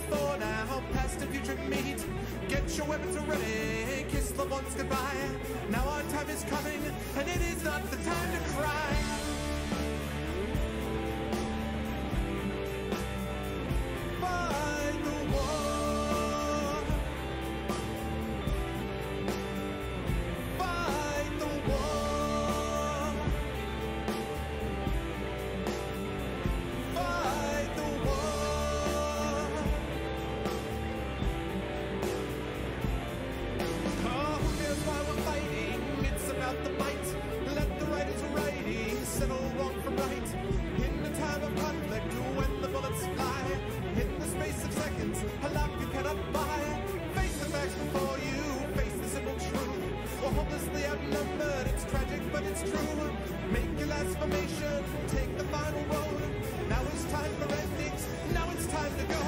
for now, past and future meet. Get your weapons ready, kiss the ones goodbye. Now our time is coming, and it is not the time to cry. Fight the war. Fight the war. Fight the war. Oh, who cares why we're fighting? It's about the might. Let the right is righting, settle wrong from right. In the time of conflict, when the bullets fly, in the space of seconds, a life you cannot buy. Face the facts before you, face the simple truth. We're hopelessly outnumbered, it's tragic but it's true. Make your last formation, take the final road. Now it's time for endings, now it's time to go.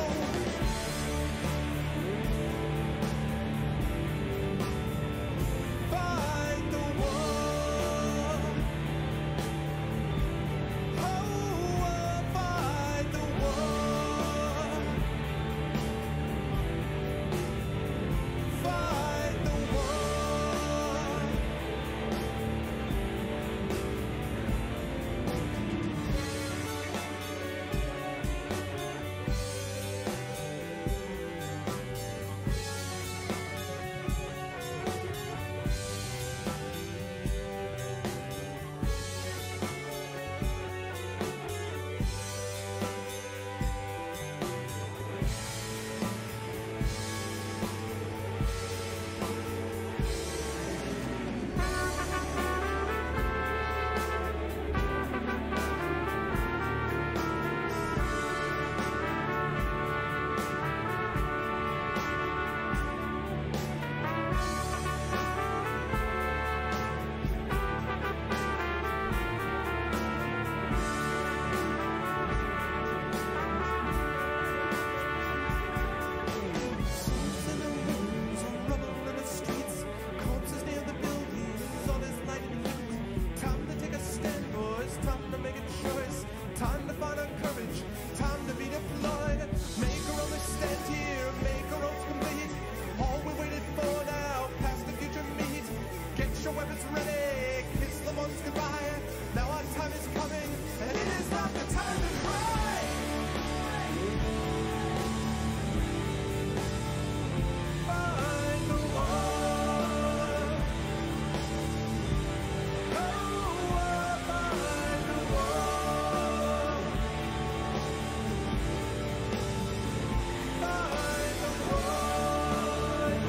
Fight the war. Oh, fight the war. Fight the war.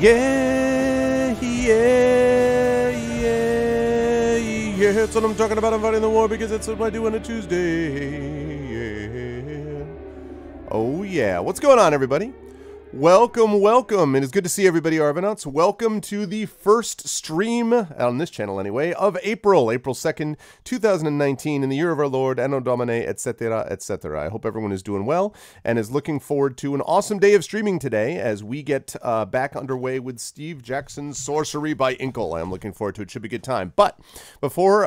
Yeah, yeah, yeah, yeah. That's what I'm talking about. I'm fighting the war because that's what I do on a Tuesday. Yeah. Oh, yeah. What's going on, everybody? Welcome, welcome. It is good to see everybody, Arvanauts. Welcome to the first stream, on this channel anyway, of April 2nd, 2019, in the year of our Lord, Anno Domini, etc., etc. I hope everyone is doing well and is looking forward to an awesome day of streaming today as we get back underway with Steve Jackson's Sorcery by Inkle. I'm looking forward to it. Should be a good time. But before,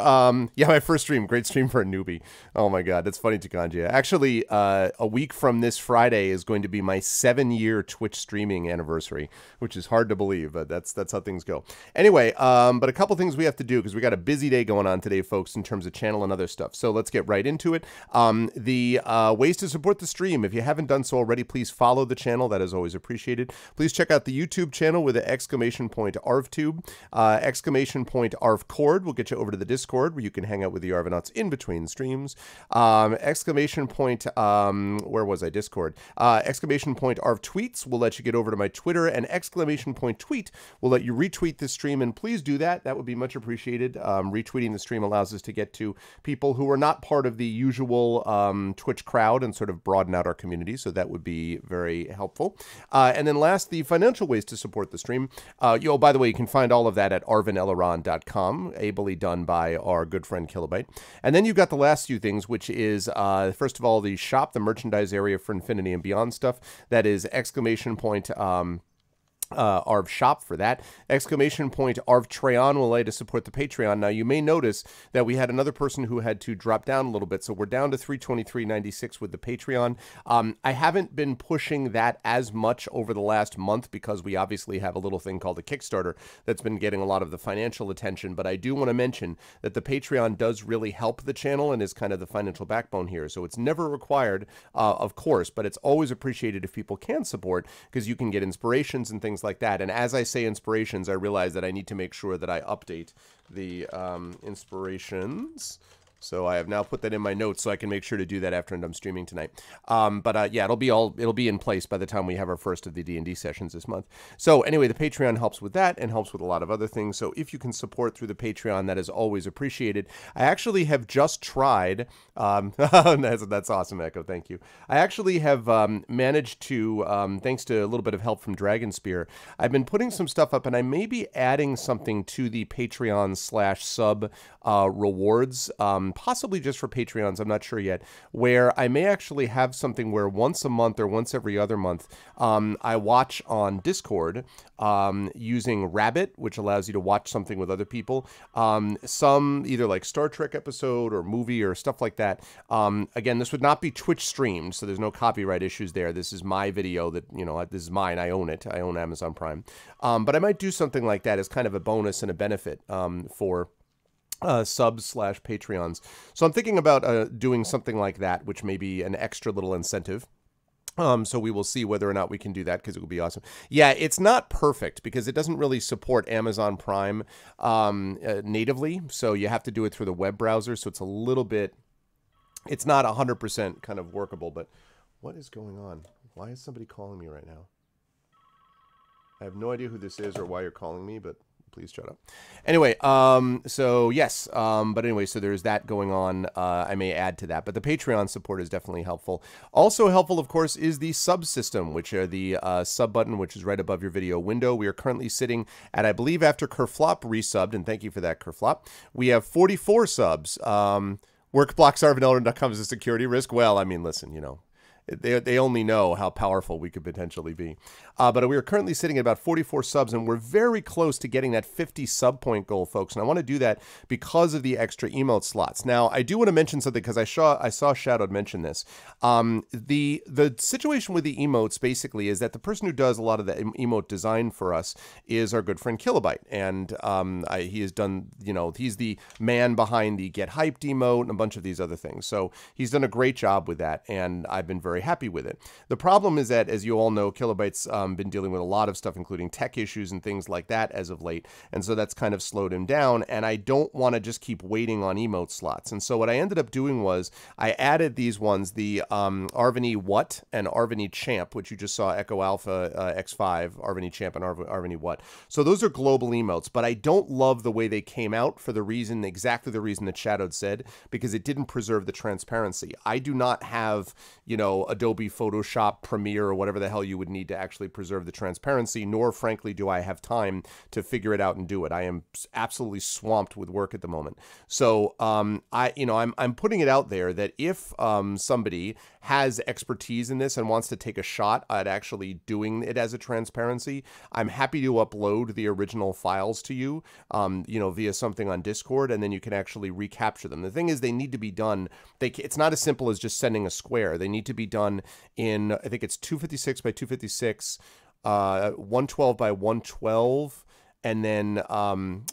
yeah, my first stream. Great stream for a newbie. Oh my God, that's funny, Takanji. Actually, a week from this Friday is going to be my 7-year Twitch streaming anniversary, which is hard to believe, but that's how things go. Anyway, but a couple things we have to do because we got a busy day going on today, folks, in terms of channel and other stuff. So let's get right into it. The ways to support the stream. If you haven't done so already, please follow the channel. That is always appreciated. Please check out the YouTube channel with the !ArvTube. !ArvCord will get you over to the Discord where you can hang out with the Arvanauts in between streams. Where was I? Discord. !ArvTweets will let you get over to my Twitter, and !Tweet will let you retweet this stream, and please do that. That would be much appreciated. Retweeting the stream allows us to get to people who are not part of the usual Twitch crowd and sort of broaden out our community, so that would be very helpful. And then last, the financial ways to support the stream. By the way, you can find all of that at arvinelleron.com, ably done by our good friend Kilobyte. And then you've got the last few things, which is, first of all, the shop, the merchandise area for Infinity and Beyond stuff. That is !! Arv shop for that. Exclamation point Arv Treon will lay to support the Patreon. Now you may notice that we had another person who had to drop down a little bit, so we're down to 323.96 with the Patreon. I haven't been pushing that as much over the last month because we obviously have a little thing called a Kickstarter that's been getting a lot of the financial attention, but I do want to mention that the Patreon does really help the channel and is kind of the financial backbone here. So it's never required, of course, but it's always appreciated if people can support because you can get inspirations and things like that. And as I say inspirations, I realize that I need to make sure that I update the inspirations. So I have now put that in my notes so I can make sure to do that after I'm streaming tonight. Yeah, it'll be in place by the time we have our first of the D&D sessions this month. So anyway, the Patreon helps with that and helps with a lot of other things. So if you can support through the Patreon, that is always appreciated. I actually have just tried, that's awesome, Echo, thank you. I actually have managed to, thanks to a little bit of help from Dragonspear, I've been putting some stuff up and I may be adding something to the Patreon/sub rewards, possibly just for Patreons, I'm not sure yet, where I may actually have something where once a month or once every other month, I watch on Discord using Rabbit, which allows you to watch something with other people. Some either like Star Trek episode or movie or stuff like that. Again, this would not be Twitch streamed, so there's no copyright issues there. This is my video that, you know, this is mine. I own it. I own Amazon Prime. But I might do something like that as kind of a bonus and a benefit for subs/Patreons. So I'm thinking about doing something like that, which may be an extra little incentive. So we will see whether or not we can do that because it would be awesome. Yeah, it's not perfect because it doesn't really support Amazon Prime natively. So you have to do it through the web browser. So it's a little bit, it's not 100% kind of workable, but what is going on? Why is somebody calling me right now? I have no idea who this is or why you're calling me, but please shut up. Anyway, so yes, but anyway, so there's that going on. I may add to that, but the Patreon support is definitely helpful. Also helpful, of course, is the sub system, which are the sub button, which is right above your video window. We are currently sitting at, I believe, after Kerflop resubbed, and thank you for that, Kerflop, we have 44 subs. Workblocksarvanelden.com is a security risk. Well, I mean, listen, you know, they only know how powerful we could potentially be. But we are currently sitting at about 44 subs, and we're very close to getting that 50 sub point goal, folks. And I want to do that because of the extra emote slots. Now, I do want to mention something because I saw Shadowed mention this. The situation with the emotes basically is that the person who does a lot of the emote design for us is our good friend Kilobyte. And he has done, you know, he's the man behind the Get Hyped emote and a bunch of these other things. So he's done a great job with that, and I've been very happy with it. The problem is that, as you all know, Kilobyte's been dealing with a lot of stuff, including tech issues and things like that as of late, and so that's kind of slowed him down, and I don't want to just keep waiting on emote slots. And so what I ended up doing was I added these ones, the Arvany What and Arvany Champ, which you just saw, Echo Alpha X5, Arvany Champ and Arvany What. So those are global emotes, but I don't love the way they came out for the reason, exactly the reason that Shadowed said, because it didn't preserve the transparency. I do not have, you know, Adobe Photoshop, Premiere, or whatever the hell you would need to actually preserve the transparency, nor frankly do I have time to figure it out and do it. I am absolutely swamped with work at the moment. So I'm putting it out there that if somebody has expertise in this and wants to take a shot at actually doing it as a transparency, I'm happy to upload the original files to you, via something on Discord, and then you can actually recapture them. The thing is, they need to be done. It's not as simple as just sending a square. They need to be done in, I think it's 256 by 256, 112 by 112, and then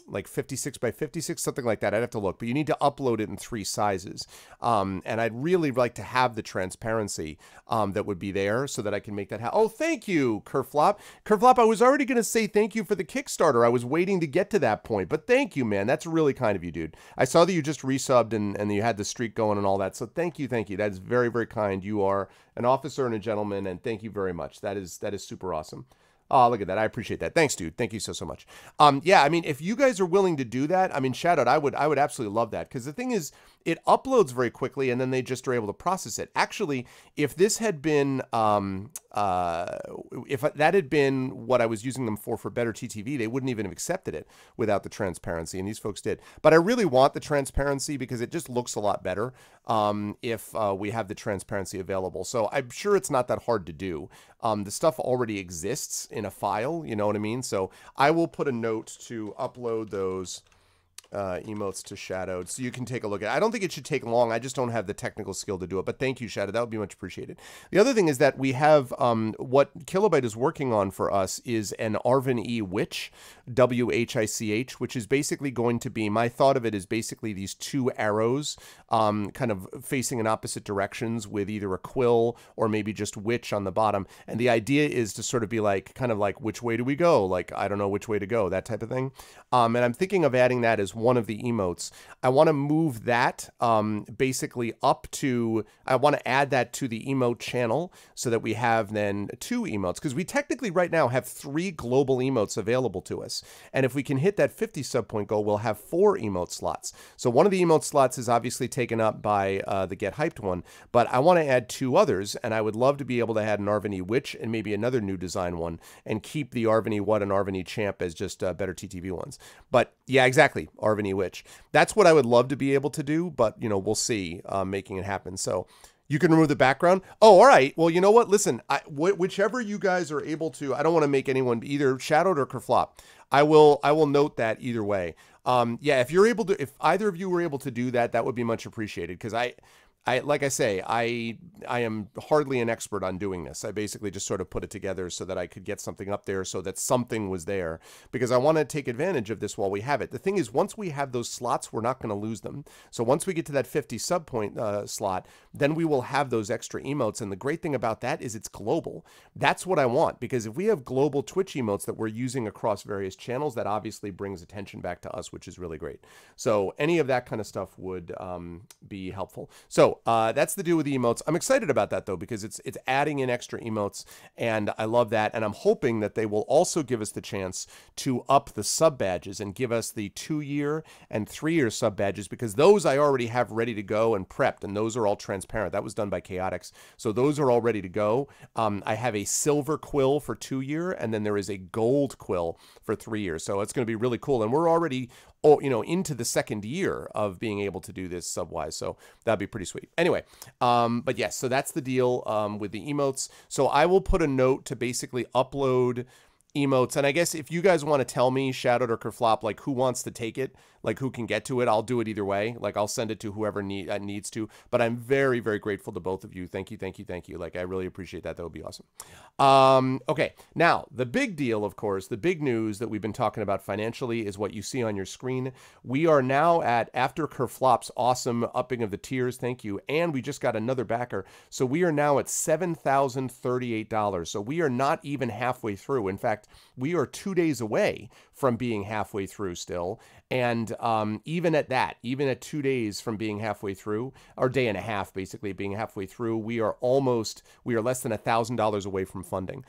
like 56 by 56, something like that. I'd have to look, but you need to upload it in 3 sizes. And I'd really like to have the transparency that would be there so that I can make that happen. Oh, thank you, Kerflop. Kerflop, I was already going to say thank you for the Kickstarter. I was waiting to get to that point, but thank you, man. That's really kind of you, dude. I saw that you just resubbed and you had the streak going and all that. So thank you, thank you. That is very, very kind. You are an officer and a gentleman, and thank you very much. That is super awesome. Oh, look at that. I appreciate that. Thanks, dude. Thank you so much. Yeah, I mean, if you guys are willing to do that, I mean, Shadowed, I would absolutely love that. Because the thing is, it uploads very quickly, and then they just are able to process it. Actually, if this had been, if that had been what I was using them for better TTV, they wouldn't even have accepted it without the transparency, and these folks did. But I really want the transparency because it just looks a lot better if we have the transparency available. So I'm sure it's not that hard to do. The stuff already exists in a file, you know what I mean? So I will put a note to upload those emotes to Shadowed so you can take a look at it. I don't think it should take long. I just don't have the technical skill to do it, but thank you, Shadowed. That would be much appreciated. The other thing is that we have what Kilobyte is working on for us is an Arven E Witch, W-H-I-C-H, which is basically going to be, my thought of it is basically these two arrows kind of facing in opposite directions with either a quill or maybe just witch on the bottom. And the idea is to sort of be like, kind of like, which way do we go? Like, I don't know which way to go, that type of thing. And I'm thinking of adding that as one of the emotes. I want to move that basically up to, I want to add that to the emote channel so that we have then 2 emotes, because we technically right now have 3 global emotes available to us. And if we can hit that 50 sub point goal, we'll have 4 emote slots. So one of the emote slots is obviously taken up by the Get Hyped one, but I want to add 2 others, and I would love to be able to add an Arven E Witch and maybe another new design one, and keep the Arven E What and Arven E Champ as just better TTV ones. But yeah, exactly, Arven E Witch. That's what I would love to be able to do, but, you know, we'll see making it happen. So you can remove the background. Oh, all right. Well, you know what? Listen, whichever you guys are able to, I don't want to make anyone either Shadowed or Kerflop. I will note that either way. Yeah, if you're able to, if either of you were able to do that, that would be much appreciated, because I like I say, I am hardly an expert on doing this. I basically just sort of put it together so that I could get something up there so that something was there, because I want to take advantage of this while we have it. The thing is, once we have those slots, we're not going to lose them. So once we get to that 50 sub point slot, then we will have those extra emotes. And the great thing about that is it's global. That's what I want, because if we have global Twitch emotes that we're using across various channels, that obviously brings attention back to us, which is really great. So any of that kind of stuff would be helpful. So that's the deal with the emotes. I'm excited about that, though, because it's adding in extra emotes, and I love that. And I'm hoping that they will also give us the chance to up the sub badges and give us the 2-year and 3-year sub badges, because those I already have ready to go and prepped, and those are all transparent. That was done by Chaotix, so those are all ready to go. I have a silver quill for 2-year, and then there is a gold quill for 3 years. So it's going to be really cool, and we're already into the 2nd year of being able to do this sub-wise, so that'd be pretty sweet. Anyway, but yes, so that's the deal with the emotes. So I will put a note to basically upload emotes, and I guess if you guys want to tell me, Shadowed or Kerflop, like who wants to take it, like who can get to it, I'll do it either way. Like I'll send it to whoever needs to, but I'm very, very grateful to both of you. Thank you, thank you, thank you. Like I really appreciate that. That would be awesome. Okay, now the big deal, of course, the big news that we've been talking about financially is what you see on your screen. We are now at, after Kerflop's awesome upping of the tiers, thank you, and we just got another backer, so we are now at $7,038. So we are not even halfway through. In fact, we are 2 days away from being halfway through still. And even at that, even at 2 days from being halfway through, or day and a half basically being halfway through, we are less than $1,000 away from funding.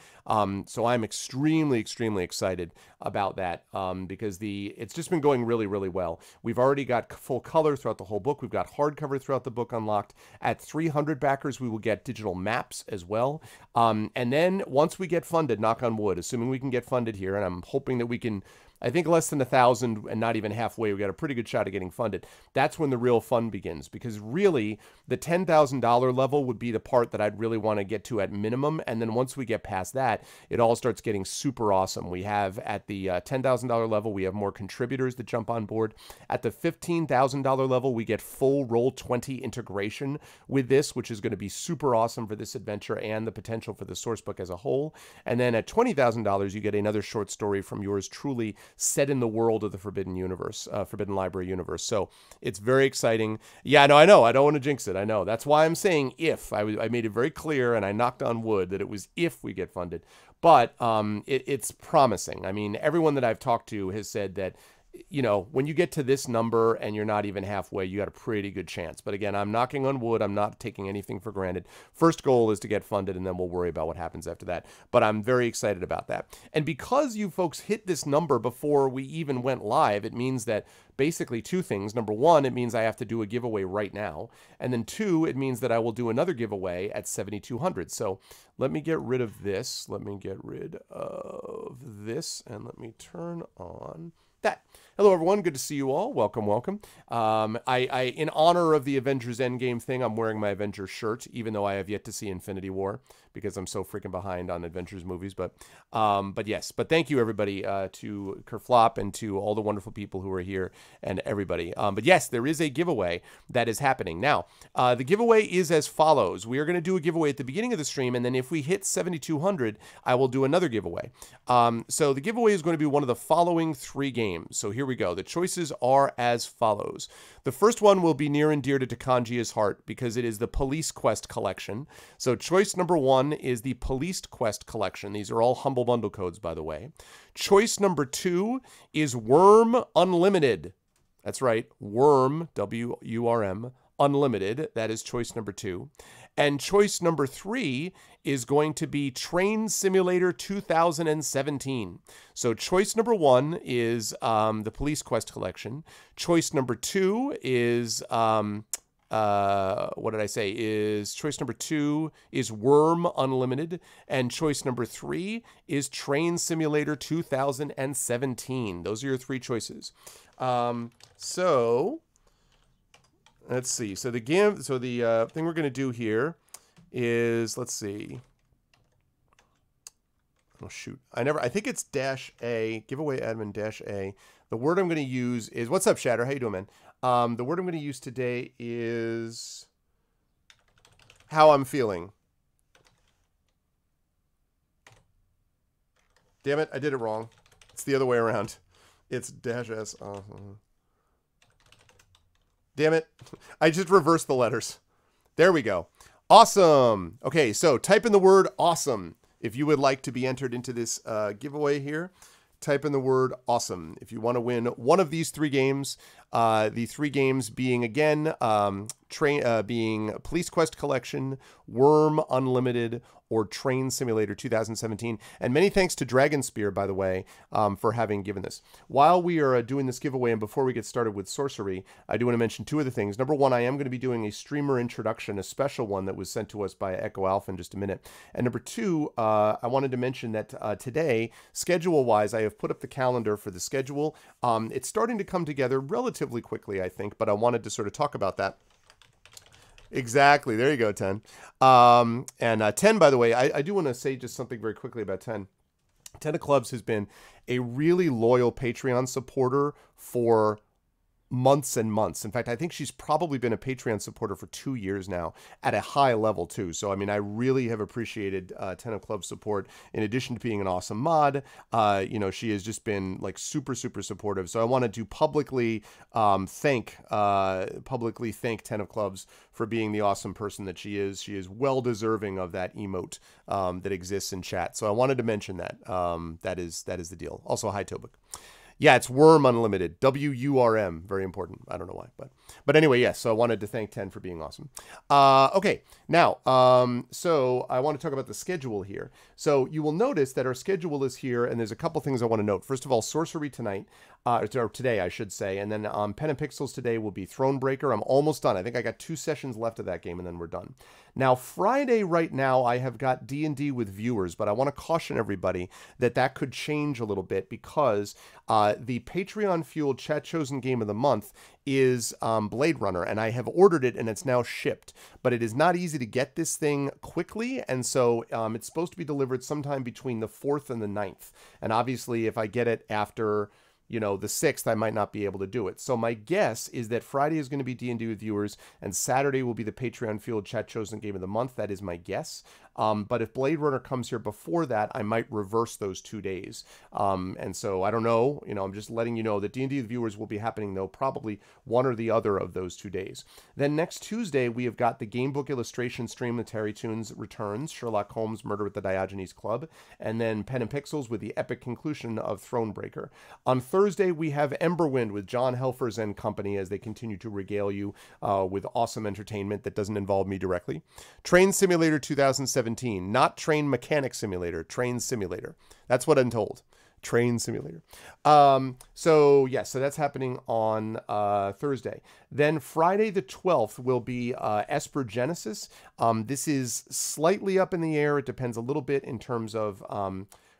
So I'm extremely, extremely excited about that because it's just been going really, really well. We've already got full color throughout the whole book. We've got hardcover throughout the book unlocked. At 300 backers, we will get digital maps as well. And then once we get funded, knock on wood, assuming we can get funded here, and I'm hoping that we can, I think less than 1,000 and not even halfway, we got a pretty good shot at getting funded. That's when the real fun begins, because really the $10,000 level would be the part that I'd really want to get to at minimum. And then once we get past that, it all starts getting super awesome. We have at the $10,000 level, we have more contributors that jump on board. At the $15,000 level, we get full Roll20 integration with this, which is going to be super awesome for this adventure and the potential for the source book as a whole. And then at $20,000, you get another short story from yours truly, set in the world of the Forbidden Universe, Forbidden Library universe. So it's very exciting. Yeah, no, I know. I don't want to jinx it. I know. That's why I'm saying if. I made it very clear, and I knocked on wood that it was if we get funded. But it's promising. I mean, everyone that I've talked to has said that you know, when you get to this number and you're not even halfway, you got a pretty good chance. But again, I'm knocking on wood. I'm not taking anything for granted. First goal is to get funded, and then we'll worry about what happens after that. But I'm very excited about that. And because you folks hit this number before we even went live, it means that basically two things. Number one, it means I have to do a giveaway right now. And then two, it means that I will do another giveaway at 7,200. So let me get rid of this. Let me get rid of this, and let me turn on that. Hello, everyone. Good to see you all. Welcome, welcome. In honor of the Avengers Endgame thing, I'm wearing my Avengers shirt, even though I have yet to see Infinity War because I'm so freaking behind on Avengers movies. But yes. But thank you, everybody, to Kerflop and to all the wonderful people who are here and everybody. But yes, there is a giveaway that is happening now. The giveaway is as follows. We are going to do a giveaway at the beginning of the stream, and then if we hit 7,200, I will do another giveaway. So the giveaway is going to be one of the following 3 games. So here we go. The choices are as follows. The first one will be near and dear to Takanji's heart because it is the Police Quest collection. So choice number 1 is the Police Quest collection. These are all Humble Bundle codes, by the way. Choice number 2 is Worm Unlimited. That's right, Worm, W-U-R-M, Unlimited. That is choice number 2. And choice number 3 is going to be Train Simulator 2017. So choice number 1 is the Police Quest collection. Choice number 2 is what did I say? Choice number 2 is Worm Unlimited, and choice number 3 is Train Simulator 2017. Those are your 3 choices. So let's see. So the thing we're going to do here is, let's see. Oh shoot. I think it's -A, giveaway admin -A. The word I'm going to use is, what's up, Shatter? How you doing, man? The word I'm going to use today is how I'm feeling. Damn it, I did it wrong. It's the other way around. It's -S. Damn it. I just reversed the letters. There we go. Awesome. Okay, so type in the word awesome if you would like to be entered into this giveaway here. Type in the word awesome if you want to win one of these 3 games. The 3 games being, again, being Police Quest Collection, Worm Unlimited, or Train Simulator 2017. And many thanks to Dragon Spear, by the way, for having given this. While we are doing this giveaway, and before we get started with Sorcery, I do want to mention 2 other things. Number 1, I am going to be doing a streamer introduction, a special one that was sent to us by Echo Alpha in just a minute. And number 2, I wanted to mention that today, schedule-wise, I have put up the calendar for the schedule. It's starting to come together relatively quickly, I think, but I wanted to sort of talk about that. Exactly. There you go, 10. And 10, by the way, I do want to say just something very quickly about 10. 10 of Clubs has been a really loyal Patreon supporter for months and months. In fact, I think she's probably been a Patreon supporter for 2 years now at a high level too. So, I mean, I really have appreciated 10 of Club support. In addition to being an awesome mod, you know, she has just been like super, super supportive. So I wanted to publicly thank 10 of Clubs for being the awesome person that she is. She is well deserving of that emote that exists in chat. So I wanted to mention that. That is the deal. Also, hi Tobik. Yeah, it's Worm Unlimited. W-U-R-M. Very important. I don't know why. But anyway, yes. So I wanted to thank 10 for being awesome. Okay. Now, so I want to talk about the schedule here. So you will notice that our schedule is here, and there's a couple things I want to note. First of all, Sorcery tonight, or today, I should say. And then Pen and Pixels today will be Thronebreaker. I'm almost done. I think I got 2 sessions left of that game, and then we're done. Now, Friday right now, I have got D&D with viewers, but I want to caution everybody that that could change a little bit because the Patreon-fueled chat-chosen game of the month is Blade Runner, and I have ordered it, and it's now shipped. But it is not easy to get this thing quickly, and so it's supposed to be delivered sometime between the 4th and the 9th. And obviously, if I get it after, you know, the 6th, I might not be able to do it. So my guess is that Friday is going to be D&D with viewers, and Saturday will be the Patreon-fueled chat-chosen game of the month. That is my guess. But if Blade Runner comes here before that, I might reverse those 2 days. And so I don't know. I'm just letting you know that D&D viewers will be happening, though, probably one or the other of those 2 days. Then next Tuesday, we have got the Gamebook illustration stream, the Terry Tunes returns, Sherlock Holmes, Murder at the Diogenes Club, and then Pen and Pixels with the epic conclusion of Thronebreaker. On Thursday, we have Emberwind with John Helfers and company as they continue to regale you with awesome entertainment that doesn't involve me directly. Train Simulator 2017, not Train Mechanic Simulator, Train Simulator. That's what I'm told. Train Simulator. So that's happening on Thursday. Then Friday the 12th will be Esper Genesis. This is slightly up in the air. It depends a little bit in terms of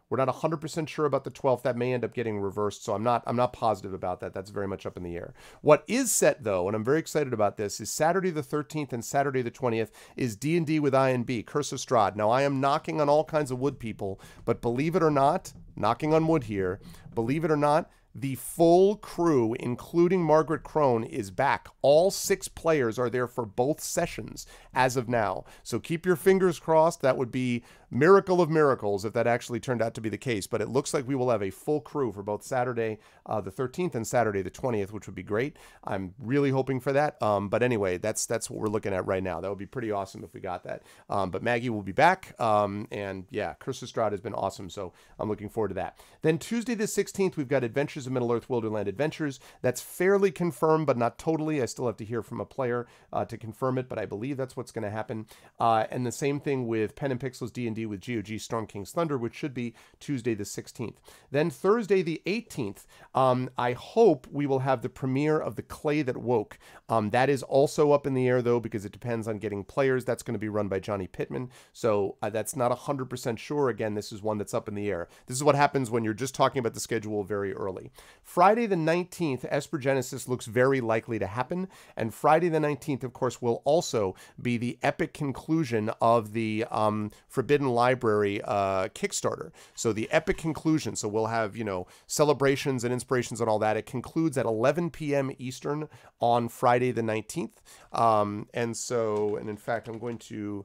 we're not 100% sure about the 12th. That may end up getting reversed, so I'm not positive about that. That's very much up in the air. What is set, though, and I'm very excited about this, is Saturday the 13th and Saturday the 20th is D&D with INB, Curse of Strahd. Now, I am knocking on all kinds of wood, people, but believe it or not, knocking on wood here, believe it or not, the full crew, including Margaret Crone, is back. All 6 players are there for both sessions as of now. So keep your fingers crossed. That would be miracle of miracles if that actually turned out to be the case. But it looks like we will have a full crew for both Saturday the 13th and Saturday the 20th, which would be great. I'm really hoping for that. But anyway, that's what we're looking at right now. That would be pretty awesome if we got that. But Maggie will be back. And yeah, Curse of Strahd has been awesome. So I'm looking forward to that. Then Tuesday the 16th, we've got Adventures of Middle-earth Wilderland Adventures. That's fairly confirmed, but not totally. I still have to hear from a player to confirm it, but I believe that's what's going to happen. And the same thing with Pen and Pixels D&D with GOG Storm King's Thunder, which should be Tuesday the 16th. Then Thursday the 18th, I hope we will have the premiere of The Clay That Woke. That is also up in the air, though, because it depends on getting players. That's going to be run by Johnny Pittman, so that's not 100% sure. Again, this is one that's up in the air. This is what happens when you're just talking about the schedule very early. Friday the 19th, Esper Genesis looks very likely to happen, and Friday the 19th, of course, will also be the epic conclusion of the Forbidden Library Kickstarter. So the epic conclusion, so we'll have, celebrations and inspirations and all that. It concludes at 11 p.m. Eastern on Friday the 19th. And in fact, I'm going to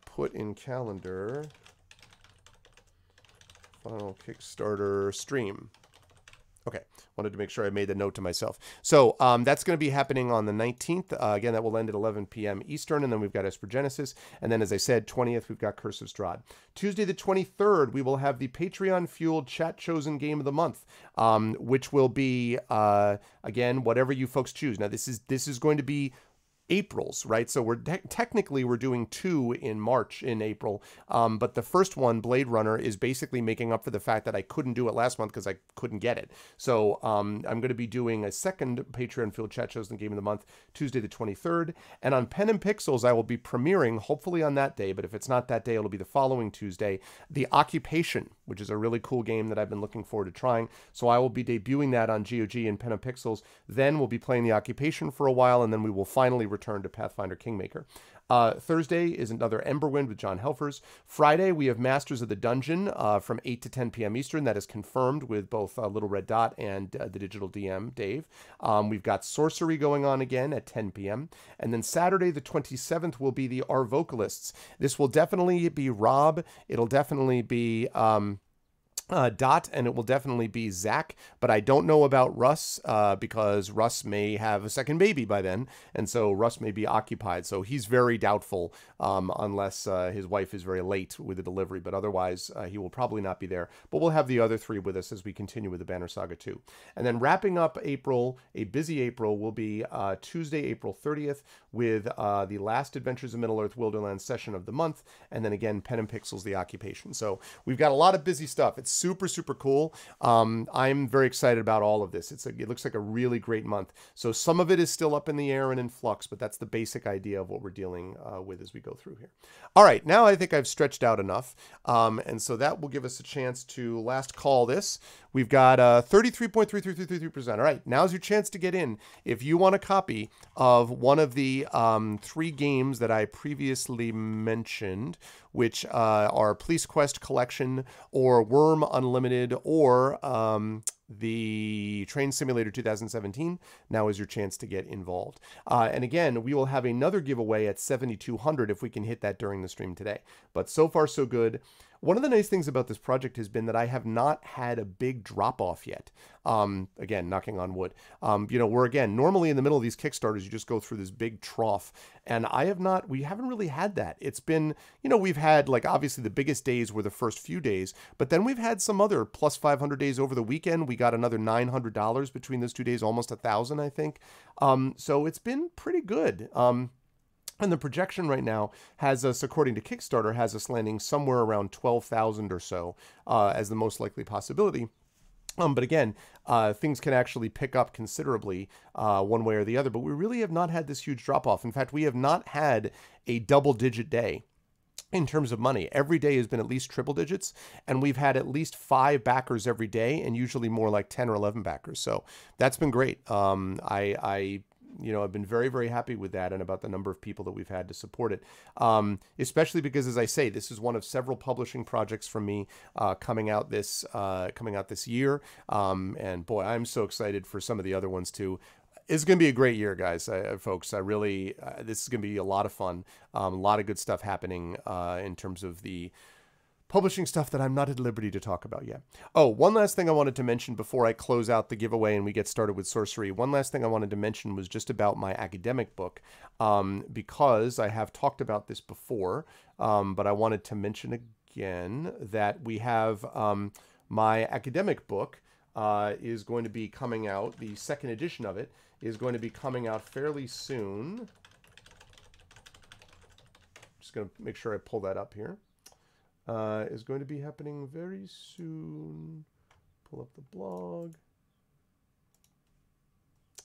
put in calendar final Kickstarter stream. Okay, wanted to make sure I made the note to myself. So that's going to be happening on the 19th. Again, that will end at 11 p.m. Eastern, and then we've got Esper Genesis. And then, as I said, 20th, we've got Curse of Strahd. Tuesday the 23rd, we will have the Patreon-fueled chat-chosen game of the month, which will be, again, whatever you folks choose. Now, this is going to be April's, right? So we're technically we're doing 2 in April, but the first one, Blade Runner, is basically making up for the fact that I couldn't do it last month because I couldn't get it. So I'm going to be doing a second Patreon field chat shows in Game of the Month, Tuesday the 23rd, and on Pen and Pixels I will be premiering, hopefully on that day, but if it's not that day, it'll be the following Tuesday, The Occupation, which is a really cool game that I've been looking forward to trying. So I will be debuting that on GOG and Pen and Pixels. Then we'll be playing The Occupation for a while, and then we will finally return to Pathfinder Kingmaker. Thursday is another Emberwind with John Helfers. Friday, we have Masters of the Dungeon from 8 to 10 p.m. Eastern. That is confirmed with both Little Red Dot and the digital DM, Dave. We've got Sorcery going on again at 10 p.m. And then Saturday, the 27th, will be the Our Vocalists. This will definitely be Rob. It'll definitely be Dot, and it will definitely be Zach, but I don't know about Russ because Russ may have a second baby by then, and so Russ may be occupied, so he's very doubtful unless his wife is very late with the delivery, but otherwise he will probably not be there. But we'll have the other 3 with us as we continue with the Banner Saga 2. And then wrapping up April, a busy April, will be Tuesday, April 30th with the last Adventures of Middle-earth Wilderland session of the month, and then again Pen and Pixels, The Occupation. So we've got a lot of busy stuff. It's super cool. I'm very excited about all of this. It looks like a really great month. So some of it is still up in the air and in flux, but that's the basic idea of what we're dealing with as we go through here. All right, now I think I've stretched out enough, and so that will give us a chance to last call this. We've got 33.3333%. All right, now's your chance to get in. If you want a copy of one of the 3 games that I previously mentioned, which are Police Quest Collection or Worm Unlimited or the Train Simulator 2017, now is your chance to get involved. And again, we will have another giveaway at 7,200 if we can hit that during the stream today. But so far, so good. One of the nice things about this project has been that I have not had a big drop-off yet. Again, knocking on wood. You know, we're, again, normally in the middle of these Kickstarters, you just go through this big trough. And we haven't really had that. It's been, you know, we've had, like, obviously the biggest days were the first few days, but then we've had some other plus 500 days over the weekend. We got another $900 between those 2 days, almost 1,000, I think. So it's been pretty good. And the projection right now has us, according to Kickstarter, has us landing somewhere around 12,000 or so as the most likely possibility. But again, things can actually pick up considerably one way or the other. But we really have not had this huge drop-off. In fact, we have not had a double-digit day in terms of money. Every day has been at least triple digits, and we've had at least 5 backers every day, and usually more like 10 or 11 backers. So that's been great. You know, I've been very, very happy with that and about the number of people that we've had to support it. Especially because, as I say, this is one of several publishing projects from me coming out this year. And boy, I'm so excited for some of the other ones too. It's going to be a great year, guys, folks. I really, this is going to be a lot of fun. A lot of good stuff happening in terms of the publishing stuff that I'm not at liberty to talk about yet. Oh, one last thing I wanted to mention before I close out the giveaway and we get started with Sorcery. One last thing I wanted to mention was just about my academic book, because I have talked about this before, but I wanted to mention again that we have my academic book is going to be coming out. The second edition of it is going to be coming out fairly soon. Just going to make sure I pull that up here. Is going to be happening very soon. Pull up the blog.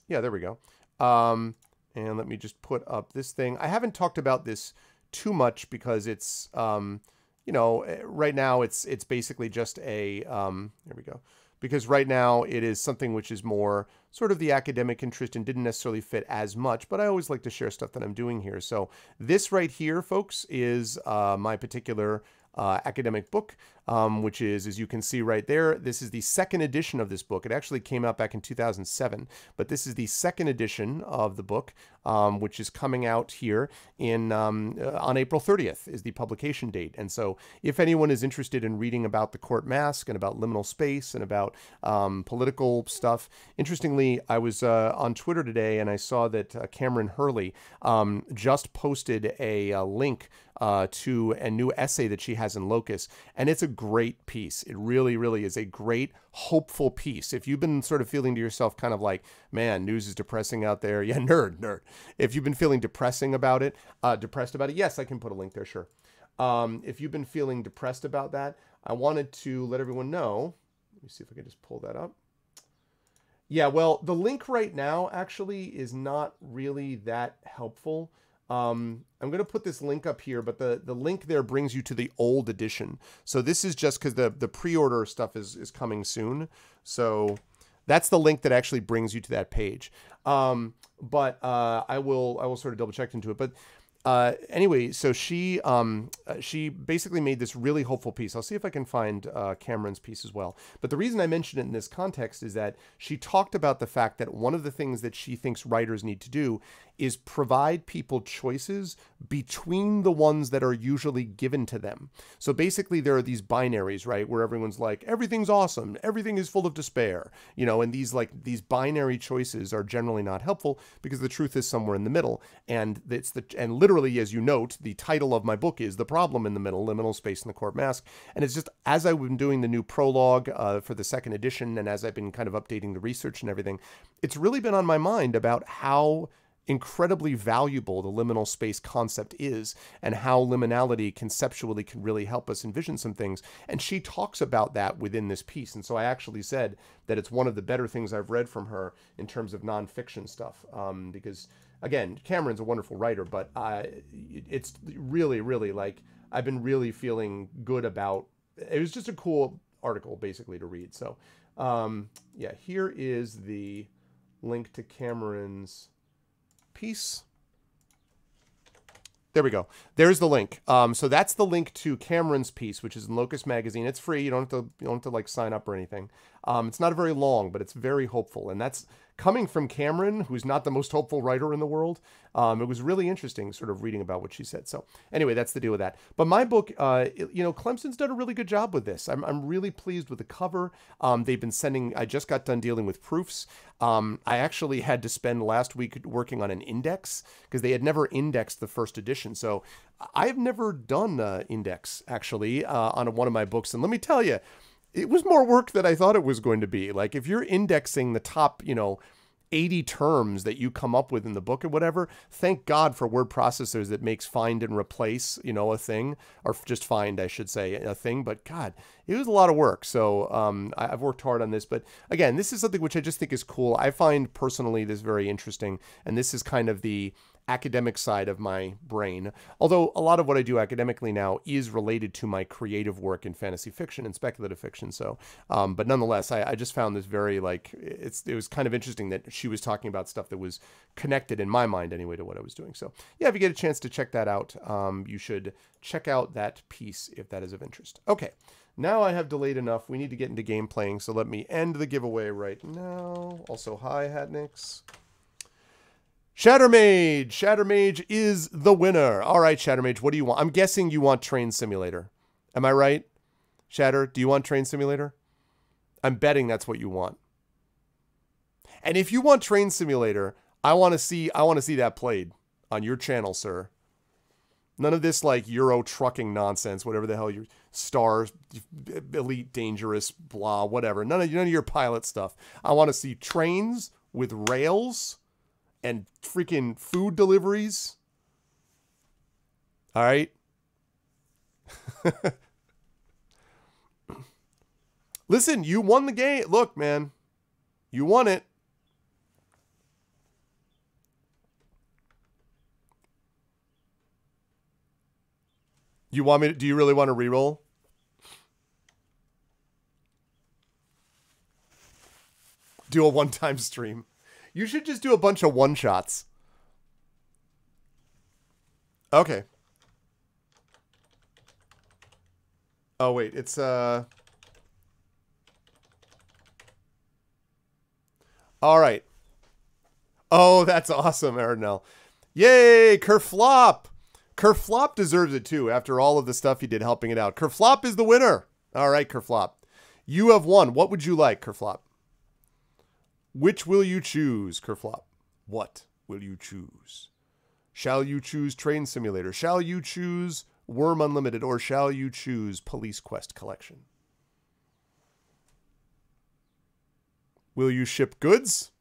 Yeah, there we go. And let me just put up this thing. I haven't talked about this too much because it's, you know, right now it's basically just a, there we go. Because right now it is something which is more sort of the academic interest and didn't necessarily fit as much, but I always like to share stuff that I'm doing here. So this right here, folks, is my particular academic book, which is, as you can see right there, this is the second edition of this book. It actually came out back in 2007, but this is the second edition of the book, which is coming out here in on April 30th is the publication date. And so if anyone is interested in reading about the court mask and about liminal space and about political stuff, interestingly, I was on Twitter today and I saw that Cameron Hurley just posted a link to a new essay that she has in Locus, and it's a great piece. It really, really is a great, hopeful piece. If you've been sort of feeling to yourself kind of like, man, news is depressing out there. Yeah, nerd. If you've been feeling depressed about it, yes, I can put a link there, sure. If you've been feeling depressed about that, I wanted to let everyone know. Let me see if I can just pull that up. Yeah, well, the link right now actually is not really that helpful. I'm going to put this link up here, but the link there brings you to the old edition. So this is just because the pre-order stuff is coming soon. So that's the link that actually brings you to that page. But I will sort of double check into it. But anyway, so she basically made this really hopeful piece. I'll see if I can find Cameron's piece as well. But the reason I mention it in this context is that she talked about the fact that one of the things that she thinks writers need to do is provide people choices between the ones that are usually given to them. So basically there are these binaries, right, where everyone's like, everything's awesome, everything is full of despair, you know, and these binary choices are generally not helpful because the truth is somewhere in the middle. And and literally, as you note, the title of my book is The Problem in the Middle, Liminal Space in the Court Mask. And it's just, as I've been doing the new prologue for the second edition, and as I've been kind of updating the research and everything, it's really been on my mind about how incredibly valuable the liminal space concept is and how liminality conceptually can really help us envision some things. And she talks about that within this piece. And so I actually said that it's one of the better things I've read from her in terms of nonfiction stuff. Because, again, Cameron's a wonderful writer, but it's really, really, like, I've been really feeling good about, it was just a cool article, basically, to read. So, yeah, here is the link to Cameron's piece. There we go. There's the link. So that's the link to Cameron's piece, which is in Locust Magazine. It's free. You don't have to like sign up or anything. It's not very long, but it's very hopeful. And that's coming from Cameron, who's not the most hopeful writer in the world. It was really interesting sort of reading about what she said. So anyway, that's the deal with that. But my book, you know, Clemson's done a really good job with this. I'm really pleased with the cover. They've been sending, I just got done dealing with proofs. I actually had to spend last week working on an index because they had never indexed the first edition. So I've never done index actually on one of my books. And let me tell you, it was more work than I thought it was going to be. Like if you're indexing the top, you know, 80 terms that you come up with in the book or whatever, thank God for word processors that makes find and replace, you know, a thing, or just find, I should say, a thing. But God, it was a lot of work. So I've worked hard on this. But again, this is something which I just think is cool. I find personally this very interesting. And this is kind of the academic side of my brain. Although a lot of what I do academically now is related to my creative work in fantasy fiction and speculative fiction. So, but nonetheless, I just found this very like, it was kind of interesting that she was talking about stuff that was connected in my mind anyway to what I was doing. So yeah, if you get a chance to check that out, you should check out that piece if that is of interest. Okay. Now I have delayed enough. We need to get into game playing. So let me end the giveaway right now. Also, hi, Hatnix. Shattermage! Shattermage is the winner. All right, Shattermage, what do you want? I'm guessing you want Train Simulator. Am I right? Shatter, do you want Train Simulator? I'm betting that's what you want. And if you want Train Simulator, I want to see that played on your channel, sir. None of this like Euro trucking nonsense, whatever the hell your stars, elite, dangerous, blah, whatever. None of your pilot stuff. I want to see trains with rails and freaking food deliveries. All right. Listen, you won the game. Look, man, you won it. You want me to, do you really want to reroll? Do a one-time stream. You should just do a bunch of one-shots. Okay. Oh, wait. It's, All right. Oh, that's awesome, Aranel. Yay, Kerflop! Kerflop deserves it, too, after all of the stuff he did helping it out. Kerflop is the winner. All right, Kerflop. You have won. What would you like, Kerflop? Which will you choose, Kerflop? What will you choose? Shall you choose Train Simulator? Shall you choose Worm Unlimited? Or shall you choose Police Quest Collection? Will you ship goods?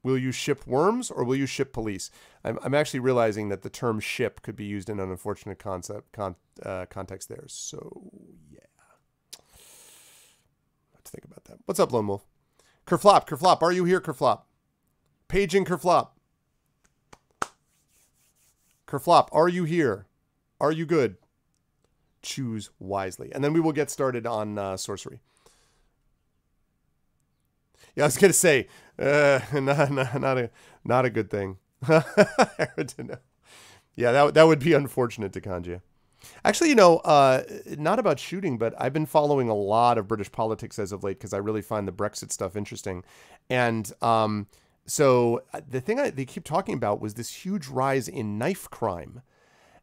Will you ship worms? Or will you ship police? I'm actually realizing that the term ship could be used in an unfortunate context there. So, yeah. To think about that. What's up, Lone Wolf? Kerflop, Kerflop, are you here, Kerflop? Paging Kerflop. Kerflop, are you here? Are you good? Choose wisely. And then we will get started on sorcery. Yeah, I was going to say, not a good thing. Yeah, that would be unfortunate to Kanjia. Actually, you know, not about shooting, but I've been following a lot of British politics as of late because I really find the Brexit stuff interesting. And so the thing they keep talking about was this huge rise in knife crime.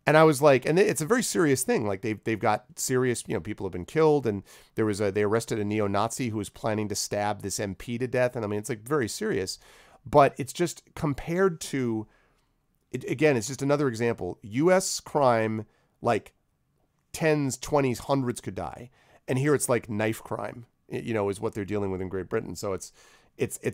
And I was like, and it's a very serious thing. Like they've got serious, you know, people have been killed, and they arrested a neo-Nazi who was planning to stab this MP to death. And I mean, it's like very serious, but it's just compared to, again, it's just another example. U.S. crime, like 10s, 20s, hundreds could die. And here it's like knife crime, you know, is what they're dealing with in Great Britain. So it's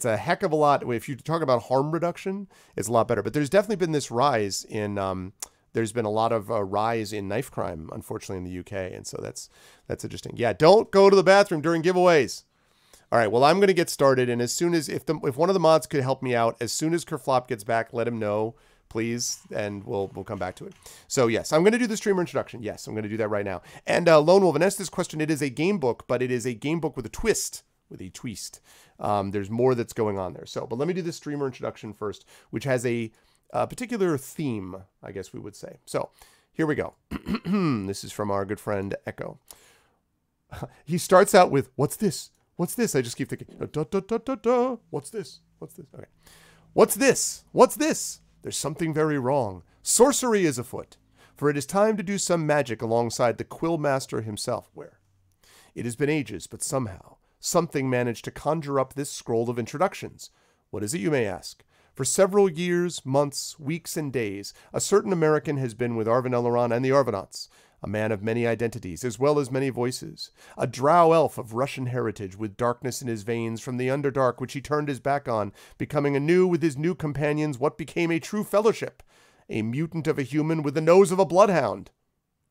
a heck of a lot. If you talk about harm reduction, it's a lot better. But there's definitely been this rise in, there's been a lot of rise in knife crime, unfortunately, in the UK. And so that's interesting. Yeah, don't go to the bathroom during giveaways. All right, well, I'm going to get started. And as soon as, if one of the mods could help me out, as soon as Kerflop gets back, let him know, please, and we'll come back to it. So yes, I'm going to do the streamer introduction. Yes, I'm going to do that right now. And Lone Wolf, and answer this question, it is a game book, but it is a game book with a twist. There's more that's going on there. So, but let me do the streamer introduction first, which has a particular theme, I guess we would say. So here we go. This is from our good friend Echo. He starts out with, what's this? What's this? I just keep thinking, da, da, da, da, da. What's this? What's this? Okay. What's this? What's this? There's something very wrong. Sorcery is afoot, for it is time to do some magic alongside the Quill Master himself. Where? It has been ages, but somehow, something managed to conjure up this scroll of introductions. What is it, you may ask? For several years, months, weeks, and days, a certain American has been with Arvin Elleron and the Arvanauts, a man of many identities, as well as many voices, a drow elf of Russian heritage with darkness in his veins from the Underdark which he turned his back on, becoming anew with his new companions what became a true fellowship, a mutant of a human with the nose of a bloodhound.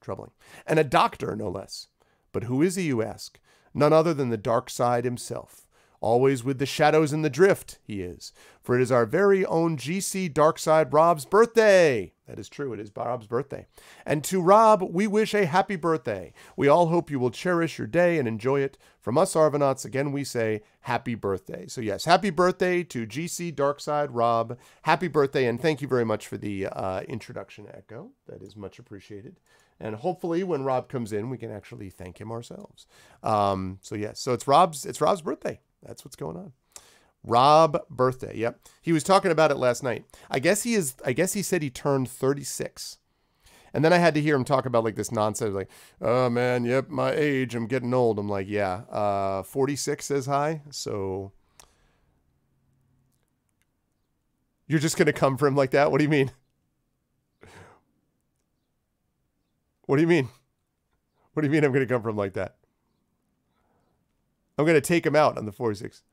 Troubling. And a doctor, no less. But who is he, you ask? None other than the dark side himself. Always with the shadows in the drift, he is. For it is our very own GC Darkside Rob's birthday. That is true, it is Rob's birthday. And to Rob, we wish a happy birthday. We all hope you will cherish your day and enjoy it. From us Arvanauts, again we say happy birthday. So yes, happy birthday to GC Darkside Rob. Happy birthday, and thank you very much for the introduction, Echo. That is much appreciated. And hopefully when Rob comes in, we can actually thank him ourselves. So yes, so it's Rob's birthday. That's what's going on. Rob birthday. Yep. He was talking about it last night. I guess he said he turned 36. And then I had to hear him talk about like this nonsense, like, oh man, yep, my age, I'm getting old. I'm like, yeah, 46 says hi. So you're just going to come for him like that? What do you mean? What do you mean? What do you mean I'm going to come for him like that? I'm going to take him out on the 46.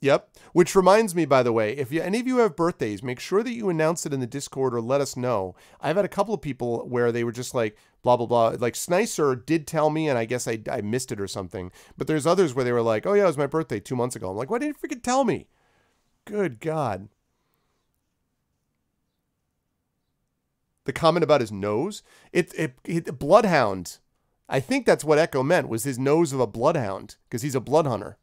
Yep. Which reminds me, by the way, if any of you have birthdays, make sure that you announce it in the Discord or let us know. I've had a couple of people where they were just like, blah, blah, blah. Like Snicer did tell me, and I guess I missed it or something. But there's others where they were like, oh yeah, it was my birthday 2 months ago. I'm like, why didn't you freaking tell me? Good God. The comment about his nose? Bloodhound. I think that's what Echo meant, was his nose of a bloodhound, because he's a blood hunter.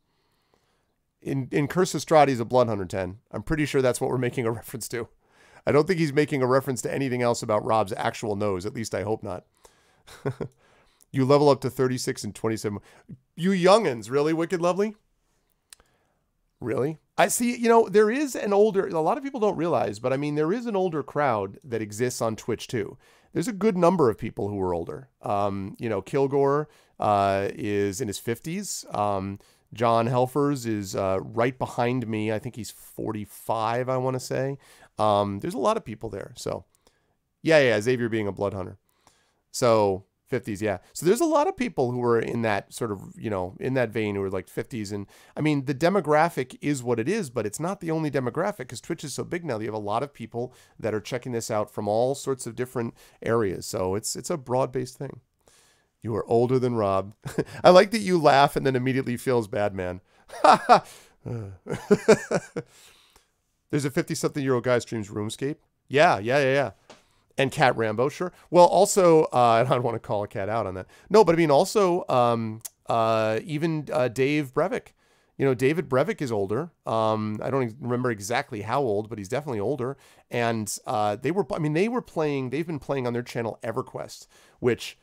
In Curse of Strahd, he's a blood hunter, 10. I'm pretty sure that's what we're making a reference to. I don't think he's making a reference to anything else about Rob's actual nose. At least I hope not. You level up to 36 and 27. You youngins, really, Wicked Lovely? Really? I see, you know, there is an older, a lot of people don't realize, but I mean, there is an older crowd that exists on Twitch too. There's a good number of people who are older. You know, Kilgore is in his 50s. John Helfers is right behind me. I think he's 45, I want to say. There's a lot of people there. So, yeah, Xavier being a blood hunter. So, 50s, yeah. So there's a lot of people who are in that sort of, you know, in that vein who are like 50s. And I mean, the demographic is what it is, but it's not the only demographic because Twitch is so big now. You have a lot of people that are checking this out from all sorts of different areas. So it's a broad-based thing. You are older than Rob. I like that you laugh and then immediately feels bad, man. There's a 50-something-year-old guy streams RuneScape. Yeah. And Cat Rambo, sure. Well, also, I don't want to call a cat out on that. No, but I mean, also, even Dave Brevik. You know, David Brevik is older. I don't remember exactly how old, but he's definitely older. And they've been playing on their channel EverQuest, which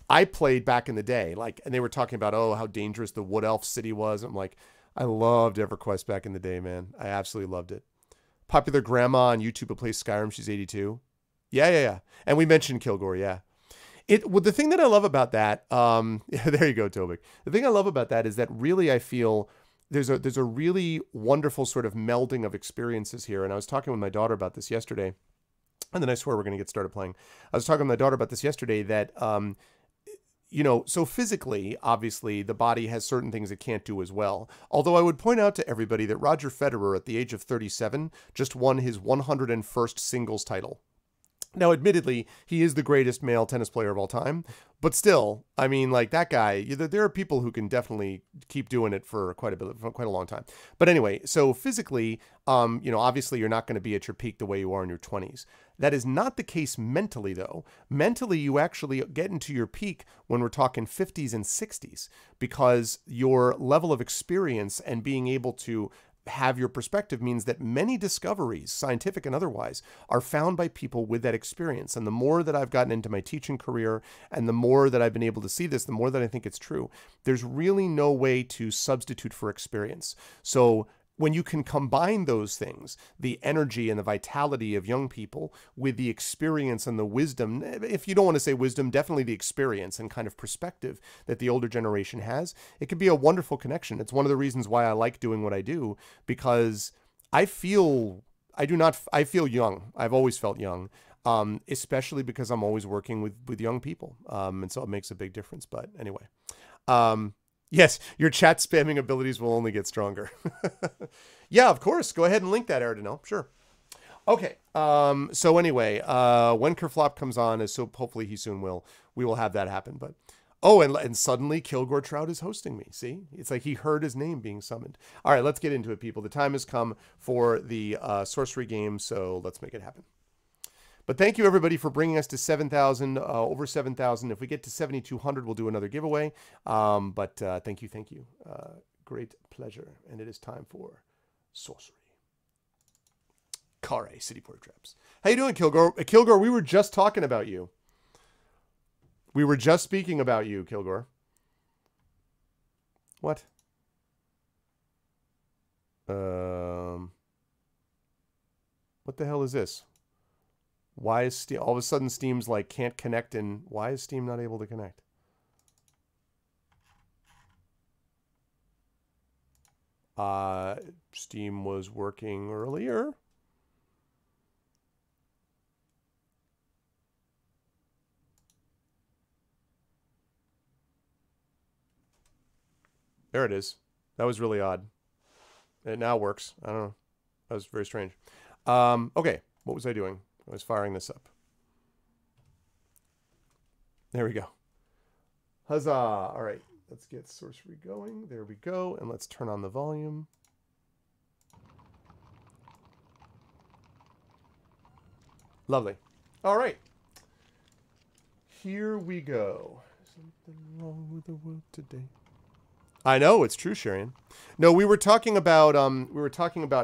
I played back in the day. Like, and they were talking about, oh, how dangerous the Wood Elf City was. I'm like, I loved EverQuest back in the day, man. I absolutely loved it. Popular grandma on YouTube who plays Skyrim. She's 82. Yeah. And we mentioned Kilgore, yeah. The thing that I love about that, there you go, Tobik. The thing I love about that is that really I feel there's a really wonderful sort of melding of experiences here. And I was talking with my daughter about this yesterday, and then I swear we're going to get started playing. I was talking with my daughter about this yesterday that, you know, so physically, obviously, the body has certain things it can't do as well. Although I would point out to everybody that Roger Federer, at the age of 37, just won his 101st singles title. Now, admittedly, he is the greatest male tennis player of all time, but still, I mean, like that guy, there are people who can definitely keep doing it for quite a long time. But anyway, so physically, you know, obviously you're not going to be at your peak the way you are in your 20s. That is not the case mentally, though. Mentally, you actually get into your peak when we're talking 50s and 60s, because your level of experience and being able to have your perspective means that many discoveries, scientific and otherwise, are found by people with that experience. And the more that I've gotten into my teaching career and the more that I've been able to see this, the more that I think it's true. There's really no way to substitute for experience. So when you can combine those things, the energy and the vitality of young people with the experience and the wisdom, if you don't want to say wisdom, definitely the experience and kind of perspective that the older generation has, it can be a wonderful connection. It's one of the reasons why I like doing what I do, because I feel young. I've always felt young, especially because I'm always working with young people. And so it makes a big difference. But anyway, yes, your chat spamming abilities will only get stronger. Yeah, of course. Go ahead and link that, Aradinel. Sure. Okay. So anyway, when Kerflop comes on, as so hopefully he soon will, we will have that happen. But oh, and suddenly Kilgore Trout is hosting me. See, it's like he heard his name being summoned. All right, let's get into it, people. The time has come for the sorcery game, so let's make it happen. But thank you, everybody, for bringing us to 7,000, over 7,000. If we get to 7,200, we'll do another giveaway. But thank you, thank you. Great pleasure. And it is time for sorcery. Khare, Cityport traps. How you doing, Kilgore? Kilgore, we were just talking about you. We were just speaking about you, Kilgore. What? What the hell is this? Why is Steam, all of a sudden Steam's like can't connect, and why is Steam not able to connect? Steam was working earlier. There it is. That was really odd. It now works. I don't know. That was very strange. Okay, what was I doing? I was firing this up. There we go. Huzzah. All right, let's get sorcery going. There we go. And let's turn on the volume. Lovely. All right. Here we go. Something wrong with the world today. I know, it's true, Sharian. No, we were talking about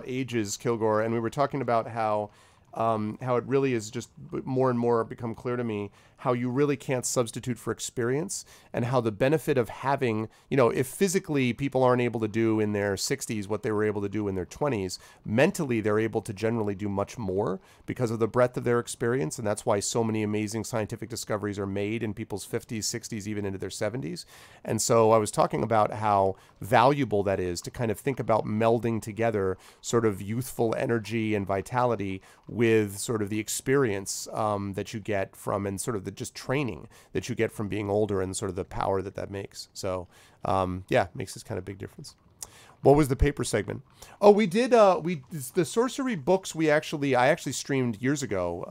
ages, Kilgore, and we were talking about how it really is just more and more become clear to me how you really can't substitute for experience, and how the benefit of having, you know, if physically people aren't able to do in their 60s what they were able to do in their 20s, mentally they're able to generally do much more because of the breadth of their experience, and that's why so many amazing scientific discoveries are made in people's 50s, 60s, even into their 70s. And so I was talking about how valuable that is to kind of think about melding together sort of youthful energy and vitality with sort of the experience that you get from, and sort of the just training that you get from being older, and sort of the power that that makes. So yeah, it makes this kind of big difference. What was the paper segment? Oh, we did the sorcery books. I actually streamed years ago,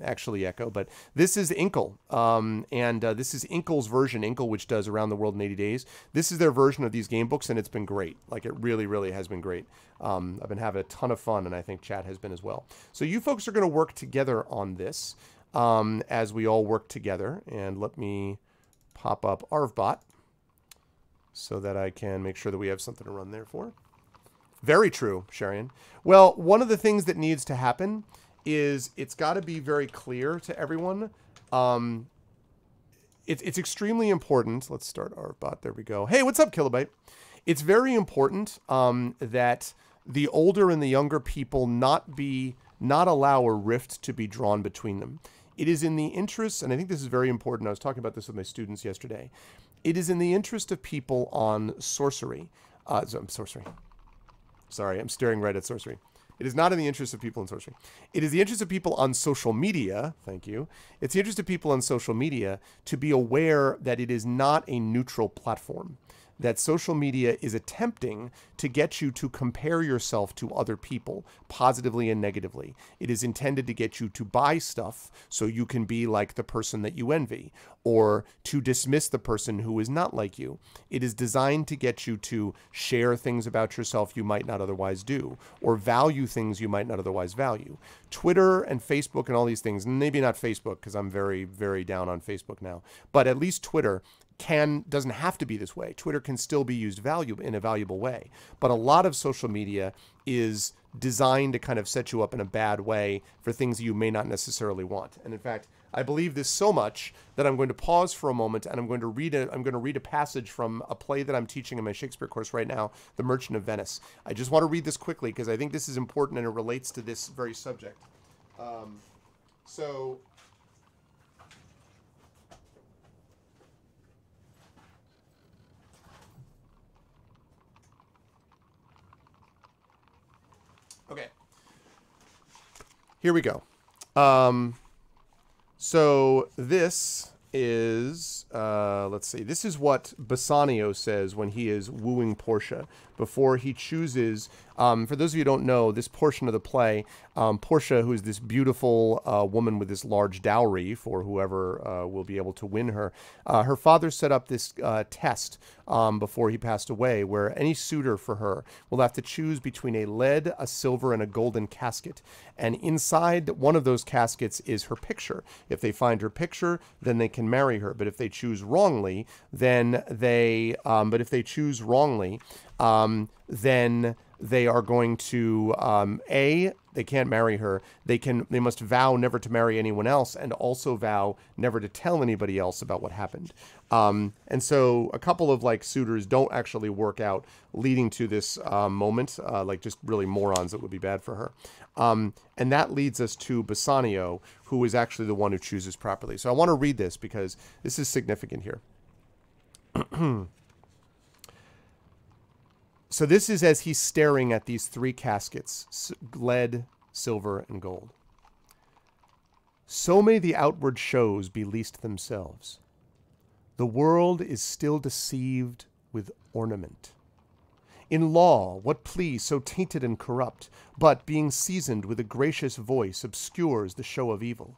actually, Echo, but this is Inkle, and this is Inkle's version. Inkle, which does Around the World in 80 Days. This is their version of these game books, and it's been great. Like, it really, really has been great. I've been having a ton of fun, and I think chat has been as well. So you folks are going to work together on this, as we all work together. And let me pop up Arvbot, so that I can make sure that we have something to run there for. Very true, Sharian. Well, one of the things that needs to happen is it's got to be very clear to everyone. It's extremely important. Let's start our bot. There we go. Hey, what's up, Kilobyte? It's very important that the older and the younger people not allow a rift to be drawn between them. It is in the interest, and I think this is very important. I was talking about this with my students yesterday. It is in the interest of people on sorcery. Sorcery. Sorry, I'm staring right at sorcery. It is not in the interest of people in sorcery. It is the interest of people on social media. Thank you. It's the interest of people on social media to be aware that it is not a neutral platform. That social media is attempting to get you to compare yourself to other people, positively and negatively. It is intended to get you to buy stuff so you can be like the person that you envy, or to dismiss the person who is not like you. It is designed to get you to share things about yourself you might not otherwise do, or value things you might not otherwise value. Twitter and Facebook and all these things, maybe not Facebook, because I'm very, very down on Facebook now, but at least Twitter, doesn't have to be this way. Twitter can still be used in a valuable way. But a lot of social media is designed to kind of set you up in a bad way for things you may not necessarily want. And in fact, I believe this so much that I'm going to pause for a moment and I'm going to read a passage from a play that I'm teaching in my Shakespeare course right now, The Merchant of Venice. I just want to read this quickly because I think this is important and it relates to this very subject. Okay. Here we go. So this is, let's see, this is what Bassanio says when he is wooing Portia before he chooses, for those of you who don't know, this portion of the play, Portia, who is this beautiful woman with this large dowry for whoever will be able to win her, her father set up this test before he passed away where any suitor for her will have to choose between a lead, a silver, and a golden casket. And inside one of those caskets is her picture. If they find her picture, then they can marry her. But if they choose wrongly, then they they are going to they can't marry her. They must vow never to marry anyone else and also vow never to tell anybody else about what happened. And so a couple of like suitors don't actually work out, leading to this moment, like just really morons that would be bad for her. And that leads us to Bassanio, who is actually the one who chooses properly. So I want to read this because this is significant here. So this is as he's staring at these three caskets, lead, silver, and gold. So may the outward shows be least themselves. The world is still deceived with ornament. In law, what plea so tainted and corrupt, but, being seasoned with a gracious voice, obscures the show of evil?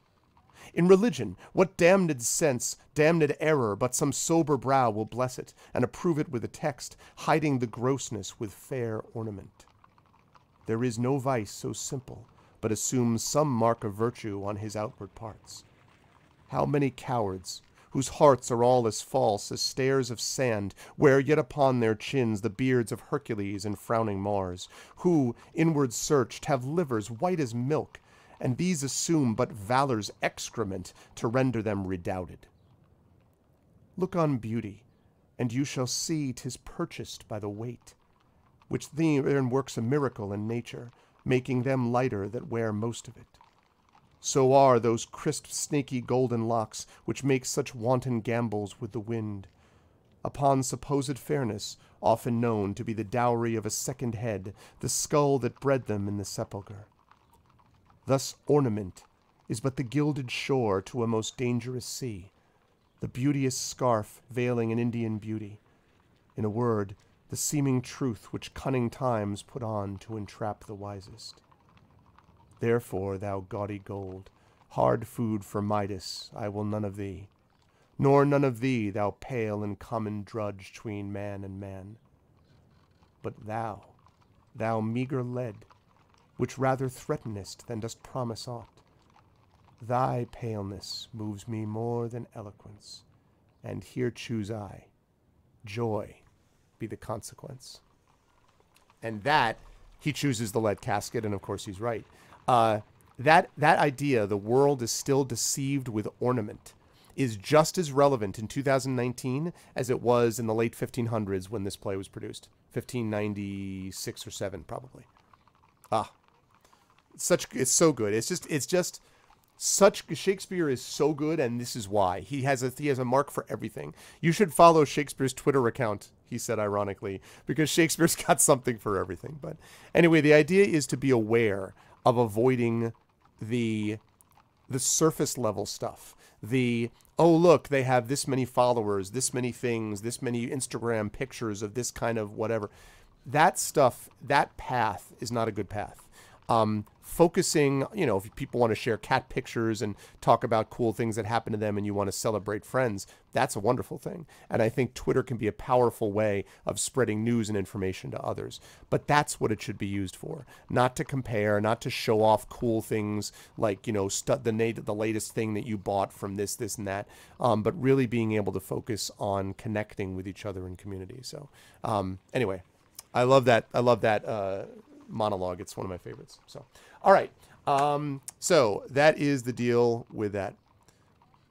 In religion, what damned sense, damned error, but some sober brow will bless it, and approve it with a text, hiding the grossness with fair ornament? There is no vice so simple, but assumes some mark of virtue on his outward parts. How many cowards, whose hearts are all as false as stairs of sand, wear yet upon their chins the beards of Hercules and frowning Mars, who, inward searched, have livers white as milk, and these assume but valor's excrement to render them redoubted. Look on beauty, and you shall see 'tis purchased by the weight, which therein works a miracle in nature, making them lighter that wear most of it. So are those crisp, snaky golden locks, which make such wanton gambols with the wind, upon supposed fairness, often known to be the dowry of a second head, the skull that bred them in the sepulchre. Thus ornament is but the gilded shore to a most dangerous sea, the beauteous scarf veiling an Indian beauty. In a word, the seeming truth which cunning times put on to entrap the wisest. Therefore, thou gaudy gold, hard food for Midas, I will none of thee, nor none of thee, thou pale and common drudge 'tween man and man. But thou meagre lead, which rather threatenest than dost promise aught, thy paleness moves me more than eloquence, and here choose I, joy be the consequence. And that, he chooses the lead casket, and of course he's right. That idea, the world is still deceived with ornament, is just as relevant in 2019 as it was in the late 1500s when this play was produced. 1596 or 7, probably. It's so good. It's just such, Shakespeare is so good, and this is why. He has a mark for everything. You should follow Shakespeare's Twitter account, he said ironically, because Shakespeare's got something for everything. But anyway, the idea is to be aware of avoiding the surface level stuff. Oh look, they have this many followers, this many things, this many Instagram pictures of this kind of whatever. That stuff, that path is not a good path. focusing, you know, if people want to share cat pictures and talk about cool things that happen to them and you want to celebrate friends, that's a wonderful thing. And I think Twitter can be a powerful way of spreading news and information to others. But that's what it should be used for. Not to compare, not to show off cool things like, you know, the latest thing that you bought from this, and that, but really being able to focus on connecting with each other in community. So anyway, I love that. I love that monologue. It's one of my favorites. So, all right. So that is the deal with that.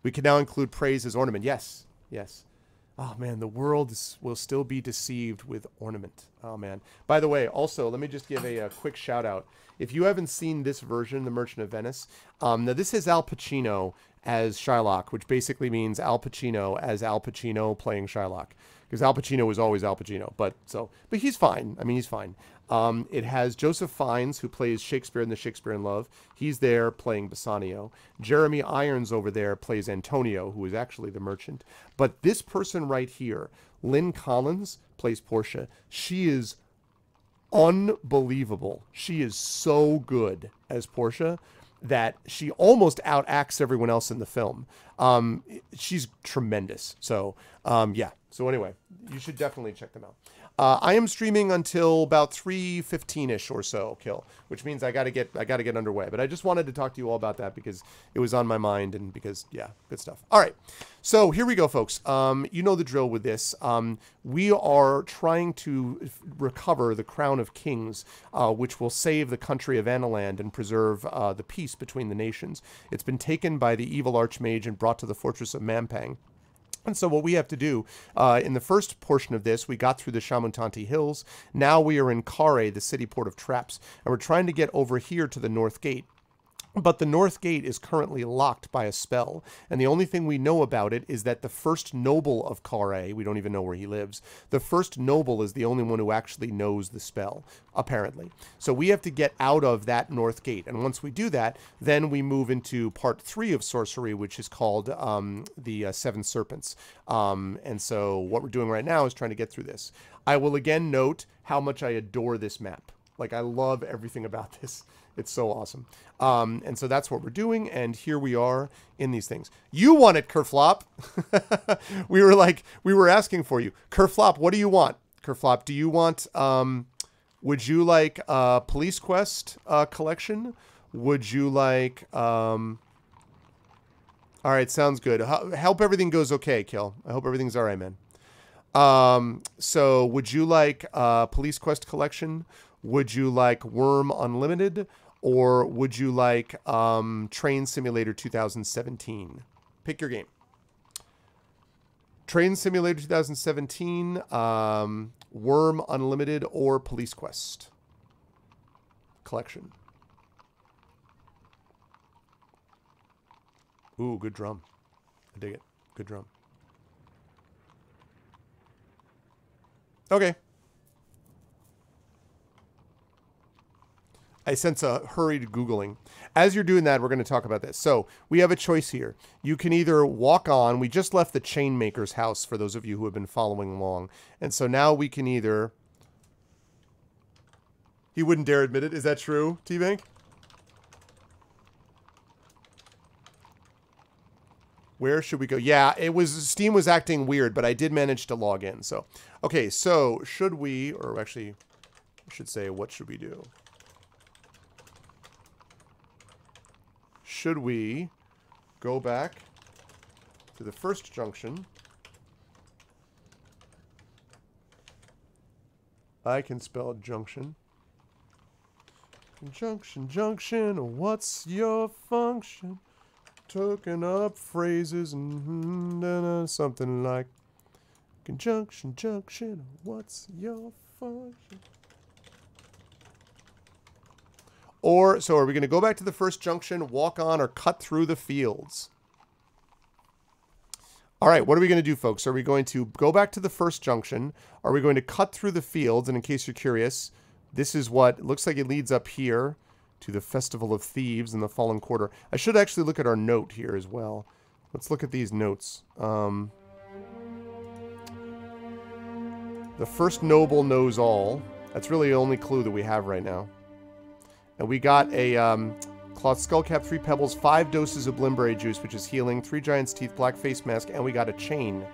We can now include praise as ornament. Yes. Yes. Oh man, the world will still be deceived with ornament. Oh man. By the way, also, let me just give a quick shout out. If you haven't seen this version, The Merchant of Venice, now this is Al Pacino as Shylock, which basically means Al Pacino as Al Pacino playing Shylock. Because Al Pacino was always Al Pacino, but he's fine. I mean, he's fine. It has Joseph Fiennes, who plays Shakespeare in The Shakespeare in Love. He's there playing Bassanio. Jeremy Irons over there plays Antonio, who is actually the merchant. But this person right here, Lynn Collins, plays Portia. She is unbelievable. She is so good as Portia that she almost outacts everyone else in the film. She's tremendous. So, yeah. So anyway, you should definitely check them out. I am streaming until about 3:15ish or so, Kill, which means I gotta get underway. But I just wanted to talk to you all about that because it was on my mind and because, yeah, good stuff. All right, so here we go, folks. You know the drill with this. We are trying to recover the Crown of Kings, which will save the country of Analand and preserve the peace between the nations. It's been taken by the evil Archmage and brought to the fortress of Mampang. And so what we have to do, in the first portion of this, we got through the Shamutanti Hills. Now we are in Khare, the city port of traps, and we're trying to get over here to the North Gate. But the North Gate is currently locked by a spell, and the only thing we know about it is that the first noble of Khare, we don't even know where he lives, the first noble is the only one who actually knows the spell, apparently. So we have to get out of that North Gate, and once we do that, then we move into part 3 of Sorcery, which is called the Seven Serpents. And so what we're doing right now is trying to get through this. I will again note how much I adore this map. Like, I love everything about this. It's so awesome. And so that's what we're doing. And here we are in these things. You want it, Kerflop. we were asking for you. Kerflop, what do you want? Kerflop, do you want, would you like a Police Quest collection? Would you like, all right, sounds good. Help everything goes okay, Kill. I hope everything's all right, man. So would you like Police Quest collection? Would you like Worm Unlimited? Or would you like Train Simulator 2017? Pick your game. Train Simulator 2017, Worm Unlimited, or Police Quest collection. Ooh, good drum. I dig it. Good drum. Okay. I sense a hurried Googling. As you're doing that, we're going to talk about this. So we have a choice here. You can either walk on. We just left the Chainmaker's house for those of you who have been following along. And so now we can either... He wouldn't dare admit it. Is that true, T-Bank? Where should we go? Yeah, Steam was acting weird, but I did manage to log in. So, okay, so should we, or actually, I should say, what should we do? Should we go back to the first junction? I can spell junction. Junction, junction, what's your function? Token up phrases and something like conjunction, junction, what's your function? Or, so are we going to go back to the first junction, walk on, or cut through the fields? All right, what are we going to do, folks? Are we going to go back to the first junction? Are we going to cut through the fields? And in case you're curious, this is what looks like it leads up here to the Festival of Thieves in the Fallen Quarter. I should actually look at our note here as well. Let's look at these notes. The first noble knows all. That's really the only clue that we have right now. And we got a cloth skullcap, 3 pebbles, 5 doses of blimberry juice, which is healing, 3 giant's teeth, black face mask, and we got a chain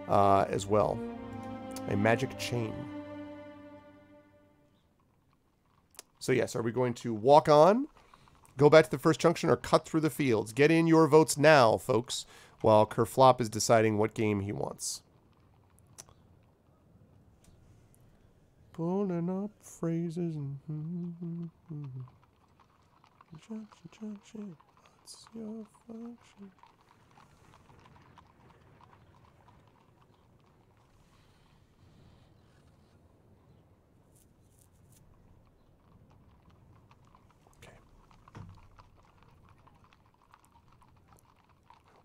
as well. A magic chain. So yes, are we going to walk on, go back to the first junction, or cut through the fields? Get in your votes now, folks, while Kerflop is deciding what game he wants. Pulling up phrases and what's your function?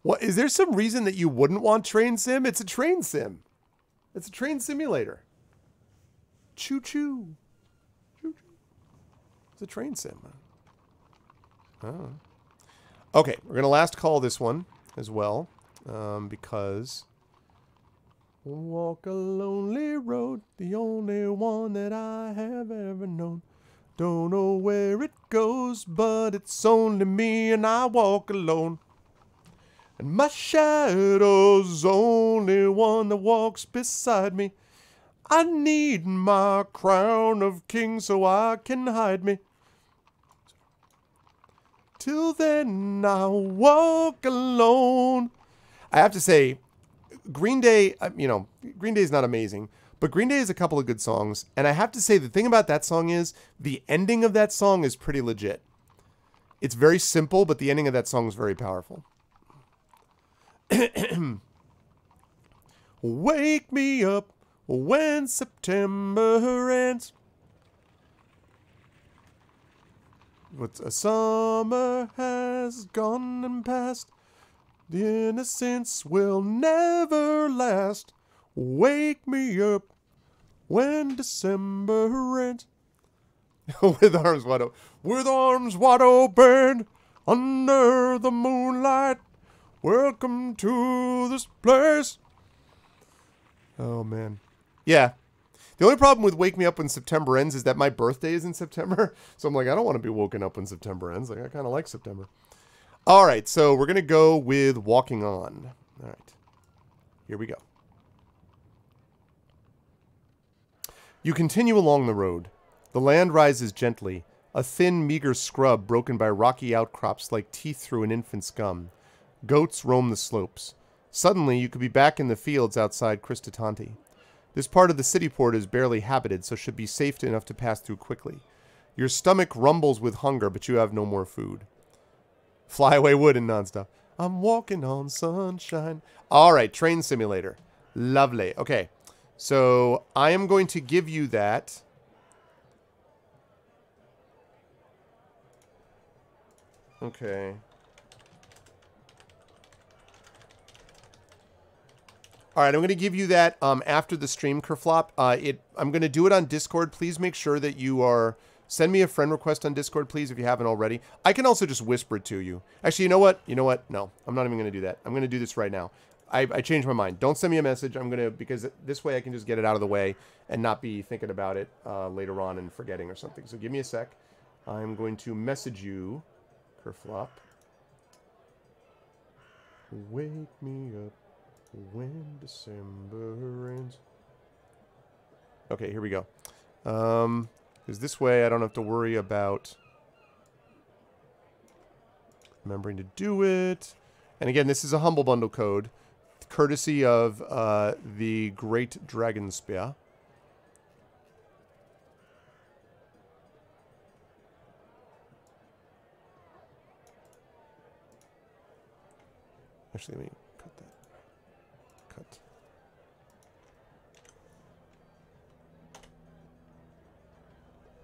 What, is there some reason that you wouldn't want train sim? It's a train sim. It's a train simulator. Choo choo. Choo choo. It's a train sim. Oh. Okay, we're going to last call this one as well. Because walk a lonely road, the only one that I have ever known. Don't know where it goes, but it's only me and I walk alone. And my shadow's only one that walks beside me. I need my crown of king so I can hide me. Till then I walk alone. I have to say, Green Day, you know, Green Day is not amazing, but Green Day has a couple of good songs. And I have to say, the thing about that song is, the ending of that song is pretty legit. It's very simple, but the ending of that song is very powerful. Wake me up when September ends. But a summer has gone and passed. The innocence will never last. Wake me up when December ends. With arms wide open. With arms wide open under the moonlight. Welcome to this place. Oh, man. Yeah. The only problem with Wake Me Up When September Ends is that my birthday is in September. So I'm like, I don't want to be woken up when September ends. Like, I kind of like September. All right, so we're going to go with Walking On. All right. Here we go. You continue along the road. The land rises gently, a thin, meager scrub broken by rocky outcrops like teeth through an infant's gum. Goats roam the slopes. Suddenly, you could be back in the fields outside Kristatanti. This part of the Cityport is barely habited, so should be safe enough to pass through quickly. Your stomach rumbles with hunger, but you have no more food. Fly away wooden nonstop. I'm walking on sunshine. All right, train simulator. Lovely. Okay, so I am going to give you that. Okay. All right, I'm going to give you that after the stream, Kerflop. I'm going to do it on Discord. Please make sure that you are... Send me a friend request on Discord, please, if you haven't already. I can also just whisper it to you. Actually, you know what? You know what? No, I'm not even going to do that. I'm going to do this right now. I changed my mind. Don't send me a message. I'm going to... Because this way I can just get it out of the way and not be thinking about it later on and forgetting or something. So give me a sec. I'm going to message you, Kerflop. Wake me up when December ends. Okay, here we go. Because this way I don't have to worry about remembering to do it. And again, this is a Humble Bundle code, courtesy of the Great Dragon Spear. Actually, let me cut that. Cut.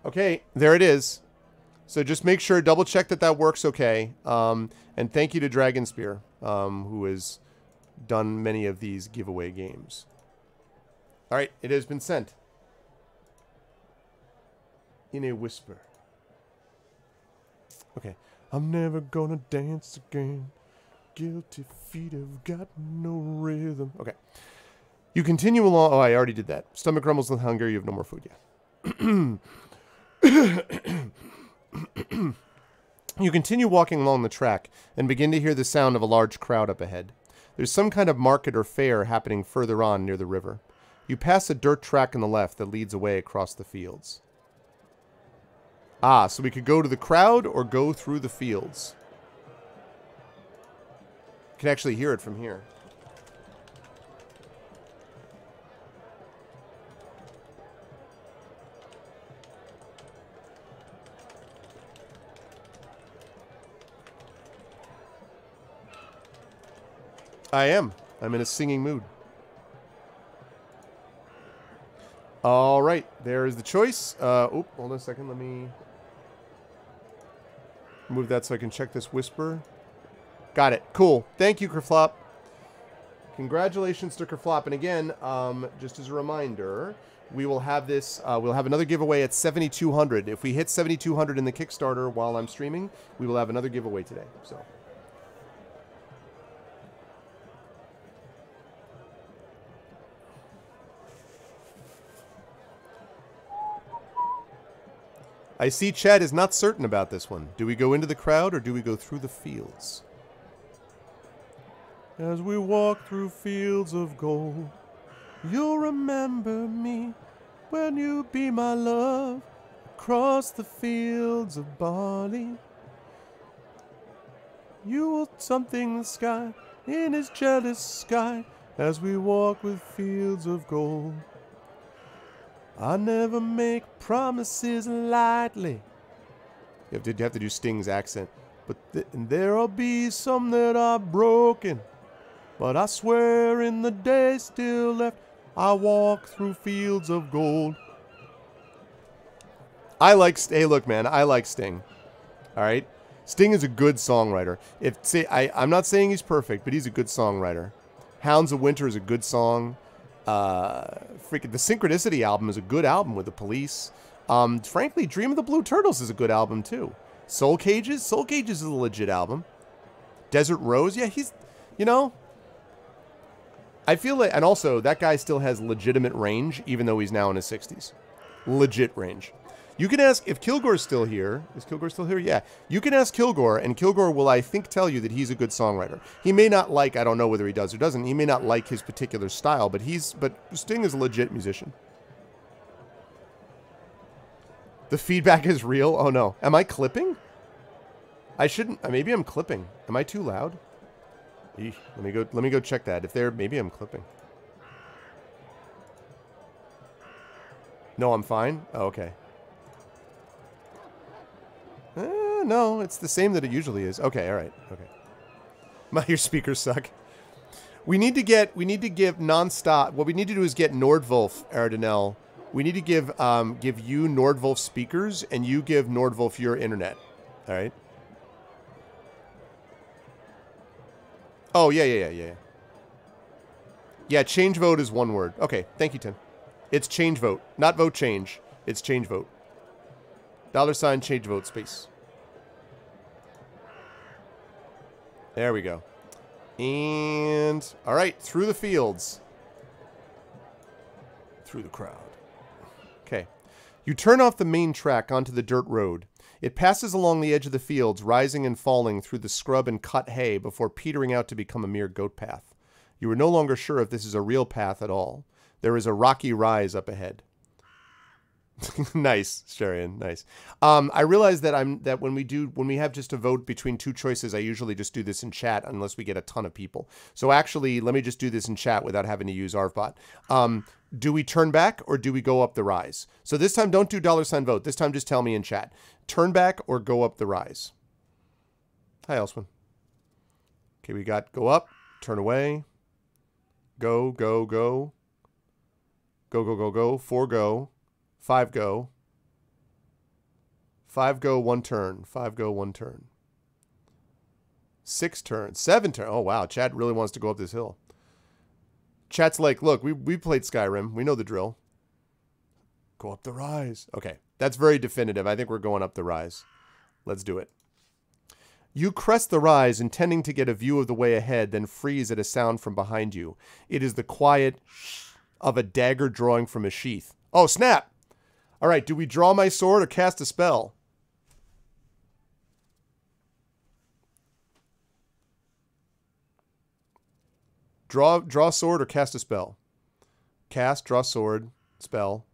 Okay, there it is. So just make sure, double check that that works okay. And thank you to Dragon Spear, who has done many of these giveaway games. All right, it has been sent. In a whisper. Okay. I'm never gonna dance again. Guilty feet have got no rhythm. Okay. You continue along. Oh, I already did that. Stomach rumbles with hunger. You have no more food yet. You continue walking along the track and begin to hear the sound of a large crowd up ahead. There's some kind of market or fair happening further on near the river. You pass a dirt track on the left that leads away across the fields. Ah, so we could go to the crowd or go through the fields. You can actually hear it from here. I am. I'm in a singing mood. All right, there is the choice. Hold on a second. Let me move that so I can check this whisper. Got it. Cool. Thank you, Kerflop. Congratulations to Kerflop. And again, just as a reminder, we will have this. We'll have another giveaway at 7,200. If we hit 7,200 in the Kickstarter while I'm streaming, we will have another giveaway today. So. I see Chad is not certain about this one. Do we go into the crowd or do we go through the fields? As we walk through fields of gold, you'll remember me when you be my love across the fields of barley. You will something the sky in his jealous sky as we walk with fields of gold. I never make promises lightly. You have to do Sting's accent. But there'll be some that are broken. But I swear in the day still left, I walk through fields of gold. Hey, look, man, I like Sting. All right? Sting is a good songwriter. I'm not saying he's perfect, but he's a good songwriter. Hounds of Winter is a good song. Freaking the Synchronicity album is a good album with the Police. Frankly, Dream of the Blue Turtles is a good album too. Soul Cages is a legit album. Desert Rose, yeah, he's, you know, I feel like, and also that guy still has legitimate range even though he's now in his 60s. Legit range. You can ask if Kilgore's still here. Is Kilgore still here? Yeah. You can ask Kilgore, and Kilgore will, I think, tell you that he's a good songwriter. He may not like, I don't know whether he does or doesn't, he may not like his particular style, but Sting is a legit musician. The feedback is real? Oh no. Am I clipping? I shouldn't, maybe I'm clipping. Am I too loud? Eesh. Let me go check that. Maybe I'm clipping. No, I'm fine? Oh, okay. No, it's the same that it usually is. Okay, all right. Okay. Your speakers suck. We need to give nonstop. What we need to do is get Nordwolf, Aradanel. We need to give you Nordwolf speakers, and you give Nordwolf your internet. All right. Oh yeah. Yeah, change vote is one word. Okay, thank you, Tim. It's change vote, not vote change. It's change vote. $ change vote space. There we go. And, all right, through the fields. Through the crowd. Okay. You turn off the main track onto the dirt road. It passes along the edge of the fields, rising and falling through the scrub and cut hay before petering out to become a mere goat path. You are no longer sure if this is a real path at all. There is a rocky rise up ahead. Nice, Sharian. Nice. I realize that when we have just a vote between two choices, I usually just do this in chat unless we get a ton of people. So actually, let me just do this in chat without having to use ARVBot. Do we turn back or do we go up the rise? So this time, don't do $ vote. This time, just tell me in chat. Turn back or go up the rise. Hi, Elswin. Okay, we got go up, turn away, go, go, go, go, go, go, go, 4 go. 5 go. 5 go, 1 turn. 5 go, 1 turn. 6 turns. 7 turn. Oh, wow. Chat really wants to go up this hill. Chat's like, look, we played Skyrim. We know the drill. Go up the rise. Okay. That's very definitive. I think we're going up the rise. Let's do it. You crest the rise, intending to get a view of the way ahead, then freeze at a sound from behind you. It is the quiet of a dagger drawing from a sheath. Oh, snap! All right, do we draw my sword or cast a spell? Draw sword or cast a spell. Cast, draw sword, spell.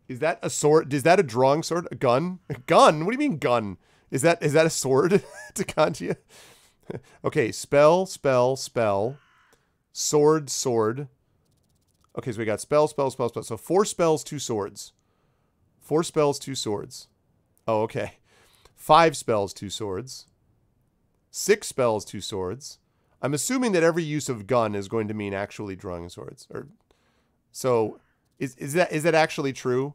Is that a sword? Is that a drawing sword? A gun? A gun? What do you mean gun? Is that a sword to Kanjia? Okay, spell, spell, spell. Sword, sword. Okay, so we got spell, spell, spell, spell. So 4 spells, 2 swords. 4 spells, 2 swords. Oh, okay. 5 spells, 2 swords. 6 spells, 2 swords. I'm assuming that every use of gun is going to mean actually drawing swords. So is that actually true?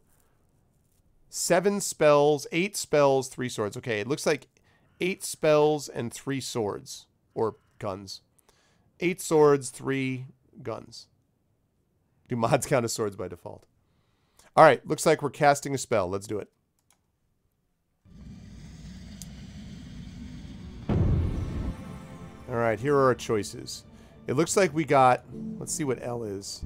7 spells, 8 spells, 3 swords. Okay, it looks like 8 spells and 3 swords. Or guns. 8 swords, 3 guns. Do mods count as swords by default? Alright, looks like we're casting a spell. Let's do it. Alright, here are our choices. It looks like we got... Let's see what L is.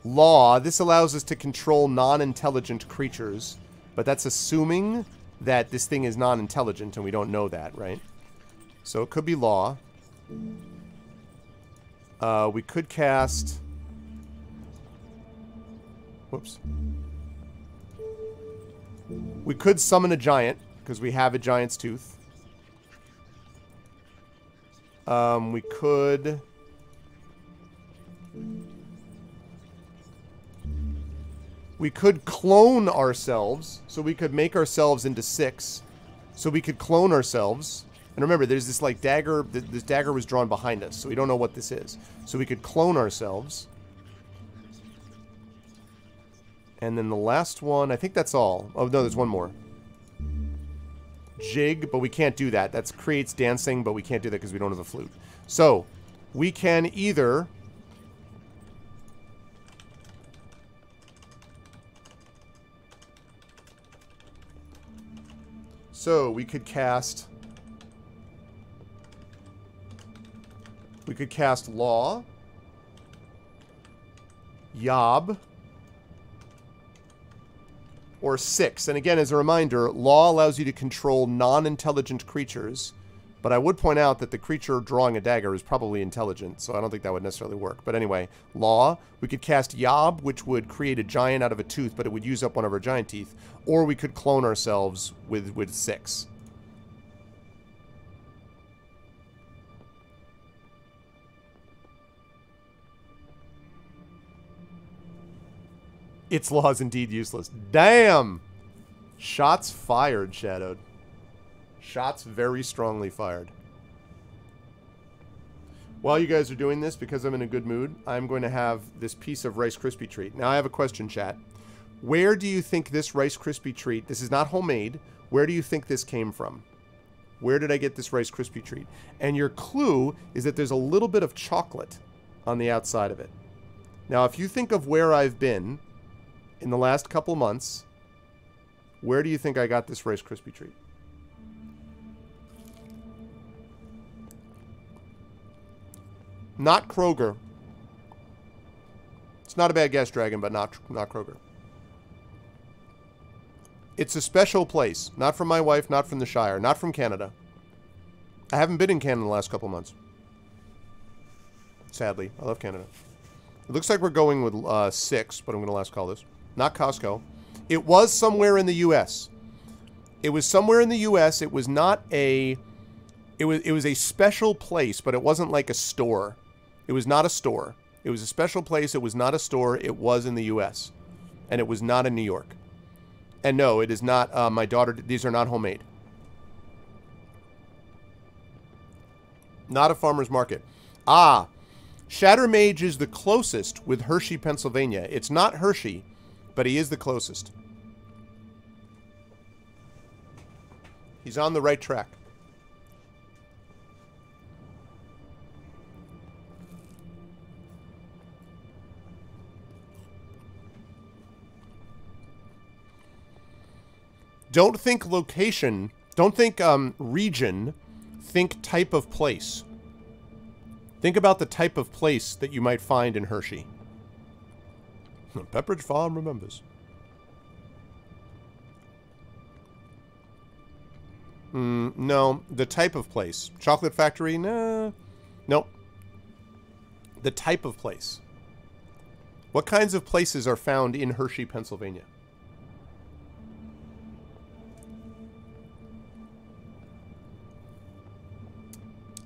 Law. This allows us to control non-intelligent creatures. But that's assuming that this thing is non-intelligent, and we don't know that, right? So it could be law. We could cast... Whoops. We could summon a giant, because we have a giant's tooth. We could... We could clone ourselves, so we could make ourselves into 6. So we could clone ourselves. And remember, there's this, like, dagger. This dagger was drawn behind us, so we don't know what this is. So we could clone ourselves. And then the last one, I think that's all. Oh, no, there's one more. Jig, but we can't do that. That creates dancing, but we can't do that because we don't have a flute. So, we can either... So, we could cast... We could cast Law. Yob. Or 6. And again, as a reminder, Law allows you to control non-intelligent creatures. But I would point out that the creature drawing a dagger is probably intelligent, so I don't think that would necessarily work. But anyway, Law. We could cast Yob, which would create a giant out of a tooth, but it would use up one of our giant teeth. Or we could clone ourselves with 6. Its law is indeed useless. Damn! Shots fired, Shadowed. Shots very strongly fired. While you guys are doing this, because I'm in a good mood, I'm going to have this piece of Rice Krispie treat. Now I have a question, chat. Where do you think this Rice Krispie treat, this is not homemade, where do you think this came from? Where did I get this Rice Krispie treat? And your clue is that there's a little bit of chocolate on the outside of it. Now if you think of where I've been in the last couple months, where do you think I got this Rice Krispie treat? Not Kroger. It's not a bad guess, Dragon, but not Kroger. It's a special place. Not from my wife, not from the Shire, not from Canada. I haven't been in Canada in the last couple months. Sadly. I love Canada. It looks like we're going with 6, but I'm going to last call this. Not Costco. It was somewhere in the U.S. It was somewhere in the U.S. It was not a... It was a special place, but it wasn't like a store. It was not a store. It was a special place. It was not a store. It was in the U.S. And it was not in New York. And no, it is not my daughter. These are not homemade. Not a farmer's market. Ah, Shatter Mage is the closest with Hershey, Pennsylvania. It's not Hershey, but he is the closest. He's on the right track. Don't think location. Don't think region. Think type of place. Think about the type of place that you might find in Hershey. Pepperidge Farm remembers. No. The type of place. Chocolate factory? No. Nope. The type of place. What kinds of places are found in Hershey, Pennsylvania?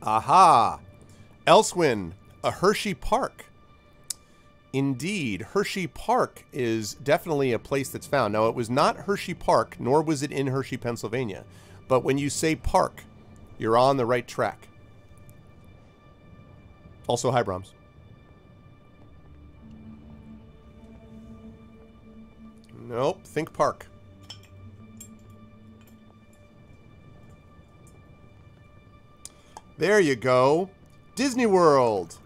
Aha! Elsewin, a Hershey Park. Indeed, Hershey Park is definitely a place that's found. Now, it was not Hershey Park, nor was it in Hershey, Pennsylvania. But when you say park, you're on the right track. Also, hi, Brahms. Nope, think park. There you go. Disney World.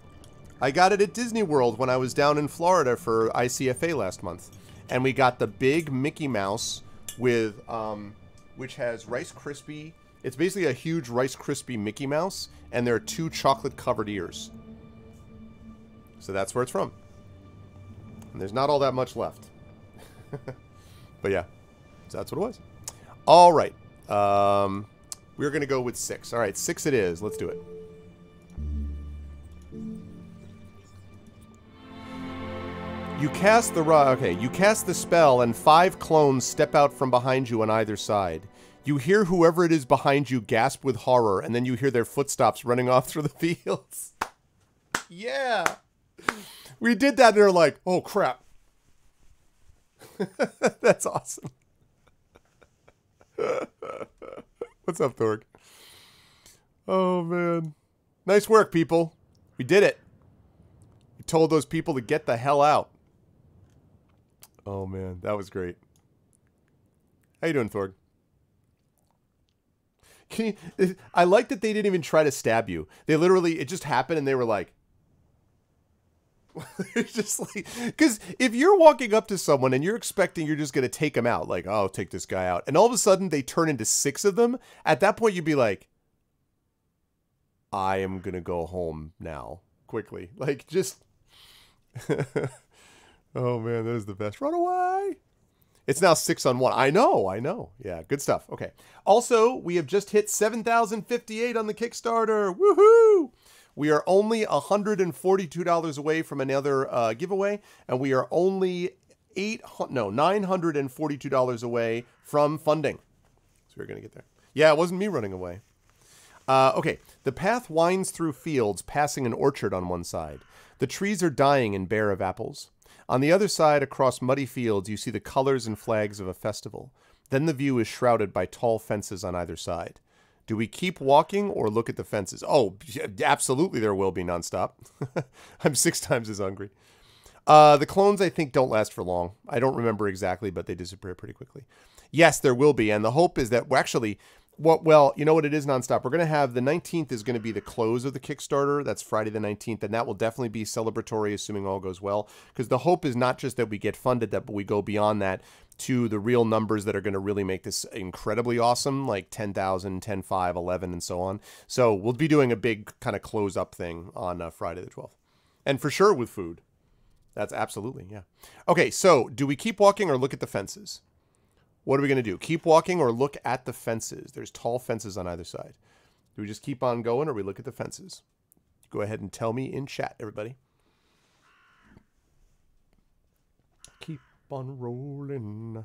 I got it at Disney World when I was down in Florida for ICFA last month. And we got the big Mickey Mouse with, which has Rice Krispie. It's basically a huge Rice Krispie Mickey Mouse, and there are 2 chocolate-covered ears. So that's where it's from. And there's not all that much left. But yeah, so that's what it was. All right. We're going to go with 6. All right, 6 it is. Let's do it. You cast the spell and 5 clones step out from behind you on either side. You hear whoever it is behind you gasp with horror, and then you hear their footsteps running off through the fields. Yeah. We did that and they're like, oh crap. That's awesome. What's up, Thorg? Oh man. Nice work, people. We did it. We told those people to get the hell out. Oh man, that was great. How you doing, Thorg? I like that they didn't even try to stab you. They literally, it just happened and they were like... It's just like... Because if you're walking up to someone and you're expecting you're just going to take them out, like, oh, I'll take this guy out. And all of a sudden they turn into 6 of them. At that point you'd be like, I am going to go home now. Quickly. Like, just... Oh man, that is the best. Run away! It's now 6 on 1. I know. Yeah, good stuff. Okay. Also, we have just hit 7,058 on the Kickstarter. Woohoo! We are only $142 away from another giveaway, and we are only $942 away from funding. So we're going to get there. Yeah, it wasn't me running away. Okay. The path winds through fields, passing an orchard on one side. The trees are dying and bare of apples. On the other side, across muddy fields, you see the colors and flags of a festival. Then the view is shrouded by tall fences on either side. Do we keep walking or look at the fences? Oh, absolutely there will be nonstop. I'm 6 times as hungry. The clones, I think, don't last for long. I don't remember exactly, but they disappear pretty quickly. Yes, there will be, and the hope is that, well, actually... Well, you know what it is nonstop? We're going to have the 19th is going to be the close of the Kickstarter. That's Friday the 19th, and that will definitely be celebratory, assuming all goes well. Because the hope is not just that we get funded, but we go beyond that to the real numbers that are going to really make this incredibly awesome, like 10,000, 10,500, 11, and so on. So we'll be doing a big kind of close-up thing on Friday the 12th. And for sure with food. That's absolutely, yeah. Okay, so do we keep walking or look at the fences? What are we going to do? Keep walking or look at the fences? There's tall fences on either side. Do we just keep on going or we look at the fences? Go ahead and tell me in chat, everybody. Keep on rolling.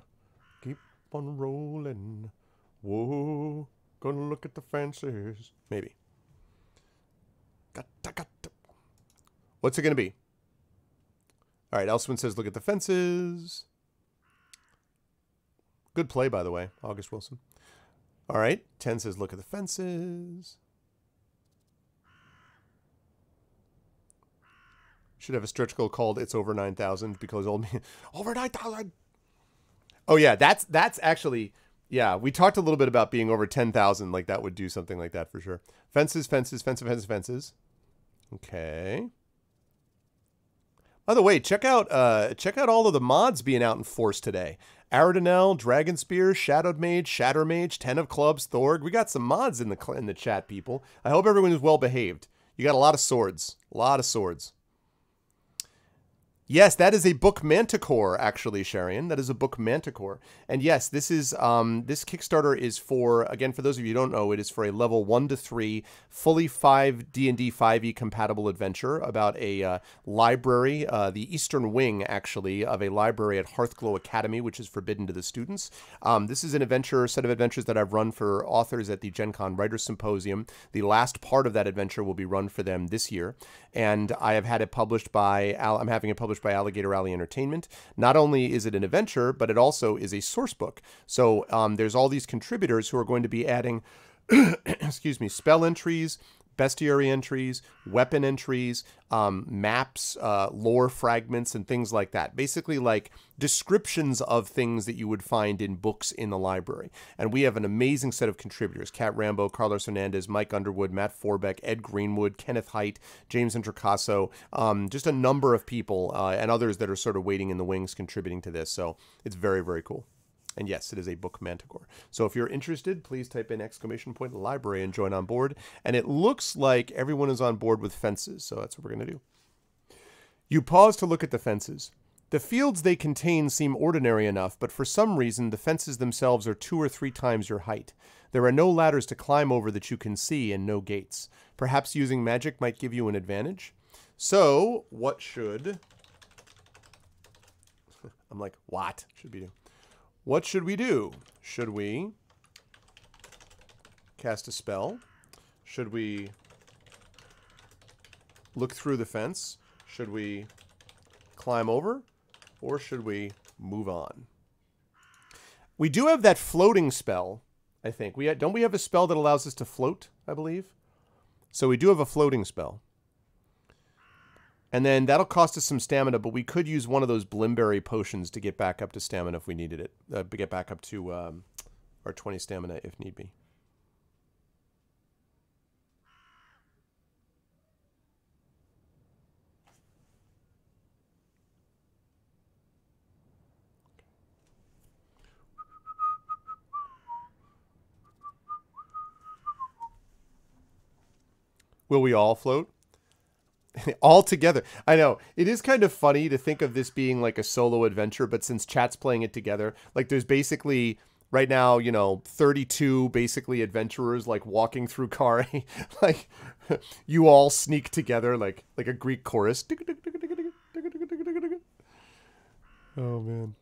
Keep on rolling. Whoa. Gonna look at the fences. Maybe. What's it going to be? All right, Elsewin says look at the fences. Good play, by the way, August Wilson. All right, 10 says look at the fences. Should have a stretch goal called It's Over 9,000 because old me over 9,000. Oh yeah, that's actually, yeah, we talked a little bit about being over 10,000, like that would do something like that for sure. Fences, fences, fences, fences, fences. Okay. By the way, check out all of the mods being out in force today. Aradinel, Dragon Spear, Shadowed Mage, Shatter Mage, 10 of Clubs, Thorg. We got some mods in the chat, people. I hope everyone is well behaved. You got a lot of swords. A lot of swords. Yes, that is a book Manticore, actually, Sharian. That is a book Manticore. And yes, this is this Kickstarter is for, again, for those of you who don't know, it is for a level 1 to 3, fully 5 D&D 5e compatible adventure about a library, the Eastern Wing, actually, of a library at Hearthglow Academy, which is forbidden to the students. This is an adventure, set of adventures that I've run for authors at the Gen Con Writers Symposium. The last part of that adventure will be run for them this year. And I have had it published by, I'm having it published by Alligator Alley Entertainment. Not only is it an adventure, but it also is a source book. So there's all these contributors who are going to be adding, excuse me, spell entries, bestiary entries, weapon entries, maps, lore fragments, and things like that. Basically like descriptions of things that you would find in books in the library. And we have an amazing set of contributors. Kat Rambo, Carlos Hernandez, Mike Underwood, Matt Forbeck, Ed Greenwood, Kenneth Height, James Introcaso, just a number of people and others that are sort of waiting in the wings contributing to this. So it's very, very cool. And yes, it is a book Manticore. So if you're interested, please type in !library and join on board. And it looks like everyone is on board with fences, so that's what we're going to do. You pause to look at the fences. The fields they contain seem ordinary enough, but for some reason the fences themselves are 2 or 3 times your height. There are no ladders to climb over that you can see and no gates. Perhaps using magic might give you an advantage. So, what should... I'm like, what should we do? What should we do? Should we cast a spell? Should we look through the fence? Should we climb over? Or should we move on? We do have that floating spell, I think. Don't we have a spell that allows us to float, I believe? So we do have a floating spell. And then that'll cost us some stamina, but we could use one of those Blimberry potions to get back up to stamina if we needed it. To get back up to our 20 stamina if need be. Will we all float? All together. I know. It is kind of funny to think of this being like a solo adventure, but since chat's playing it together, like there's basically, right now, you know, 32 basically adventurers like walking through Khare. Like, you all sneak together like a Greek chorus. Oh, man.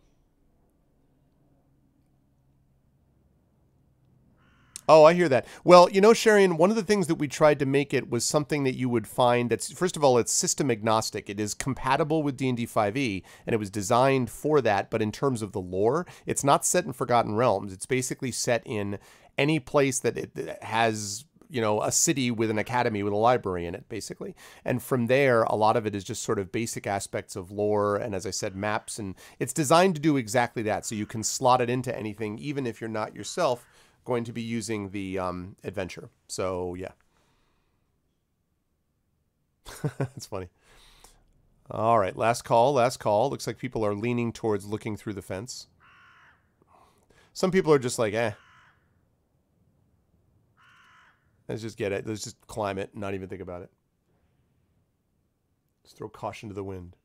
Oh, I hear that. Well, you know, Sharian, one of the things that we tried to make it was something that you would find that's, first of all, it's system agnostic. It is compatible with D&D 5e, and it was designed for that, but in terms of the lore, it's not set in Forgotten Realms. It's basically set in any place that it has, you know, a city with an academy with a library in it, basically. And from there, a lot of it is just sort of basic aspects of lore, and as I said, maps, and it's designed to do exactly that, so you can slot it into anything, even if you're not yourself going to be using the adventure. So, yeah. That's funny. All right, last call, last call. Looks like people are leaning towards looking through the fence. Some people are just like, eh. Let's just get it. Let's just climb it and not even think about it. Just throw caution to the wind.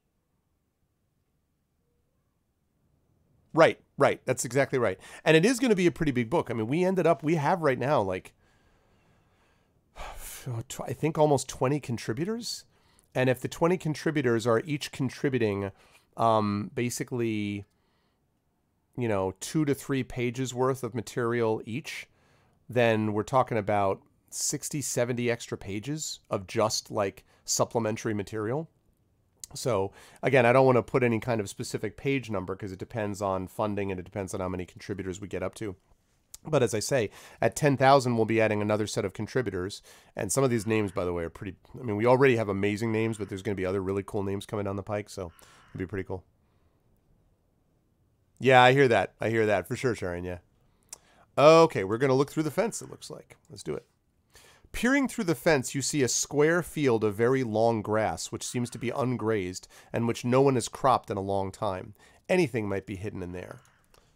Right, right. That's exactly right. And it is going to be a pretty big book. I mean, we have right now, like, I think almost 20 contributors. And if the 20 contributors are each contributing basically, you know, 2 to 3 pages worth of material each, then we're talking about 60, 70 extra pages of just, like, supplementary material. So, again, I don't want to put any kind of specific page number because it depends on funding and it depends on how many contributors we get up to. But as I say, at 10,000, we'll be adding another set of contributors. And some of these names, by the way, are pretty... I mean, we already have amazing names, but there's going to be other really cool names coming down the pike, so it'll be pretty cool. Yeah, I hear that. I hear that. For sure, Sharon, yeah. Okay, we're going to look through the fence, it looks like. Let's do it. Peering through the fence, you see a square field of very long grass, which seems to be ungrazed, and which no one has cropped in a long time. Anything might be hidden in there.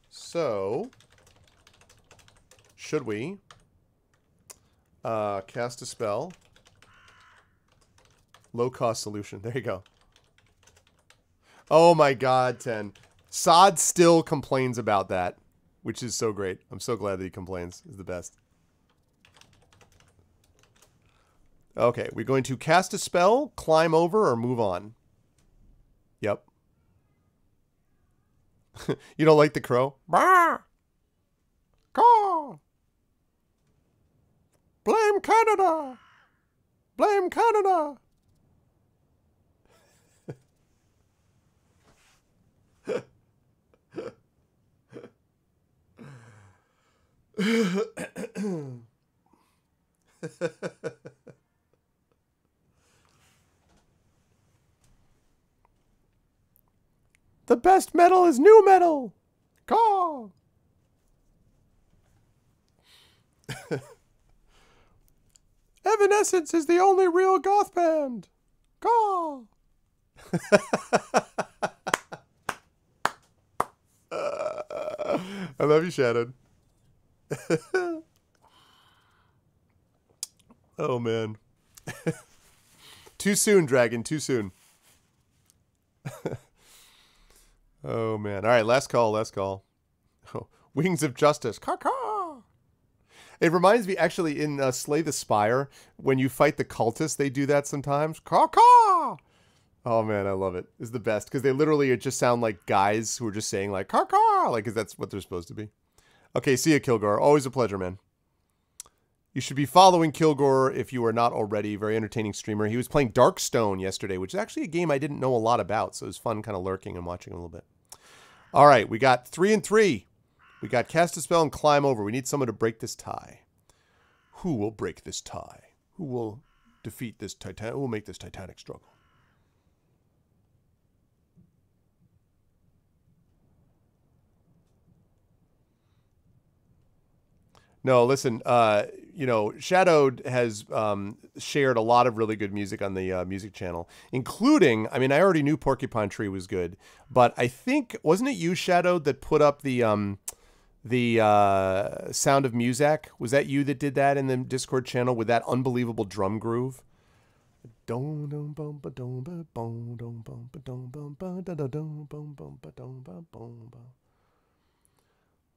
So, should we cast a spell? Low-cost solution. There you go. Oh my god, 10. Sod still complains about that, which is so great. I'm so glad that he complains. He's the best. Okay, we're going to cast a spell, climb over, or move on. Yep. You don't like the crow? Bah! Caw! Blame Canada! Blame Canada! The best metal is new metal! Caw! Evanescence is the only real goth band! Caw! I love you, Shadowed. Oh, man. Too soon, Dragon. Too soon. Oh, man. All right, last call. Last call. Oh, Wings of Justice. Caw-caw! It reminds me, actually, in Slay the Spire, when you fight the cultists, they do that sometimes. Caw-caw! Oh, man, I love it. It's the best, because they literally just sound like guys who are just saying, like, caw-caw! Like, because that's what they're supposed to be. Okay, see ya, Kilgore. Always a pleasure, man. You should be following Kilgore if you are not already. Very entertaining streamer. He was playing Darkstone yesterday, which is actually a game I didn't know a lot about, so it was fun kind of lurking and watching a little bit. All right, we got 3 and 3. We got cast a spell and climb over. We need someone to break this tie. Who will break this tie? Who will defeat this Titan? Who will make this titanic struggle? No, listen, you know, Shadowed has shared a lot of really good music on the music channel, including, I mean, I already knew Porcupine Tree was good, but I think, wasn't it you, Shadowed, that put up the Sound of Muzak? Was that you that did that in the Discord channel with that unbelievable drum groove?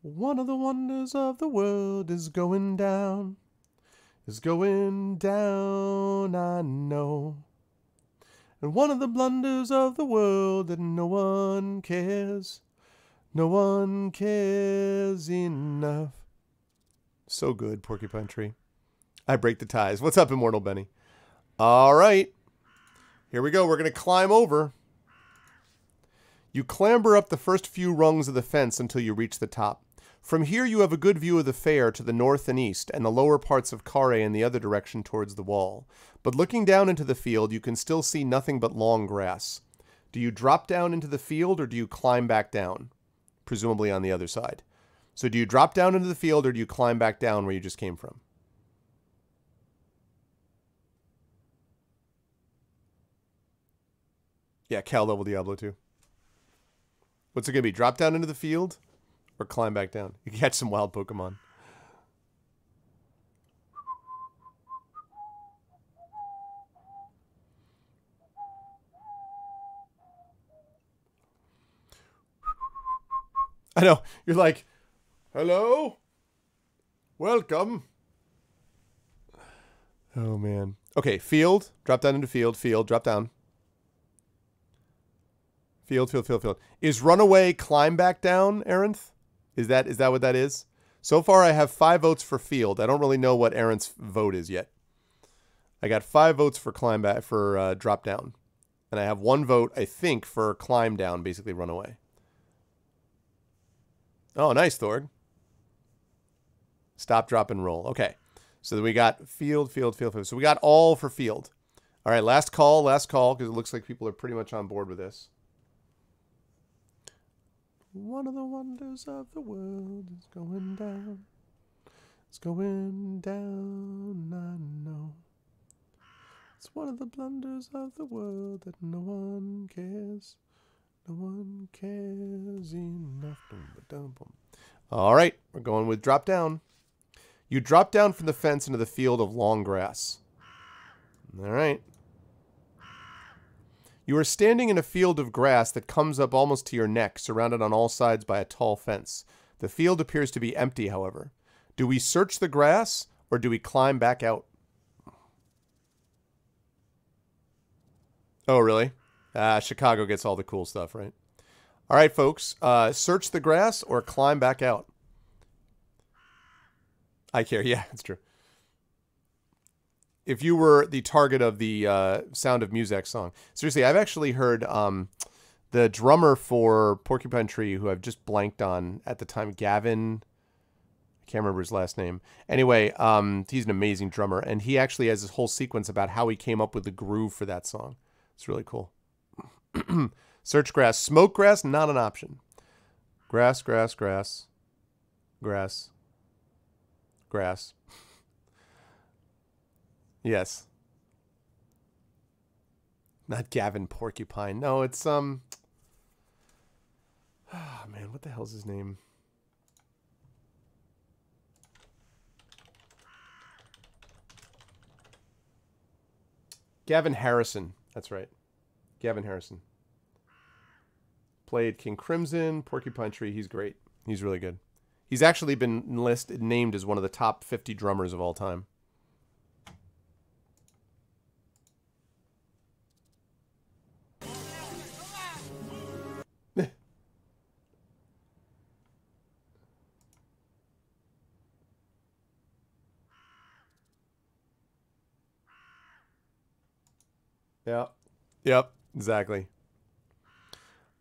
One of the wonders of the world is going down. Is going down, I know. And one of the blunders of the world that no one cares. No one cares enough. So good, Porcupine Tree. I break the ties. What's up, Immortal Benny? All right. Here we go. We're going to climb over. You clamber up the first few rungs of the fence until you reach the top. From here you have a good view of the fair to the north and east, and the lower parts of Khare in the other direction towards the wall. But looking down into the field, you can still see nothing but long grass. Do you drop down into the field, or do you climb back down? Presumably on the other side. So do you drop down into the field, or do you climb back down where you just came from? Yeah, Cal level Diablo 2. What's it going to be? Drop down into the field? Or climb back down. You can catch some wild Pokemon. I know. You're like, hello? Welcome. Oh, man. Okay, field. Drop down into field. Field. Drop down. Field, field, field, field. Is runaway climb back down, Arinth? Is that what that is? So far, I have 5 votes for field. I don't really know what Aaron's vote is yet. I got 5 votes for climb back for drop down, and I have 1 vote, I think, for climb down, basically run away. Oh, nice, Thorg. Stop, drop, and roll. Okay, so then we got field, field, field, field. So we got all for field. All right, last call, because it looks like people are pretty much on board with this. One of the wonders of the world is going down. It's going down, I know. It's one of the blunders of the world that no one cares. No one cares enough. All right, we're going with drop down. You drop down from the fence into the field of long grass. All right. You are standing in a field of grass that comes up almost to your neck, surrounded on all sides by a tall fence. The field appears to be empty, however. Do we search the grass, or do we climb back out? Oh, really? Chicago gets all the cool stuff, right? All right, folks. Search the grass or climb back out? I care. Yeah, it's true. If you were the target of the Sound of Music song. Seriously, I've actually heard the drummer for Porcupine Tree, who I've just blanked on at the time, Gavin. I can't remember his last name. Anyway, he's an amazing drummer, and he actually has this whole sequence about how he came up with the groove for that song. It's really cool. Search grass. Smoke grass, not an option. Grass, grass, grass. Grass. Grass. Yes. Not Gavin Porcupine. No, it's oh man, what the hell's his name? Gavin Harrison. That's right. Gavin Harrison. Played King Crimson, Porcupine Tree. He's great. He's really good. He's actually been named as one of the top 50 drummers of all time. Yeah. Yep. Exactly.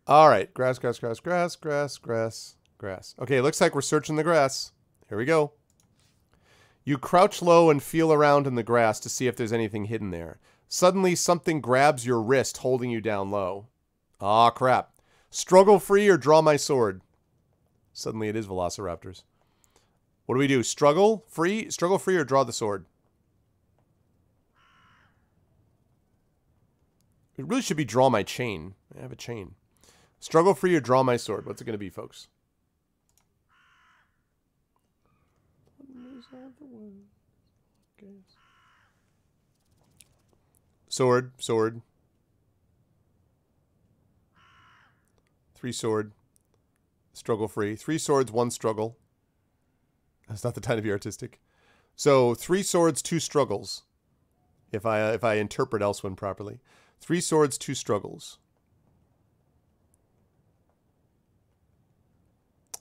All right. Grass, grass, grass, grass, grass, grass, grass. Okay, looks like we're searching the grass. Here we go. You crouch low and feel around in the grass to see if there's anything hidden there. Suddenly, something grabs your wrist, holding you down low. Aw, crap. Struggle free or draw my sword. Suddenly, it is Velociraptors. What do we do? Struggle free or draw the sword? It really should be draw my chain. I have a chain. Struggle free or draw my sword. What's it going to be, folks? Sword, sword. 3 sword. Struggle free. 3 swords, 1 struggle. That's not the time to be artistic. So 3 swords, 2 struggles. If I interpret Elswin properly. 3 swords, 2 struggles.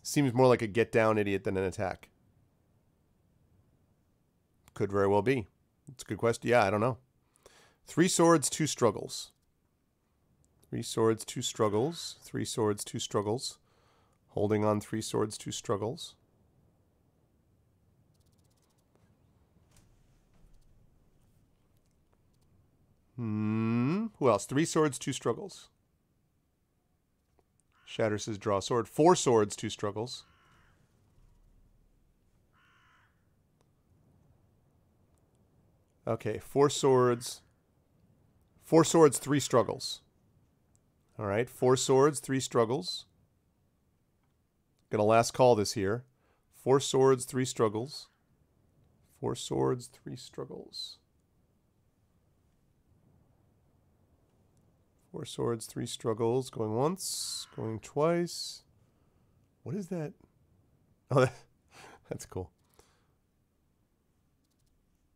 Seems more like a get down idiot than an attack. Could very well be. It's a good question. Yeah, I don't know. 3 swords, 2 struggles. 3 swords, 2 struggles. 3 swords, 2 struggles. Holding on 3 swords, 2 struggles. Who else? 3 swords, 2 struggles. Shatter says draw sword. 4 swords, 2 struggles. Okay, 4 swords. 4 swords, 3 struggles. All right, 4 swords, 3 struggles. Gonna last call this here. 4 swords, 3 struggles. 4 swords, 3 struggles. 4 swords, 3 struggles. Going once, going twice. What is that? Oh, that's cool.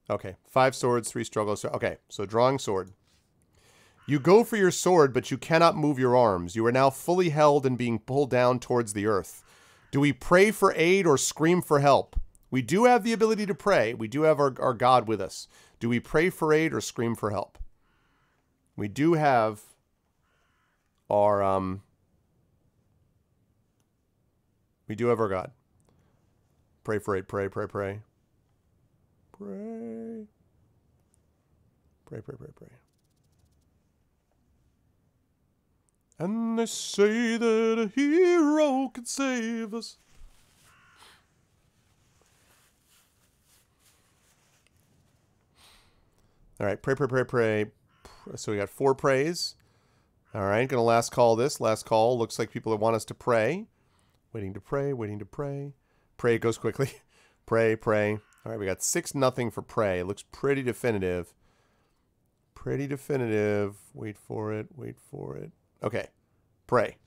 Okay, 5 swords, 3 struggles. Okay, so drawing sword. You go for your sword, but you cannot move your arms. You are now fully held and being pulled down towards the earth. Do we pray for aid or scream for help? We do have the ability to pray. We do have our God with us. Do we pray for aid or scream for help? We do have our we do have our God. Pray for aid. Pray, pray, pray. Pray. Pray, pray, pray, pray. And they say that a hero can save us. All right, pray, pray, pray, pray. So we got 4 prays. All right, gonna last call this. Last call. Looks like people that want us to pray. Waiting to pray, waiting to pray. Pray, it goes quickly. Pray, pray. All right, we got 6-0 for pray. It looks pretty definitive. Pretty definitive. Wait for it. Wait for it. Okay. Pray.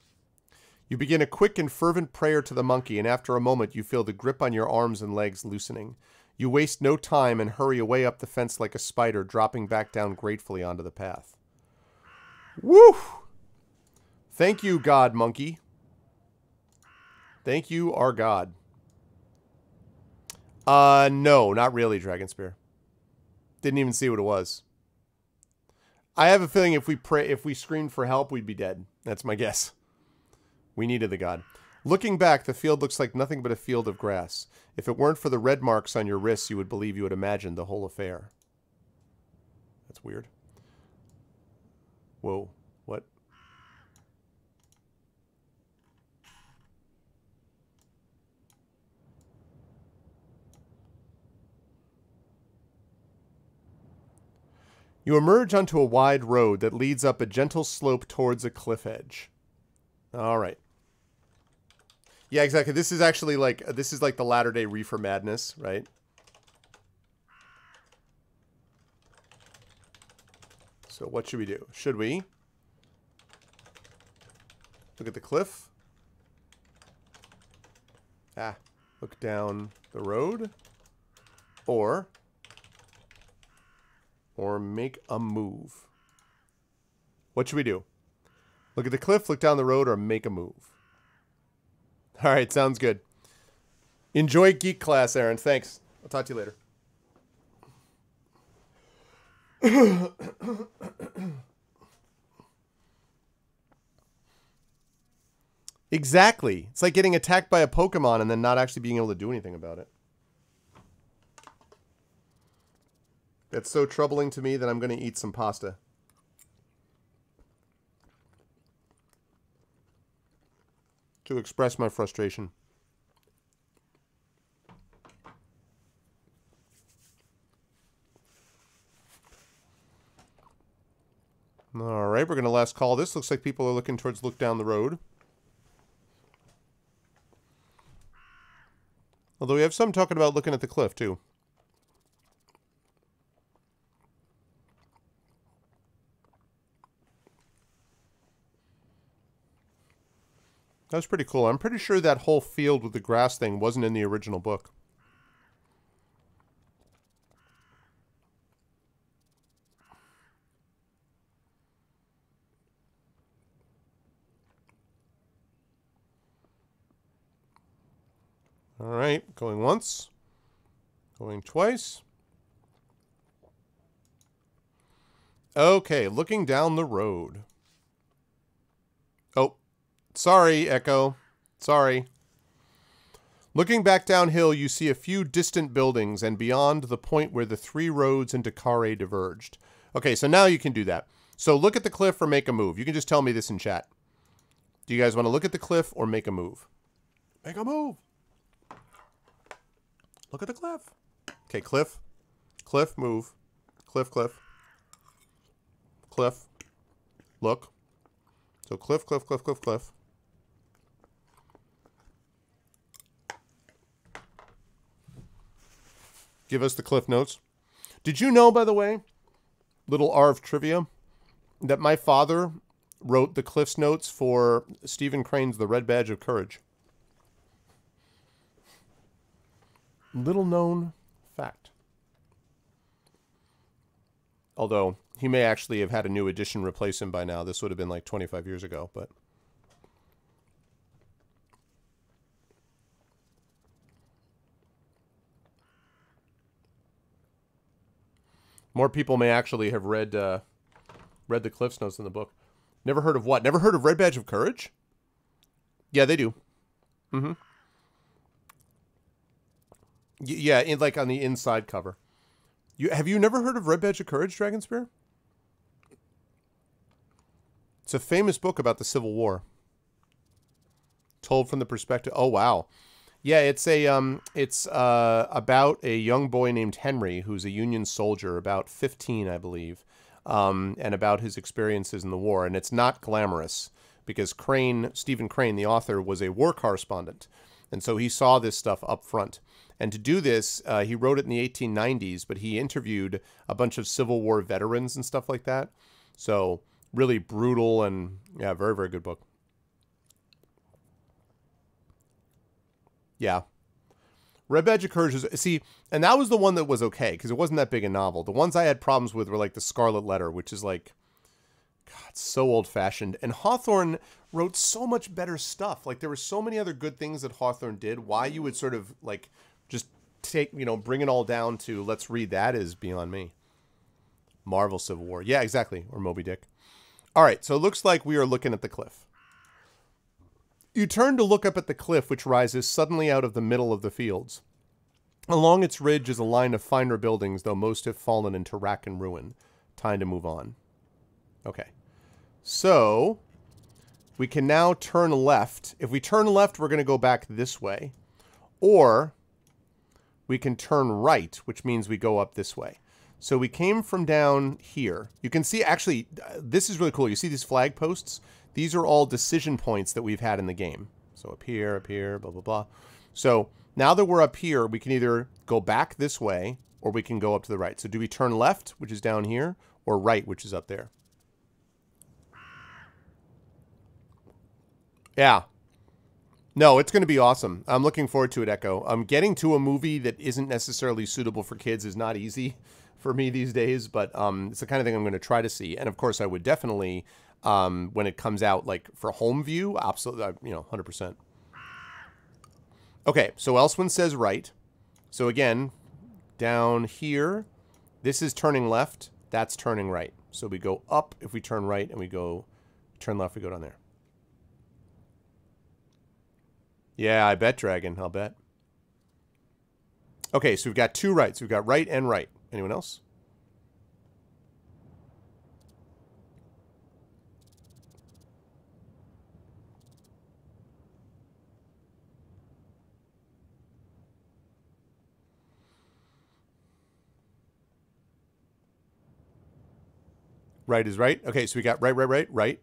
You begin a quick and fervent prayer to the monkey, and after a moment you feel the grip on your arms and legs loosening. You waste no time and hurry away up the fence like a spider, dropping back down gratefully onto the path. Woo! Thank you, God Monkey. Thank you, our God. No, not really, Dragon Spear. Didn't even see what it was. I have a feeling if we screamed for help, we'd be dead. That's my guess. We needed the god. Looking back, the field looks like nothing but a field of grass. If it weren't for the red marks on your wrists, you would believe you had imagined the whole affair. That's weird. Whoa. What? You emerge onto a wide road that leads up a gentle slope towards a cliff edge. All right. Yeah, exactly. This is actually like, this is like the latter-day Reefer Madness, right? So what should we do? Should we look at the cliff? Look down the road? Or make a move? What should we do? Look at the cliff, look down the road, or make a move? All right, sounds good. Enjoy geek class, Aaron. Thanks. I'll talk to you later. Exactly. It's like getting attacked by a Pokemon and then not actually being able to do anything about it. That's so troubling to me that I'm going to eat some pasta. To express my frustration. All right, we're going to last call this. Looks like people are looking towards look down the road. Although we have some talking about looking at the cliff, too. That was pretty cool. I'm pretty sure that whole field with the grass thing wasn't in the original book. All right, going once. Going twice. Okay, looking down the road. Oh. Sorry, Echo. Sorry. Looking back downhill, you see a few distant buildings and beyond the point where the 3 roads into Khare diverged. Okay, so now you can do that. So look at the cliff or make a move. You can just tell me this in chat. Do you guys want to look at the cliff or make a move? Make a move. Look at the cliff. Okay, cliff. Cliff, move. Cliff, cliff. Cliff. Look. So cliff, cliff, cliff, cliff, cliff. Give us the cliff notes. Did you know, by the way, little Arv trivia, that my father wrote the Cliff's notes for Stephen Crane's The Red Badge of Courage? Little known fact. Although, he may actually have had a new edition replace him by now. This would have been like 25 years ago, but... More people may actually have read the Cliff's Notes in the book. Never heard of what? Never heard of Red Badge of Courage? Yeah, they do. Mm-hmm. Yeah, like on the inside cover. Have you never heard of Red Badge of Courage, Dragon Spear? It's a famous book about the Civil War. Told from the perspective... Oh, wow. Yeah, it's about a young boy named Henry who's a Union soldier, about 15, I believe, and about his experiences in the war. And it's not glamorous because Stephen Crane, the author, was a war correspondent, and so he saw this stuff up front. And to do this, he wrote it in the 1890s, but he interviewed a bunch of Civil War veterans and stuff like that. So really brutal and, yeah, very, very good book. Yeah. Red Badge of Courage is, see, and that was the one that was okay, because it wasn't that big a novel. The ones I had problems with were like the Scarlet Letter, which is like, God, so old-fashioned. And Hawthorne wrote so much better stuff. Like, there were so many other good things that Hawthorne did. Why you would sort of, like, just take, you know, bring it all down to let's read that is beyond me. Marvel Civil War. Yeah, exactly. Or Moby Dick. All right, so it looks like we are looking at the cliff. You turn to look up at the cliff, which rises suddenly out of the middle of the fields. Along its ridge is a line of finer buildings, though most have fallen into rack and ruin. Time to move on. Okay. So, we can now turn left. If we turn left, we're going to go back this way. Or, we can turn right, which means we go up this way. So we came from down here. You can see, actually, this is really cool. You see these flag posts? These are all decision points that we've had in the game. So up here, blah, blah, blah. So now that we're up here, we can either go back this way, or we can go up to the right. So do we turn left, which is down here, or right, which is up there? Yeah. No, it's going to be awesome. I'm looking forward to it, Echo. Getting to a movie that isn't necessarily suitable for kids is not easy for me these days, but it's the kind of thing I'm going to try to see. And of course, I would definitely, when it comes out, like for home view, absolutely, you know, 100%. Okay, so Elswin says right. So again, down here, this is turning left, that's turning right. So we go up if we turn right, and we go turn left, we go down there. Yeah, I bet, Dragon. I'll bet. Okay, so we've got two rights. We've got right and right. Anyone else? Right is right. Okay, so we got right, right, right, right.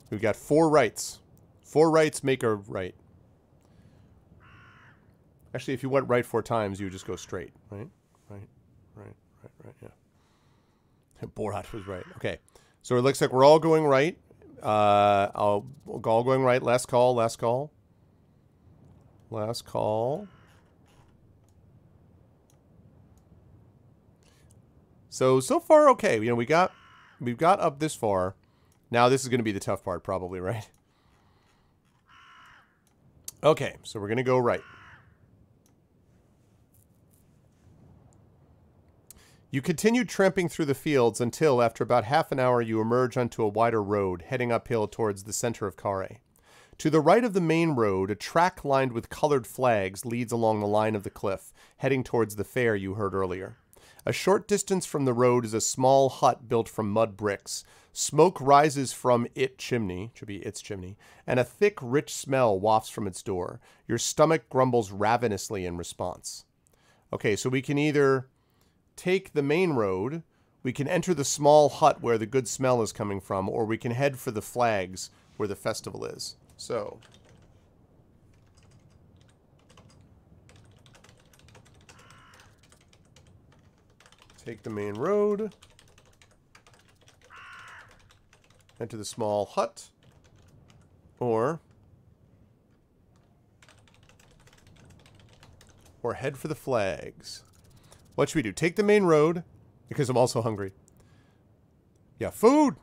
We've got four rights. Four rights make a right. Actually, if you went right four times, you would just go straight. Right, right, right, right, right, yeah. Borat was right. Okay, so it looks like we're all going right. All going right. Last call, last call. Last call. So far, okay. You know, we've got up this far. Now this is going to be the tough part, probably, right? Okay, so we're going to go right. You continue tramping through the fields until, after about half an hour, you emerge onto a wider road, heading uphill towards the center of Khare. To the right of the main road, a track lined with colored flags leads along the line of the cliff, heading towards the fair you heard earlier. A short distance from the road is a small hut built from mud bricks. Smoke rises from its chimney, and a thick, rich smell wafts from its door. Your stomach grumbles ravenously in response. Okay, so we can either take the main road, we can enter the small hut where the good smell is coming from, or we can head for the flags where the festival is. So, take the main road, enter the small hut, or head for the flags. What should we do? Take the main road, because I'm also hungry. Yeah, food!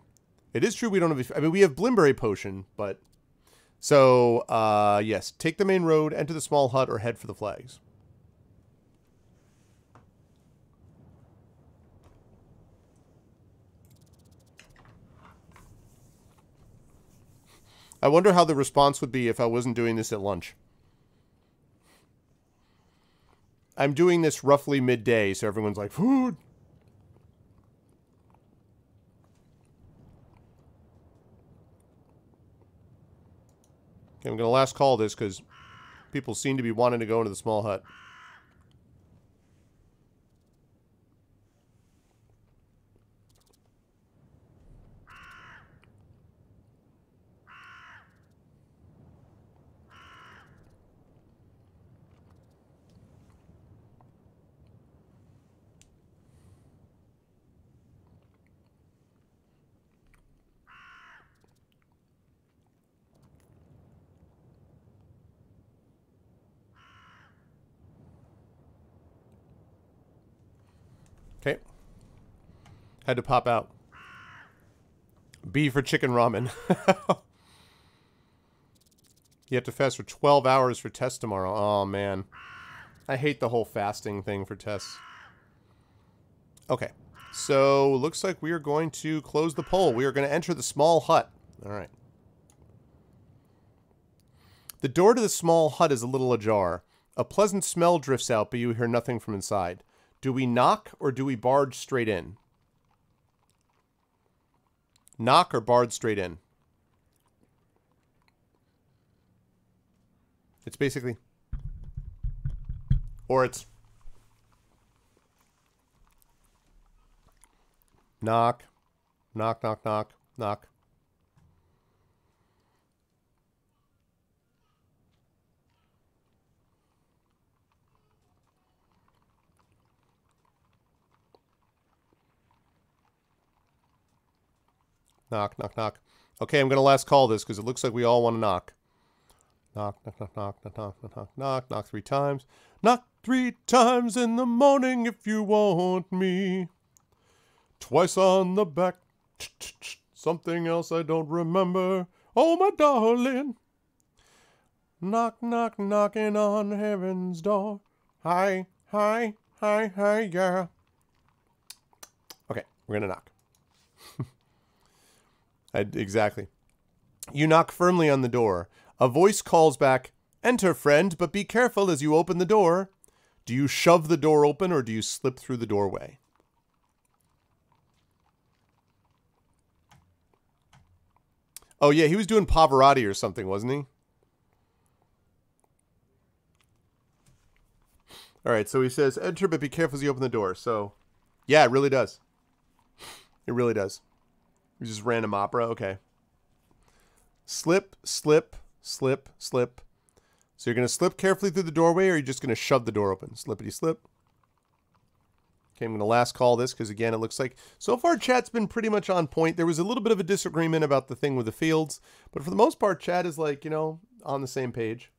It is true we don't have... I mean, we have Blimberry Potion, but... So, yes. Take the main road, enter the small hut, or head for the flags. I wonder how the response would be if I wasn't doing this at lunch. I'm doing this roughly midday, so everyone's like, food! Okay, I'm going to last call this because people seem to be wanting to go into the small hut. Had to pop out. B for chicken ramen. You have to fast for 12 hours for tests tomorrow. Oh, man. I hate the whole fasting thing for tests. Okay. So, looks like we are going to close the poll. We are going to enter the small hut. All right. The door to the small hut is a little ajar. A pleasant smell drifts out, but you hear nothing from inside. Do we knock or do we barge straight in? Knock or barge straight in? It's basically... Or it's... Knock. Knock, knock, knock, knock. Knock, knock, knock. Okay, I'm going to last call this because it looks like we all want to knock. Knock, knock, knock, knock, knock, knock, knock, knock, knock, knock 3 times. Knock 3 times in the morning if you want me. Twice on the back. Something else I don't remember. Oh, my darling. Knock, knock, knocking on heaven's door. Hi, hi, hi, hi, yeah. Okay, we're going to knock. Exactly. You knock firmly on the door. A voice calls back, "Enter, friend, but be careful as you open the door." Do you shove the door open or do you slip through the doorway? Oh, yeah, he was doing Pavarotti or something, wasn't he? All right, so he says, "Enter, but be careful as you open the door." So, yeah, it really does. It really does. It's just random opera. Okay. Slip, slip, slip, slip. So you're going to slip carefully through the doorway, or you're just going to shove the door open? Slippity slip. Okay, I'm going to last call this because, again, it looks like so far chat's been pretty much on point. There was a little bit of a disagreement about the thing with the fields, but for the most part, chat is like, you know, on the same page.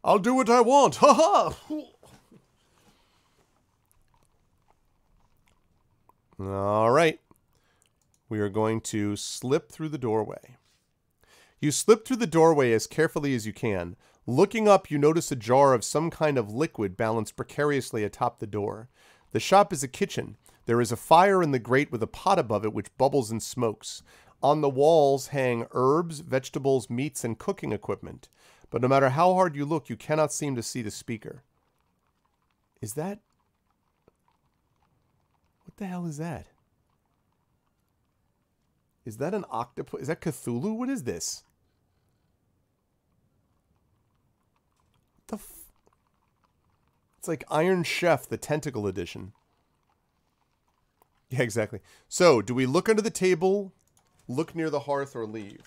I'll do what I want. Ha ha! All right. We are going to slip through the doorway. You slip through the doorway as carefully as you can. Looking up, you notice a jar of some kind of liquid balanced precariously atop the door. The shop is a kitchen. There is a fire in the grate with a pot above it which bubbles and smokes. On the walls hang herbs, vegetables, meats, and cooking equipment. But no matter how hard you look, you cannot seem to see the speaker. Is that... What the hell is that? Is that an octopus? Is that Cthulhu? What is this? What the f... It's like Iron Chef, the Tentacle Edition. Yeah, exactly. So, do we look under the table, look near the hearth, or leave?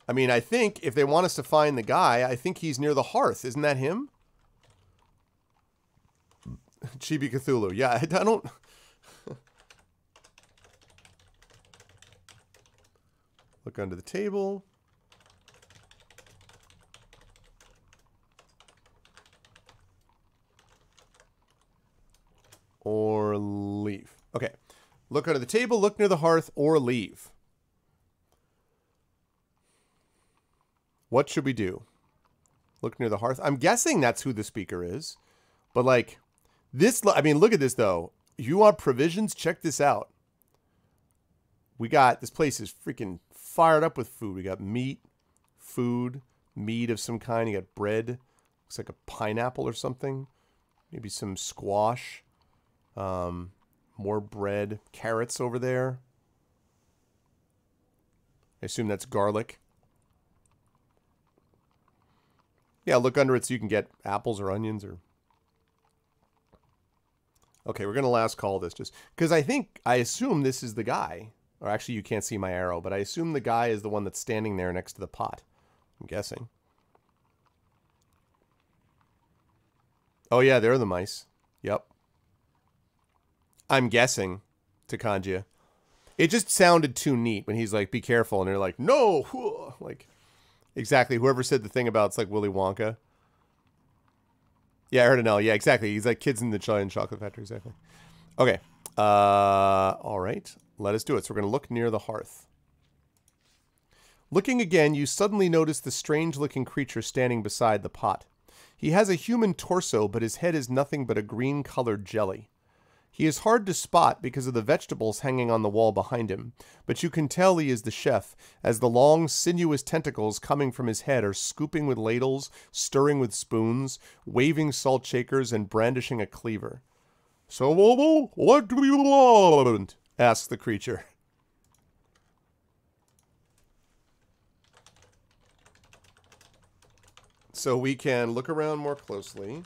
I mean, I think if they want us to find the guy, I think he's near the hearth. Isn't that him? Chibi Cthulhu. Yeah, I don't... Look under the table. Or leave. Okay. Look under the table, look near the hearth, or leave. What should we do? Look near the hearth. I'm guessing that's who the speaker is. But like... This, I mean, look at this, though. You want provisions? Check this out. We got, this place is freaking fired up with food. We got meat, food, meat of some kind. You got bread. Looks like a pineapple or something. Maybe some squash. More bread. Carrots over there. I assume that's garlic. Yeah, look under it so you can get apples or onions or... Okay, we're going to last call this just because I assume this is the guy. Or actually, you can't see my arrow, but I assume the guy is the one that's standing there next to the pot. I'm guessing. Oh, yeah, they're the mice. Yep. I'm guessing, Takanja. It just sounded too neat when he's like, be careful. And they're like, no. Like, exactly. Whoever said the thing about it's like Willy Wonka. Yeah, Erdinel. Yeah, exactly. He's like kids in the Giant Chocolate Factory. Exactly. Okay. All right. Let us do it. So we're going to look near the hearth. Looking again, you suddenly notice the strange-looking creature standing beside the pot. He has a human torso, but his head is nothing but a green-colored jelly. He is hard to spot because of the vegetables hanging on the wall behind him, but you can tell he is the chef, as the long, sinuous tentacles coming from his head are scooping with ladles, stirring with spoons, waving salt shakers, and brandishing a cleaver. "So, what do you want?" asks the creature. So we can look around more closely.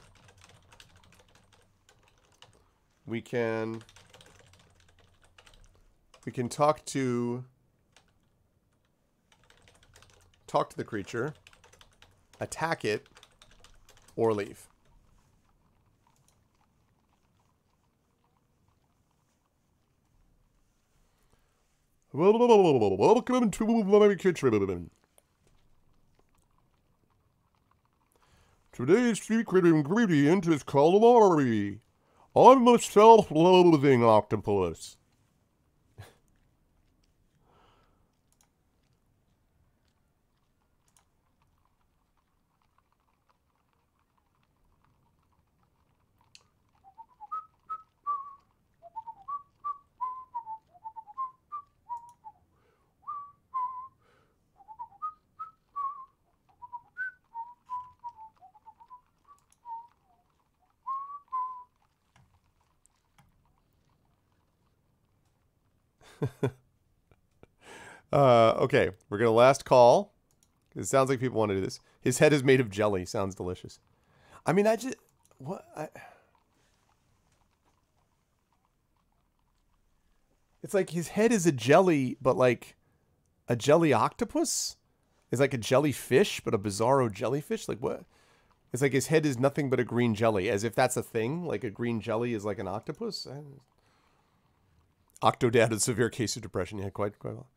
We can talk to the creature, attack it, or leave. Welcome to my kitchen. Today's secret ingredient is calamari. I'm a self-loathing octopus. Okay, we're gonna last call. It sounds like people want to do this. His head is made of jelly. Sounds delicious. I mean, it's like his head is a jelly, but like a jelly octopus? It's like a jellyfish, but a bizarro jellyfish? Like what? It's like his head is nothing but a green jelly, as if that's a thing. Like a green jelly is like an octopus? Octodad, a severe case of depression. Yeah, quite well.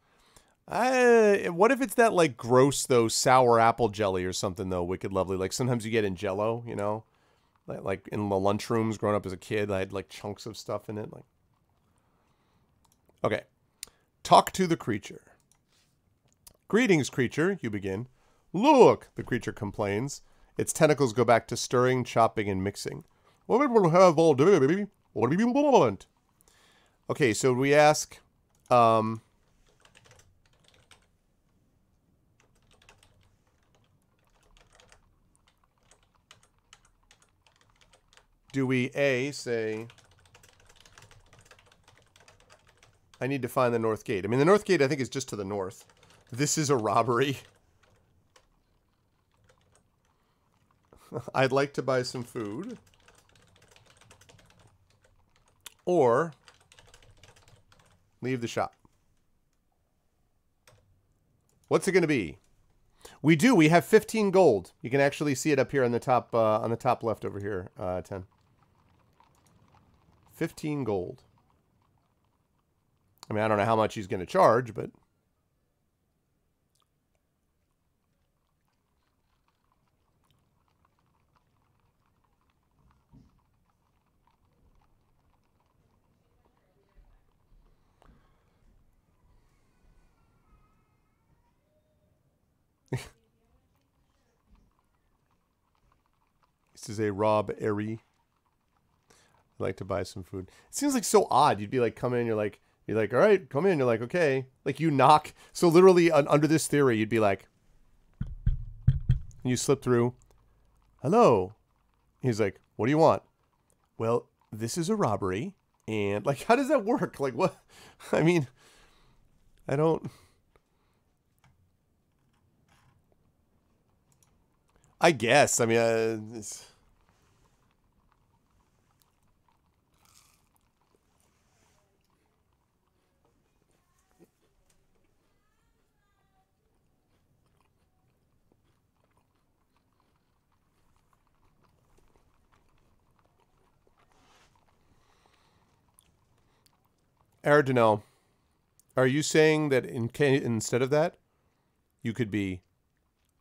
What if it's that like gross though sour apple jelly or something though? Wicked lovely. Like sometimes you get in Jello, you know, like in the lunchrooms. Growing up as a kid, I had like chunks of stuff in it. Like, okay, talk to the creature. Greetings, creature. You begin. Look, the creature complains. Its tentacles go back to stirring, chopping, and mixing. What will have all day, baby? What do you want? Okay, so we ask, do we A, say, I need to find the north gate. I mean, the north gate, I think, is just to the north. This is a robbery. I'd like to buy some food. Or leave the shop. What's it going to be? We do. We have 15 gold. You can actually see it up here on the top left over here, 10. 15 gold. I mean, I don't know how much he's going to charge, but this is a Rob Airy. I'd like to buy some food. It seems like so odd. You'd be like, come in, you're like, all right, come in. You're like, okay. Like you knock. So literally under this theory, you'd be like, and you slip through. Hello. He's like, what do you want? Well, this is a robbery. And like, how does that work? Like what? I mean, I don't. I guess. I mean, it's... Erdinel, are you saying that instead of that, you could be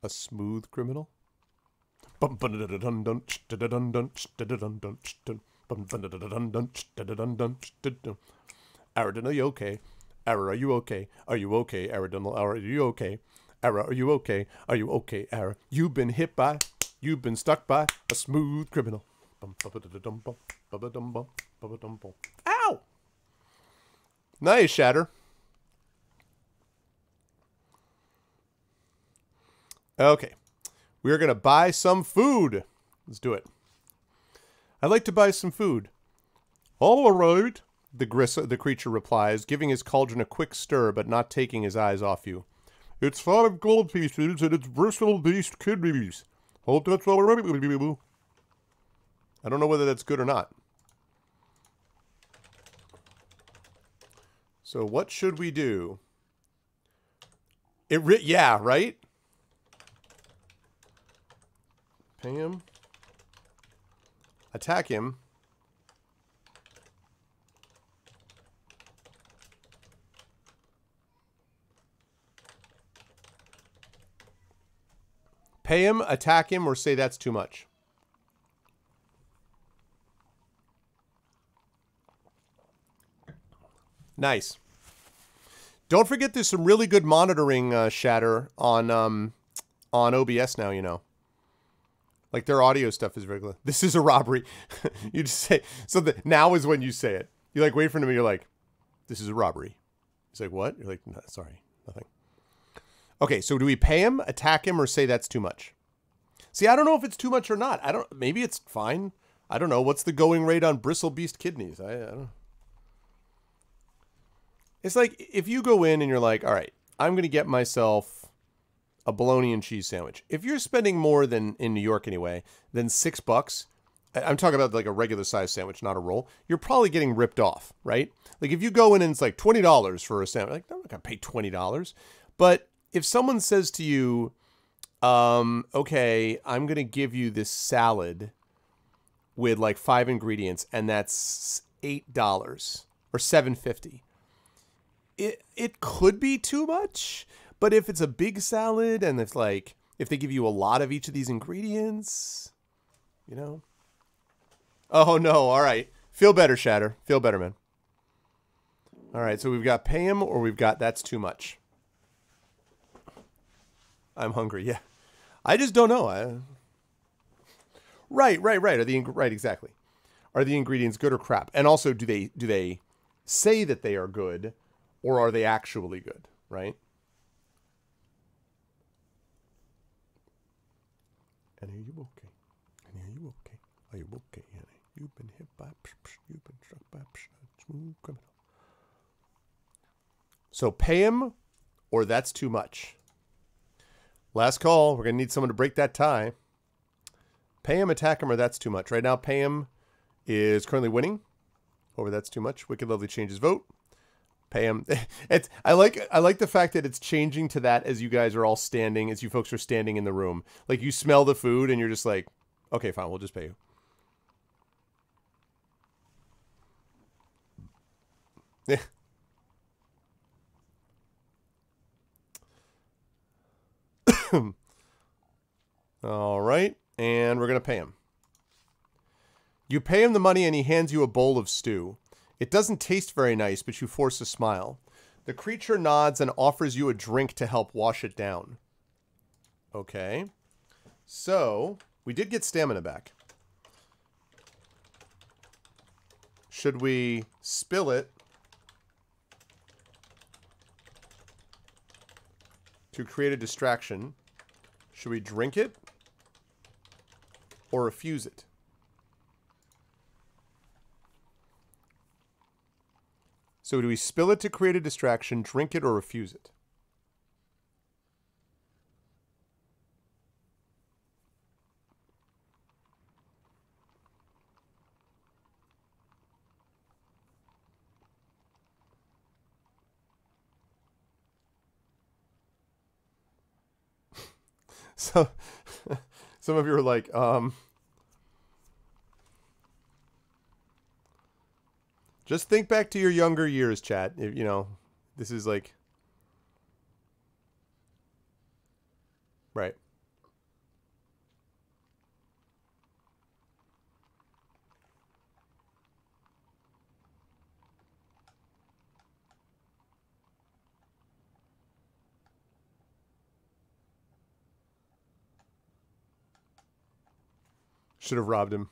a smooth criminal? Aradon, are you okay? Ara, are you okay? Are you okay? Aradon, are you okay? Ara, are you okay? Are you okay? Ara, you've been hit by, you've been stuck by a smooth criminal. Ow! Nice, Shatter. Okay. We are going to buy some food. Let's do it. I'd like to buy some food. All right, the creature replies, giving his cauldron a quick stir, but not taking his eyes off you. It's 5 gold pieces, and it's bristle beast kidneys. Hope that's all right. I don't know whether that's good or not. So what should we do? Yeah, right? Pay him. Attack him. Pay him, attack him, or say that's too much. Nice. Don't forget there's some really good monitoring, Shatter, on OBS now, you know. Like, their audio stuff is regular. This is a robbery. You just say... So now is when you say it. You, like, wait for him and you're like, this is a robbery. He's like, what? You're like, no, sorry, nothing. Okay, so do we pay him, attack him, or say that's too much? See, I don't know if it's too much or not. Maybe it's fine. I don't know. What's the going rate on bristle beast kidneys? I don't know. It's like, if you go in and you're like, all right, I'm going to get myself a bologna and cheese sandwich. If you're spending more than, in New York anyway, than $6, I'm talking about like a regular size sandwich, not a roll, you're probably getting ripped off, right? Like if you go in and it's like $20 for a sandwich, like, I'm not going to pay $20. But if someone says to you, okay, I'm going to give you this salad with like 5 ingredients and that's $8 or $7.50. It could be too much, but if it's a big salad and it's like, if they give you a lot of each of these ingredients, you know. Oh no, all right. Feel better, Shatter. Feel better, man. All right, so we've got pay him or we've got that's too much. I'm hungry, yeah. I just don't know. Right. Right, exactly. Are the ingredients good or crap? And also, do they say that they are good, or are they actually good? Right. And are you okay? And are you okay? Are you okay, Annie? You've been hit by. You've been struck by a smooth criminal. So pay him, or that's too much. Last call. We're going to need someone to break that tie. Pay him, attack him, or that's too much. Right now, pay him is currently winning. Over that's too much. Wicked Lovely changes vote. Pay him. I like the fact that it's changing to that as you guys are all standing, as you folks are standing in the room. Like, you smell the food, and you're just like, okay, fine, we'll just pay you. All right, and we're going to pay him. You pay him the money and he hands you a bowl of stew. It doesn't taste very nice, but you force a smile. The creature nods and offers you a drink to help wash it down. Okay. So, we did get stamina back. Should we spill it to create a distraction? Should we drink it or refuse it? So do we spill it to create a distraction, drink it, or refuse it? So, some of you are like, just think back to your younger years, chat. If, you know, this is like, right. Should have robbed him.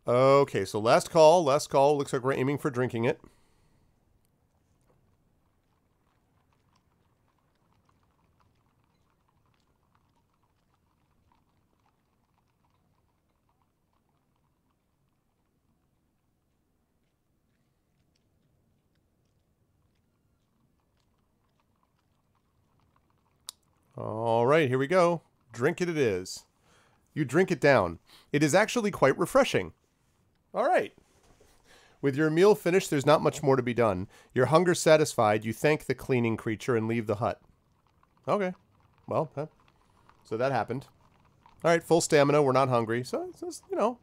Okay, so last call. Last call. Looks like we're aiming for drinking it. All right, here we go. Drink it is. You drink it down. It is actually quite refreshing. All right. With your meal finished, there's not much more to be done. Your hunger satisfied, you thank the cleaning creature and leave the hut. Okay. Well, so that happened. All right, full stamina. We're not hungry. So, you know,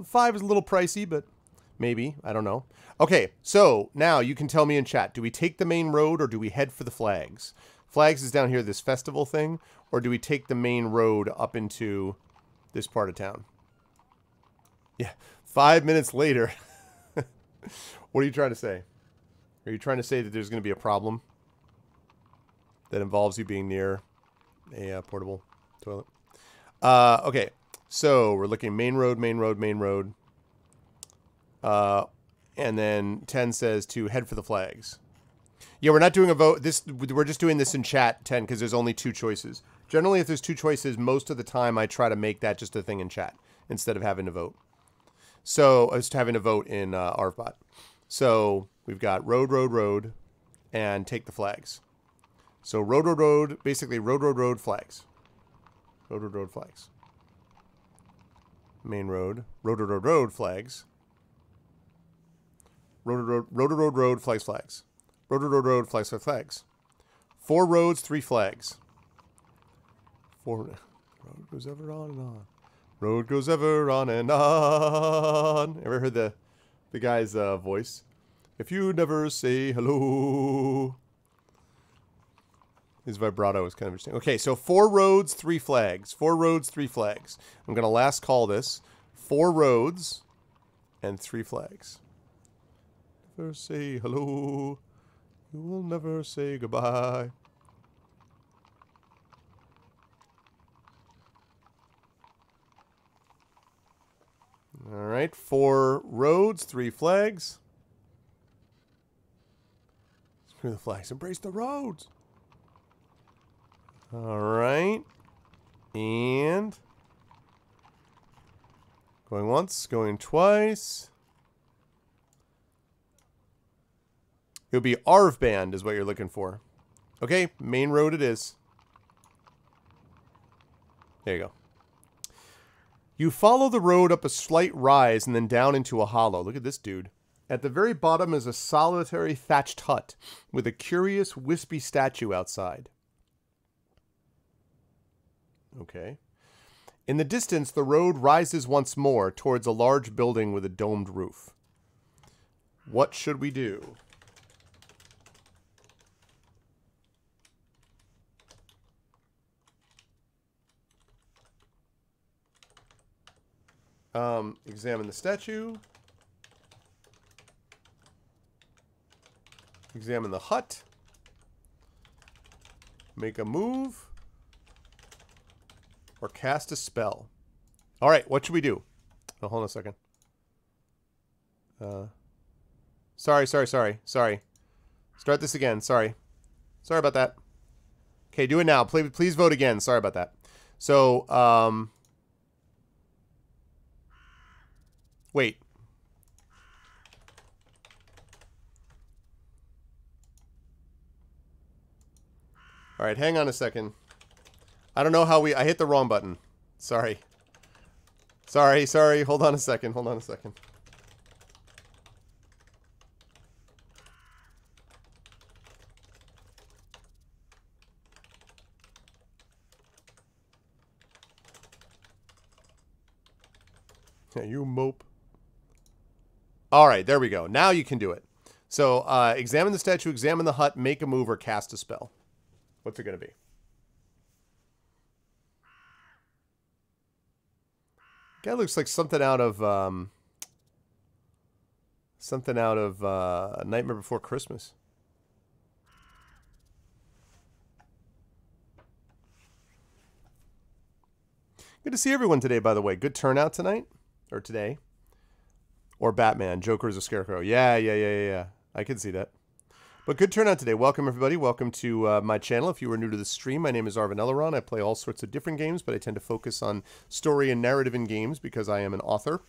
5 is a little pricey, but maybe. I don't know. Okay, so now you can tell me in chat. Do we take the main road or do we head for the flags? Flags is down here, this festival thing. Or do we take the main road up into this part of town? Yeah, 5 minutes later. What are you trying to say? Are you trying to say that there's going to be a problem that involves you being near a portable toilet? Okay, so we're looking main road, main road, main road. And then 10 says to head for the flags. Yeah, we're not doing a vote. We're just doing this in chat, 10, because there's only 2 choices. Generally, if there's 2 choices, most of the time I try to make that just a thing in chat instead of having to vote. So, just having to vote in ARVBot. So, we've got road, road, road, and take the flags. So, road, road, road, basically road, road, road, flags. Road, road, road, flags. Main road, road, road, road, road, flags. Road, road, road, road, road, road, flags, flags. Road, road, road, road, flags, flags, flags. 4 roads, 3 flags. 4. Road goes ever on and on. Road goes ever on and on. Ever heard the guy's voice? If you never say hello. His vibrato is kind of interesting. Okay, so 4 roads, 3 flags. 4 roads, 3 flags. I'm going to last call this. 4 roads and 3 flags. Never say hello. You will never say goodbye. All right, 4 roads, 3 flags. Screw the flags, embrace the roads. All right, and going once, going twice. It would be ARV band is what you're looking for. Okay, main road it is. There you go. You follow the road up a slight rise and then down into a hollow. Look at this dude. At the very bottom is a solitary thatched hut with a curious wispy statue outside. Okay. In the distance, the road rises once more towards a large building with a domed roof. What should we do? Examine the statue. Examine the hut. Make a move. Or cast a spell. Alright, what should we do? Oh, hold on a second. Sorry. Start this again, sorry. Sorry about that. Okay, do it now. Please vote again. Sorry about that. So, wait. Alright, hang on a second. I don't know how I hit the wrong button. Sorry. Sorry. Hold on a second. Yeah, you mope. Alright, there we go. Now you can do it. So, examine the statue, examine the hut, make a move, or cast a spell. What's it going to be? Guy looks like something out of Nightmare Before Christmas. Good to see everyone today, by the way. Good turnout tonight. Or today. Or Batman. Joker is a scarecrow. Yeah. I can see that. But good turnout today. Welcome, everybody. Welcome to my channel. If you are new to the stream, my name is Arvin Elleron. I play all sorts of different games, but I tend to focus on story and narrative in games because I am an author.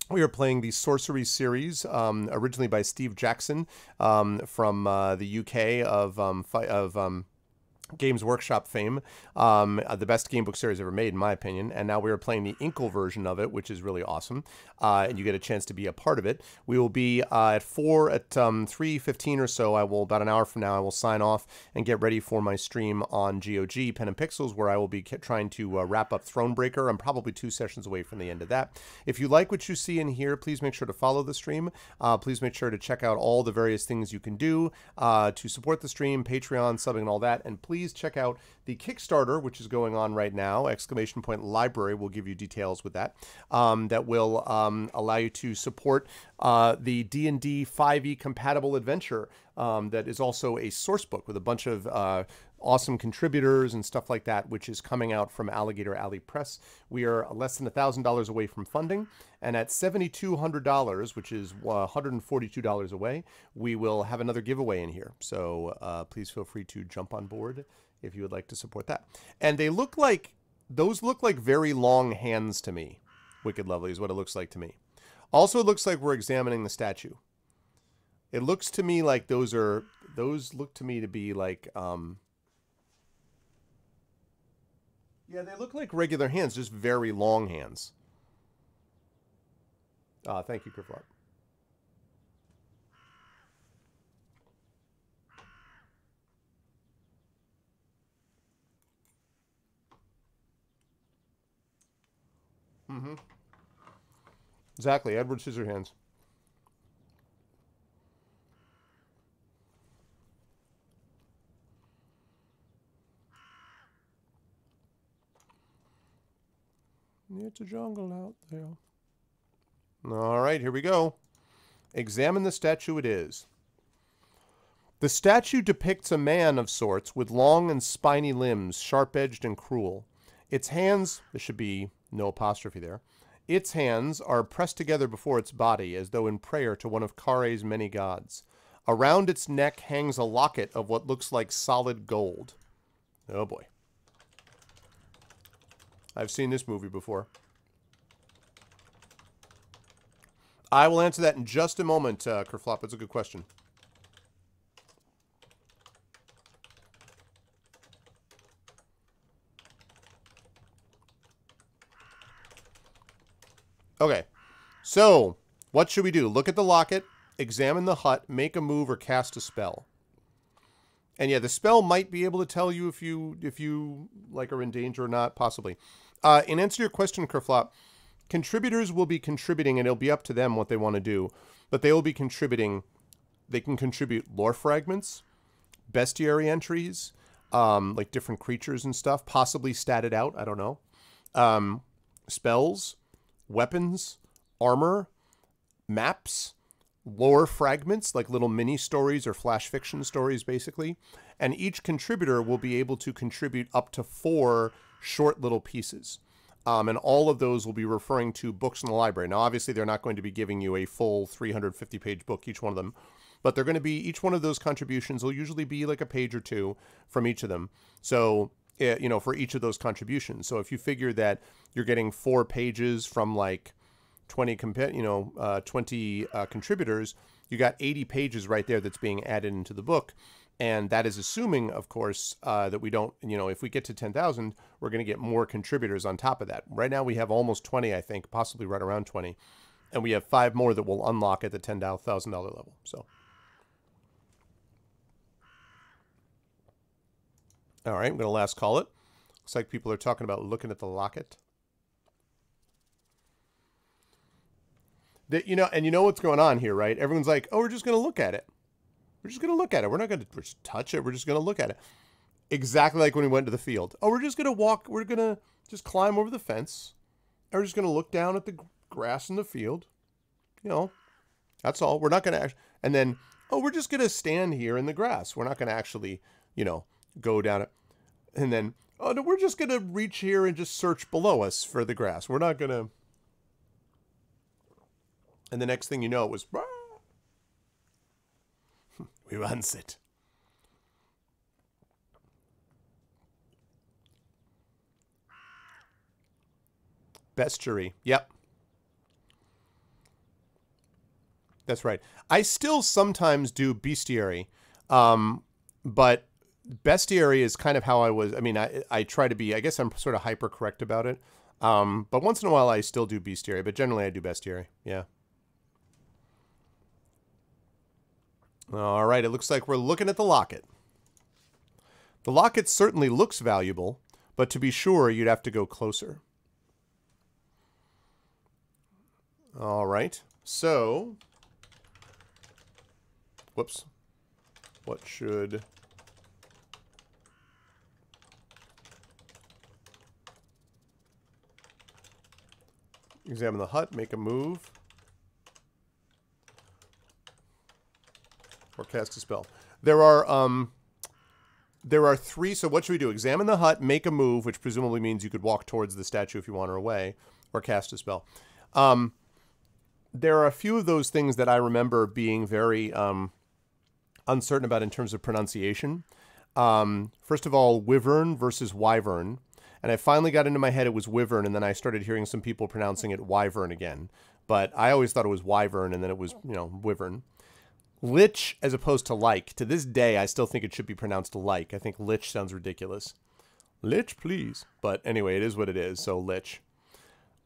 We are playing the Sorcery series, originally by Steve Jackson from the UK of Games Workshop fame, the best game book series ever made, in my opinion. And now we are playing the Inkle version of it, which is really awesome. And you get a chance to be a part of it. We will be at 3:15 or so. About an hour from now, I will sign off and get ready for my stream on GOG Pen and Pixels, where I will be trying to wrap up Thronebreaker. I'm probably 2 sessions away from the end of that. If you like what you see in here, please make sure to follow the stream. Please make sure to check out all the various things you can do to support the stream, Patreon, subbing, and all that. And please check out the Kickstarter, which is going on right now. !Library will give you details with that. That will allow you to support the D&D 5e compatible adventure that is also a source book with a bunch of awesome contributors and stuff like that, which is coming out from Alligator Alley Press. We are less than $1,000 away from funding, and at $7,200, which is $142 away, we will have another giveaway in here. So please feel free to jump on board if you would like to support that. And those look like very long hands to me. Wicked Lovely is what it looks like to me. Also, it looks like we're examining the statue. It looks to me like those look to me to be like, yeah, they look like regular hands, just very long hands. Thank you, Kerflop. Mm-hmm. Exactly, Edward Scissorhands. It's a jungle out there. All right, here we go. Examine the statue it is. The statue depicts a man of sorts with long and spiny limbs, sharp-edged and cruel. Its hands, there should be no apostrophe there, its hands are pressed together before its body as though in prayer to one of Khare's many gods. Around its neck hangs a locket of what looks like solid gold. Oh boy. I've seen this movie before. I will answer that in just a moment, Kerflop. It's a good question. Okay, so what should we do? Look at the locket, examine the hut, make a move, or cast a spell. And yeah, the spell might be able to tell you if you like are in danger or not, possibly. In answer to your question, Kerflop, contributors will be contributing, and it'll be up to them what they want to do. But they will be contributing. They can contribute lore fragments, bestiary entries, like different creatures and stuff, possibly statted out. I don't know. Spells, weapons, armor, maps, lore fragments, like little mini stories or flash fiction stories, basically. And each contributor will be able to contribute up to 4 short little pieces. And all of those will be referring to books in the library. Now, obviously, they're not going to be giving you a full 350-page book, each one of them. But they're going to be, each one of those contributions will usually be like a page or 2 from each of them. So, you know, for each of those contributions. So if you figure that you're getting 4 pages from like 20 contributors, you got 80 pages right there that's being added into the book. And that is assuming, of course, that we don't, you know, if we get to 10,000, we're going to get more contributors on top of that. Right now we have almost 20, I think, possibly right around 20. And we have 5 more that will unlock at the $10,000 level. So, all right, I'm going to last call it. Looks like people are talking about looking at the locket. You know, and you know what's going on here, right? Everyone's like, oh, we're just going to look at it. We're just going to look at it. We're not going to touch it. We're just going to look at it. Exactly like when we went to the field. Oh, we're just going to walk. We're going to just climb over the fence. And we're just going to look down at the grass in the field. You know, that's all. We're not going to... And then, oh, we're just going to stand here in the grass. We're not going to actually, you know, go down it. And then, Oh, no, we're just going to reach here and just search below us for the grass. We're not going to... And the next thing you know, it was... We wants it. Bestiary. Yep. That's right. I still sometimes do bestiary. But bestiary is kind of how I was. I mean, I try to be, I guess I'm sort of hyper correct about it. But once in a while I still do bestiary, but generally I do bestiary. Yeah. All right. It looks like we're looking at the locket. The locket certainly looks valuable, but to be sure, you'd have to go closer. All right. So, whoops. What should... Examine the hut, make a move. Or cast a spell. There are three, so what should we do? Examine the hut, make a move, which presumably means you could walk towards the statue if you want her away, or cast a spell. There are a few of those things that I remember being very uncertain about in terms of pronunciation. First of all, wyvern versus wyvern. And I finally got into my head it was wyvern, and then I started hearing some people pronouncing it wyvern again. But I always thought it was wyvern, and then it was, you know, wyvern. Lich as opposed to like. To this day, I still think it should be pronounced like. I think lich sounds ridiculous. Lich, please. But anyway, it is what it is, so lich.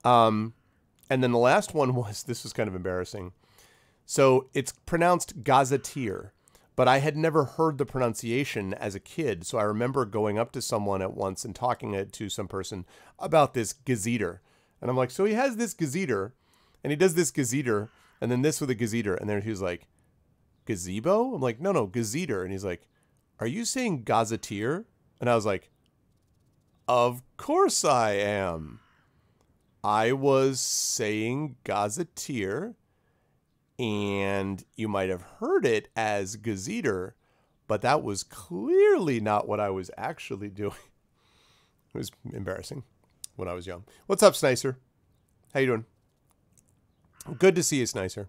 And then the last one was, this was kind of embarrassing. So it's pronounced gazetteer, but I had never heard the pronunciation as a kid. So I remember going up to someone at once and talking to some person about this gazeter. And I'm like, so he has this gazeter, and he does this gazeter, and then this with a gazeter. And then he was like, gazebo? I'm like, no, gazeter. And he's like, are you saying gazetteer? And I was like, of course I am. I was saying gazetteer, and you might have heard it as gazeter, but that was clearly not what I was actually doing. It was embarrassing when I was young. What's up, Snicer? How you doing? Good to see you, Snicer.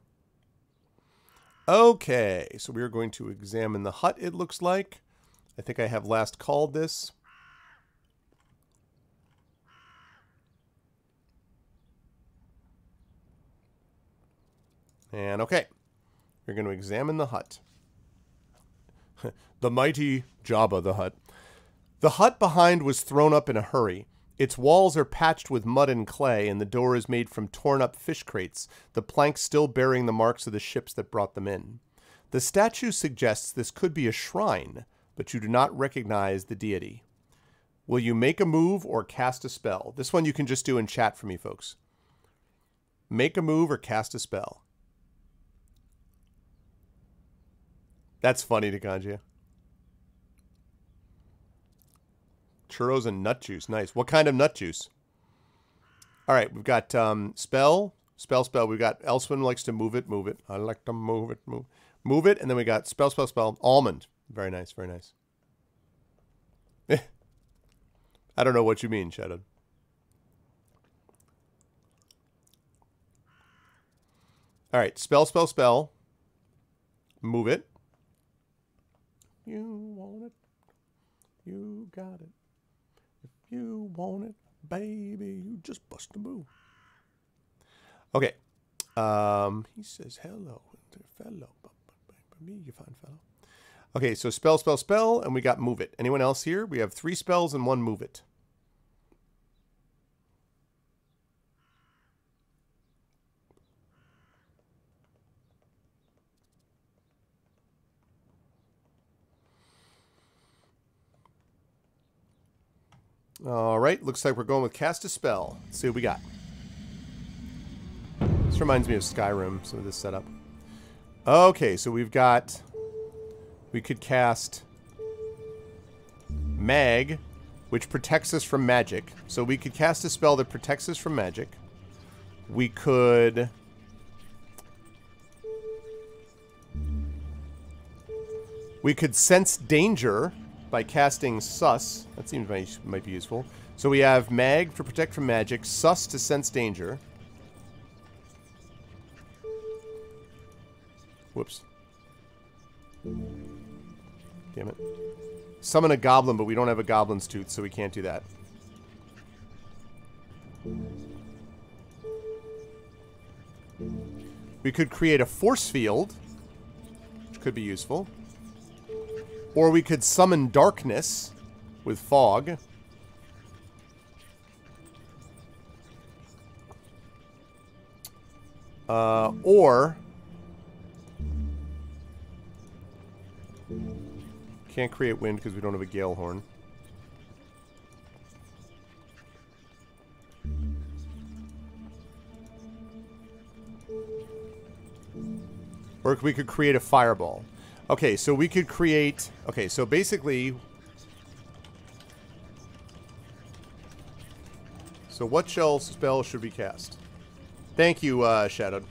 Okay, so we are going to examine the hut, it looks like. I think I have last called this. And okay, we're going to examine the hut. The mighty Jabba the Hutt. The hut behind was thrown up in a hurry. Its walls are patched with mud and clay, and the door is made from torn-up fish crates, the planks still bearing the marks of the ships that brought them in. The statue suggests this could be a shrine, but you do not recognize the deity. Will you make a move or cast a spell? This one you can just do in chat for me, folks. Make a move or cast a spell. That's funny, Dekanjia. Churros and nut juice. Nice. What kind of nut juice? All right, we've got spell. We've got Elswin likes to move it. I like to move it. Move it. And then we got spell. Almond. Very nice. Very nice. I don't know what you mean, Shadow. All right, spell. Move it. You want it. You got it. If you want it, baby, you just bust a move. Okay. He says hello, fellow. Me, you fine fellow. Okay, so spell, and we got move it. Anyone else here? We have 3 spells and 1 move it. All right, looks like we're going with cast a spell. Let's see what we got. This reminds me of Skyrim, some of this setup. Okay, so we've got... We could cast... Mag, which protects us from magic. So we could cast a spell that protects us from magic. We could... We could sense danger, by casting Sus. That seems might be useful. So we have Mag to protect from magic, Sus to sense danger. Whoops. Damn it. Summon a goblin, but we don't have a goblin's tooth, so we can't do that. We could create a force field, which could be useful. Or we could summon darkness with fog. Or can't create wind because we don't have a gale horn. Or we could create a fireball. Okay, so we could create... Okay, so basically... So what spell should we cast? Thank you, Shadowed.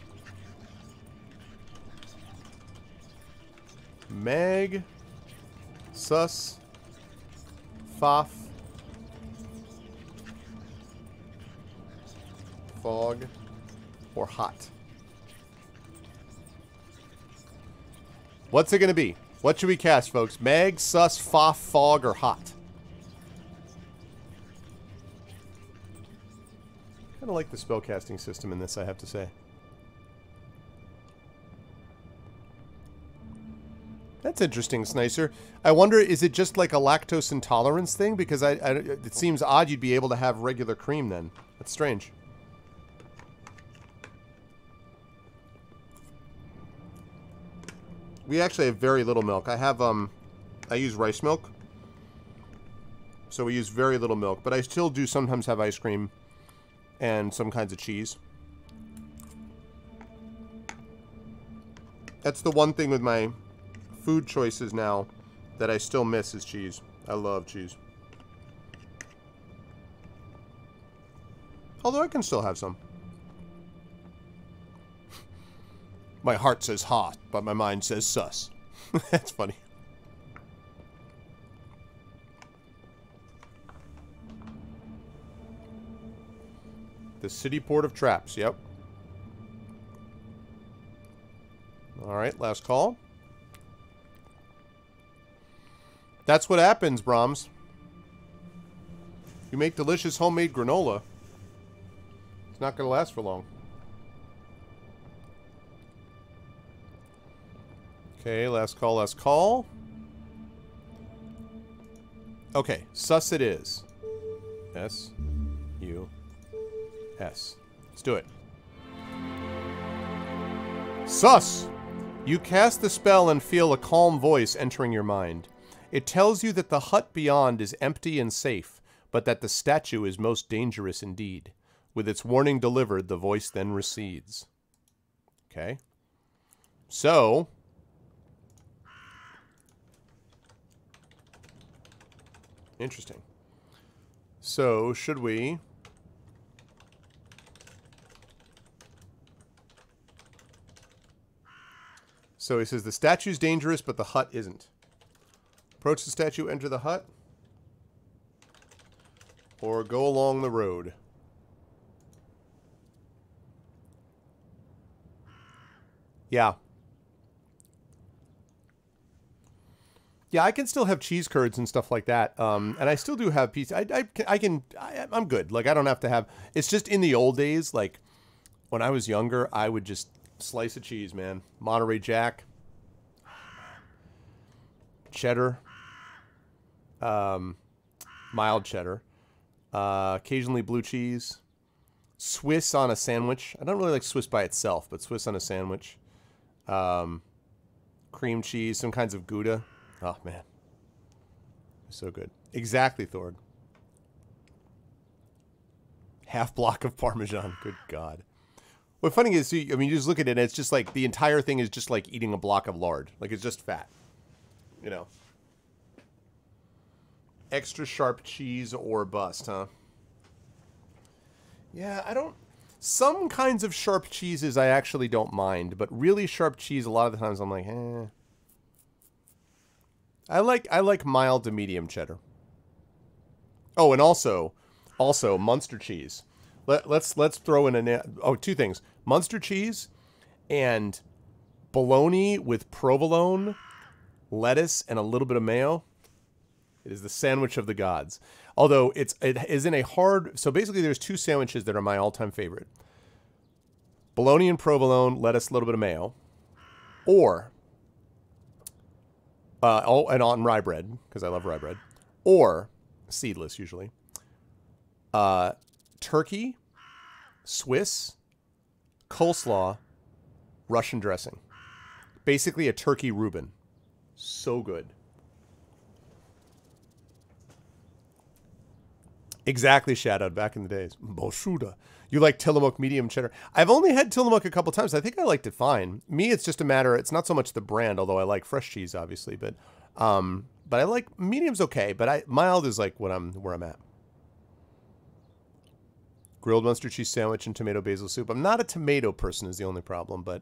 Mag... Sus... Foff... Fog... Or Hot. What's it going to be? What should we cast, folks? Mag, Sus, Foff, Fog, or Hot? Kind of like the spellcasting system in this, I have to say. That's interesting, Snicer. I wonder, is it just like a lactose intolerance thing? Because it seems odd you'd be able to have regular cream then. That's strange. We actually have very little milk. I have, I use rice milk. So we use very little milk. But I still do sometimes have ice cream and some kinds of cheese. That's the one thing with my food choices now that I still miss is cheese. I love cheese. Although I can still have some. My heart says hot, but my mind says sus. That's funny. The Cityport of Traps, yep. Alright, last call. That's what happens, Brahms. You make delicious homemade granola. It's not going to last for long. Okay, last call, last call. Okay, sus it is. S-U-S. Let's do it. Sus! You cast the spell and feel a calm voice entering your mind. It tells you that the hut beyond is empty and safe, but that the statue is most dangerous indeed. With its warning delivered, the voice then recedes. Okay. So... Interesting. So, should we... So he says the statue's dangerous, but the hut isn't. Approach the statue, enter the hut. Or go along the road. Yeah. Yeah, I can still have cheese curds and stuff like that, and I still do have pizza. I'm good. Like, I don't have to have... It's just in the old days, like, when I was younger, I would just slice of cheese, man. Monterey Jack. Cheddar. Mild cheddar. Occasionally blue cheese. Swiss on a sandwich. I don't really like Swiss by itself, but Swiss on a sandwich. Cream cheese, some kinds of Gouda. Oh, man. So good. Exactly, Thorg. Half block of Parmesan. Good God. What funny is, I mean, you just look at it, and it's just like, the entire thing is just like eating a block of lard. Like, it's just fat. You know. Extra sharp cheese or bust, huh? Yeah, I don't... Some kinds of sharp cheeses I actually don't mind, but really sharp cheese, a lot of the times I'm like, eh... I like mild to medium cheddar. Oh, and also Munster cheese. Let's throw in two things. Munster cheese and bologna with provolone, lettuce, and a little bit of mayo. It is the sandwich of the gods. Although it is in a hard... So basically there's two sandwiches that are my all-time favorite. Bologna and provolone, lettuce, a little bit of mayo. Or... and on rye bread, because I love rye bread. Or, seedless usually. Turkey, Swiss, coleslaw, Russian dressing. Basically a turkey Reuben. So good. Exactly, Shadowed, back in the days. Boshuda. You like Tillamook medium cheddar? I've only had Tillamook a couple times. I think I liked it fine. Me, it's just a matter, it's not so much the brand, although I like fresh cheese, obviously, but I like medium's okay, but mild is like where I'm at. Grilled Munster cheese sandwich and tomato basil soup. I'm not a tomato person is the only problem, but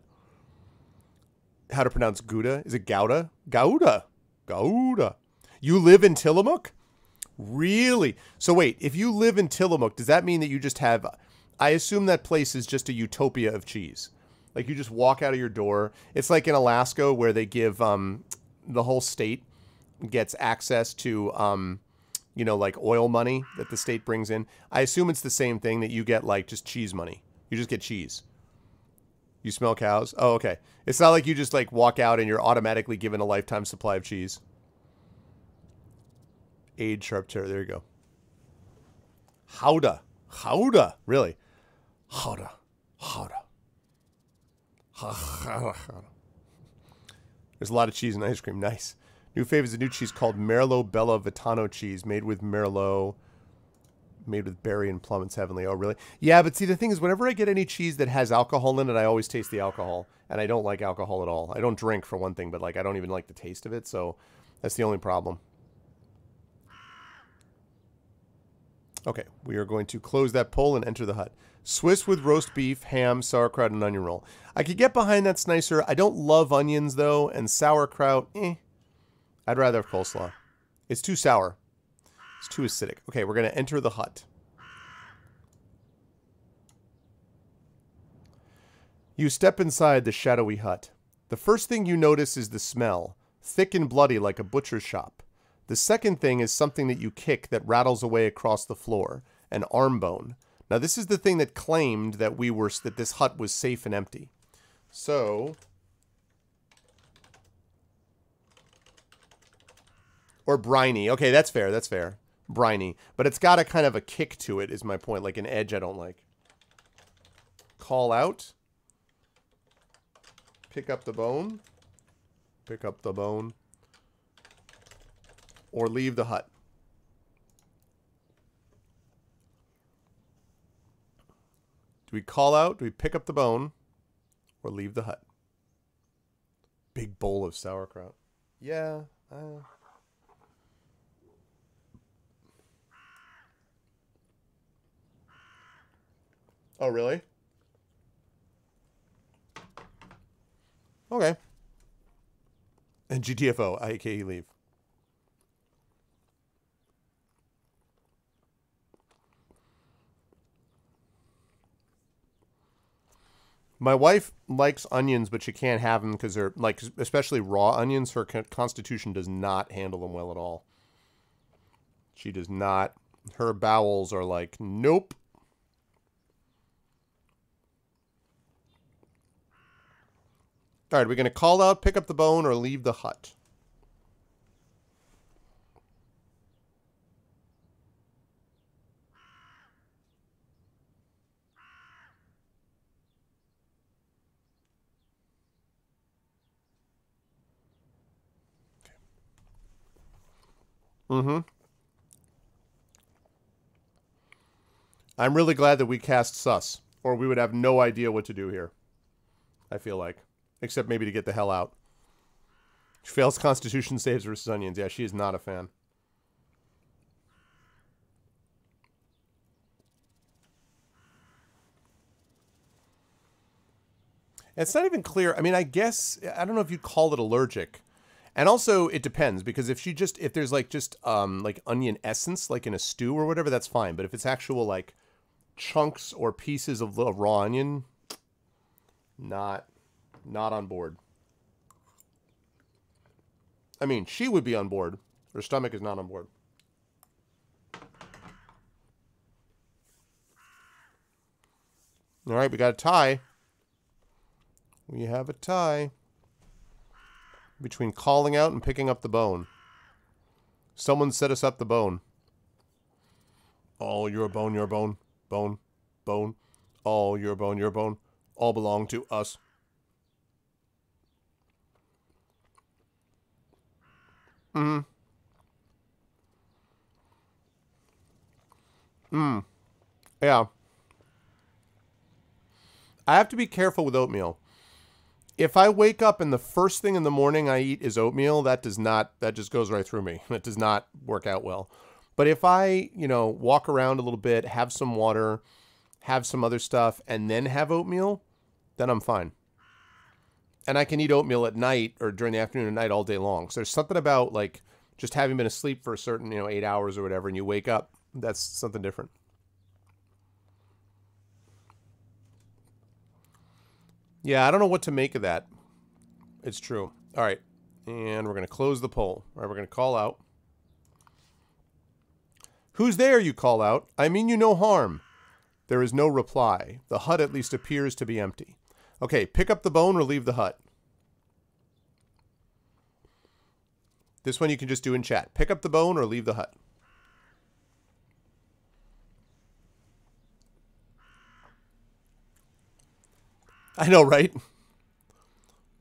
how to pronounce Gouda? Is it Gouda? Gouda. Gouda. You live in Tillamook? Really? So wait, if you live in Tillamook, does that mean that you just have... I assume that place is just a utopia of cheese. Like you just walk out of your door. It's like in Alaska where they give the whole state gets access to, you know, like oil money that the state brings in. I assume it's the same thing that you get like just cheese money. You just get cheese. You smell cows? Oh, okay. It's not like you just like walk out and you're automatically given a lifetime supply of cheese. Aged sharp cheddar. There you go. Howda. Howda. Really? Howda. Howda. There's a lot of cheese and ice cream. Nice. New fave is a new cheese called Merlot Bella Vitano cheese, made with Merlot, made with berry and plum. It's heavenly. Oh, really? Yeah, but see, the thing is, whenever I get any cheese that has alcohol in it, I always taste the alcohol, and I don't like alcohol at all. I don't drink, for one thing, but like I don't even like the taste of it, so that's the only problem. Okay, we are going to close that poll and enter the hut. Swiss with roast beef, ham, sauerkraut, and onion roll. I could get behind that nicer. I don't love onions, though, and sauerkraut, I'd rather have coleslaw. It's too sour. It's too acidic. Okay, we're going to enter the hut. You step inside the shadowy hut. The first thing you notice is the smell, thick and bloody like a butcher's shop. The second thing is something that you kick that rattles away across the floor, an arm bone. Now this is the thing that claimed that that this hut was safe and empty. So, or briny. Okay, that's fair. That's fair. Briny, but it's got a kind of a kick to it. Is my point, like an edge I don't like. Call out. Pick up the bone. Pick up the bone. Or leave the hut. Do we call out? Do we pick up the bone? Or leave the hut? Big bowl of sauerkraut. Yeah. Oh, really? Okay. And GTFO, aka leave. My wife likes onions, but she can't have them because they're, like, especially raw onions. Her constitution does not handle them well at all. She does not. Her bowels are like, nope. All right, we're going to call out, pick up the bone, or leave the hut. I'm really glad that we cast sus, or we would have no idea what to do here. I feel like. Except maybe to get the hell out. She fails Constitution saves versus onions. Yeah, she is not a fan. It's not even clear. I mean, I guess, I don't know if you'd call it allergic. And also, it depends, because if there's like just like onion essence, like in a stew or whatever, that's fine. But if it's actual like chunks or pieces of raw onion, not on board. I mean, she would be on board. Her stomach is not on board. All right, we got a tie. We have a tie between calling out and picking up the bone. Someone set us up the bone. Oh, you're a bone, you're a bone. Bone, bone. Oh, you're a bone, you're a bone. All belong to us. Yeah. I have to be careful with oatmeal. If I wake up and the first thing in the morning I eat is oatmeal, that just goes right through me. That does not work out well. But if I, walk around a little bit, have some water, have some other stuff, and then have oatmeal, then I'm fine. And I can eat oatmeal at night or during the afternoon and night all day long. So there's something about like just having been asleep for a certain, 8 hours or whatever, and you wake up, that's something different. Yeah, I don't know what to make of that. It's true. All right. And we're going to close the poll. All right, we're going to call out. Who's there, you call out? I mean you no harm. There is no reply. The hut at least appears to be empty. Okay, pick up the bone or leave the hut. This one you can just do in chat. Pick up the bone or leave the hut. I know, right?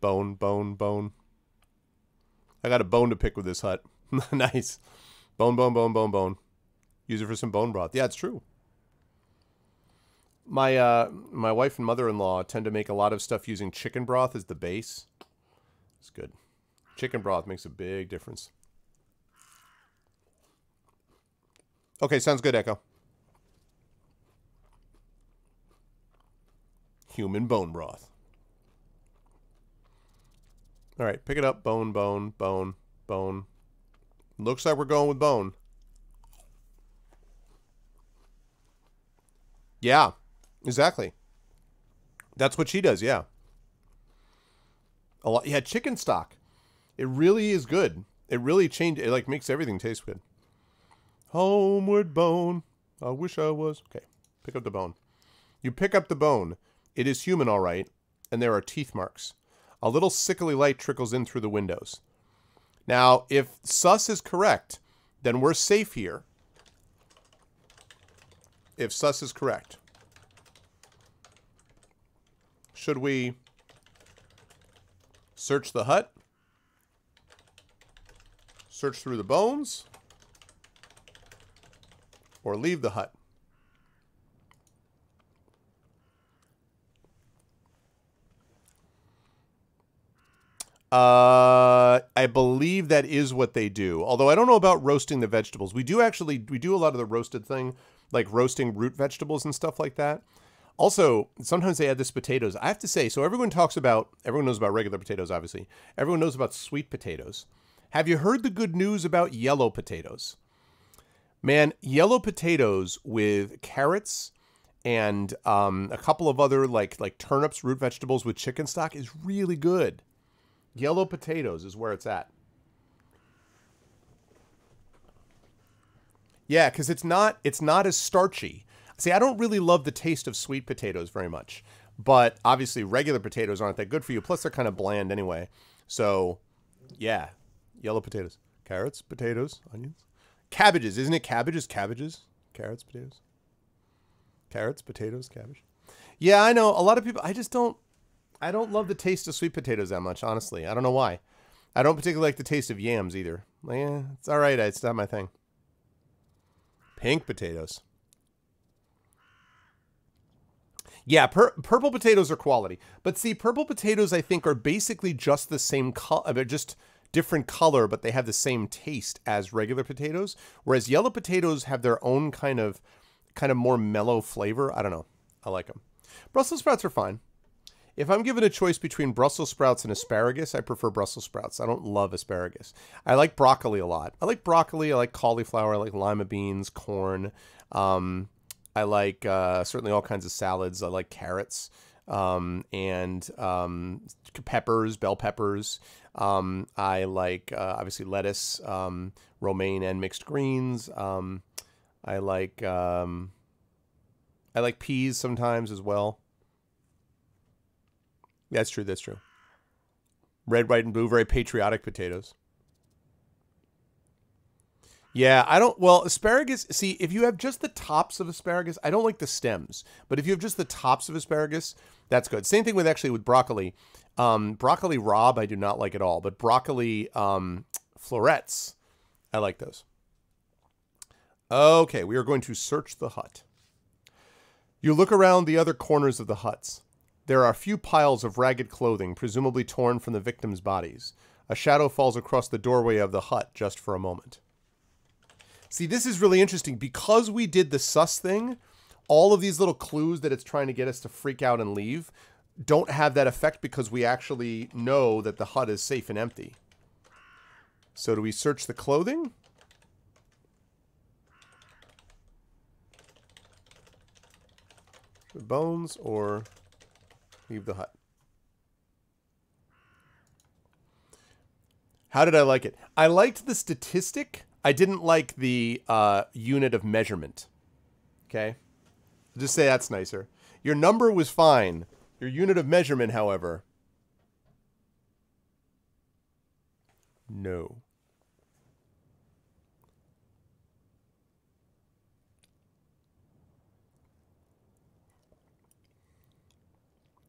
Bone, bone, bone. I got a bone to pick with this hut. Nice. Bone, bone, bone, bone, bone. Use it for some bone broth. Yeah, it's true. My wife and mother-in-law tend to make a lot of stuff using chicken broth as the base. It's good. Chicken broth makes a big difference. Okay, sounds good, Echo. Human bone broth. All right, pick it up. Bone, bone, bone, bone. Looks like we're going with bone. Yeah, exactly. That's what she does, yeah. A lot. Yeah, chicken stock. It really is good. It really changes. It like makes everything taste good. Homeward bone. I wish I was. Okay, pick up the bone. You pick up the bone. It is human, all right, and there are teeth marks. A little sickly light trickles in through the windows. Now, if sus is correct, then we're safe here. If sus is correct. Should we search the hut? Search through the bones? Or leave the hut? I believe that is what they do. Although I don't know about roasting the vegetables. We do a lot of the roasted thing, like roasting root vegetables and stuff like that. Also, sometimes they add this potatoes. I have to say, so everyone knows about regular potatoes, obviously. Everyone knows about sweet potatoes. Have you heard the good news about yellow potatoes? Man, yellow potatoes with carrots and a couple of other like turnips, root vegetables with chicken stock is really good. Yellow potatoes is where it's at. Yeah, because it's not as starchy. See, I don't really love the taste of sweet potatoes very much. But obviously regular potatoes aren't that good for you. Plus they're kind of bland anyway. So, yeah. Yellow potatoes. Carrots, potatoes, onions. Cabbages. Isn't it cabbages? Cabbages. Carrots, potatoes. Carrots, potatoes, cabbage. Yeah, I know. A lot of people, I don't love the taste of sweet potatoes that much, honestly. I don't know why. I don't particularly like the taste of yams either. Yeah, it's all right. It's not my thing. Pink potatoes. Yeah, purple potatoes are quality. But see, purple potatoes, I think, are basically just the same color. They're just different color, but they have the same taste as regular potatoes. Whereas yellow potatoes have their own kind of more mellow flavor. I don't know. I like them. Brussels sprouts are fine. If I'm given a choice between Brussels sprouts and asparagus, I prefer Brussels sprouts. I don't love asparagus. I like broccoli a lot. I like broccoli. I like cauliflower. I like lima beans, corn. I like certainly all kinds of salads. I like carrots and peppers, bell peppers. I like obviously lettuce, romaine and mixed greens. I like peas sometimes as well. That's true. That's true. Red, white, and blue, very patriotic potatoes. Yeah, I don't... Well, asparagus... See, if you have just the tops of asparagus, I don't like the stems. But if you have just the tops of asparagus, that's good. Same thing with, actually, with broccoli. Broccoli rabe, I do not like at all. But broccoli florets, I like those. Okay, we are going to search the hut. You look around the other corners of the huts. There are a few piles of ragged clothing, presumably torn from the victims' bodies. A shadow falls across the doorway of the hut just for a moment. See, this is really interesting. Because we did the sus thing, all of these little clues that it's trying to get us to freak out and leave don't have that effect because we actually know that the hut is safe and empty. So do we search the clothing? The bones or leave the hut? How did I like it? I liked the statistic. I didn't like the unit of measurement. Okay? I'll just say that's nicer. Your number was fine. Your unit of measurement, however, no.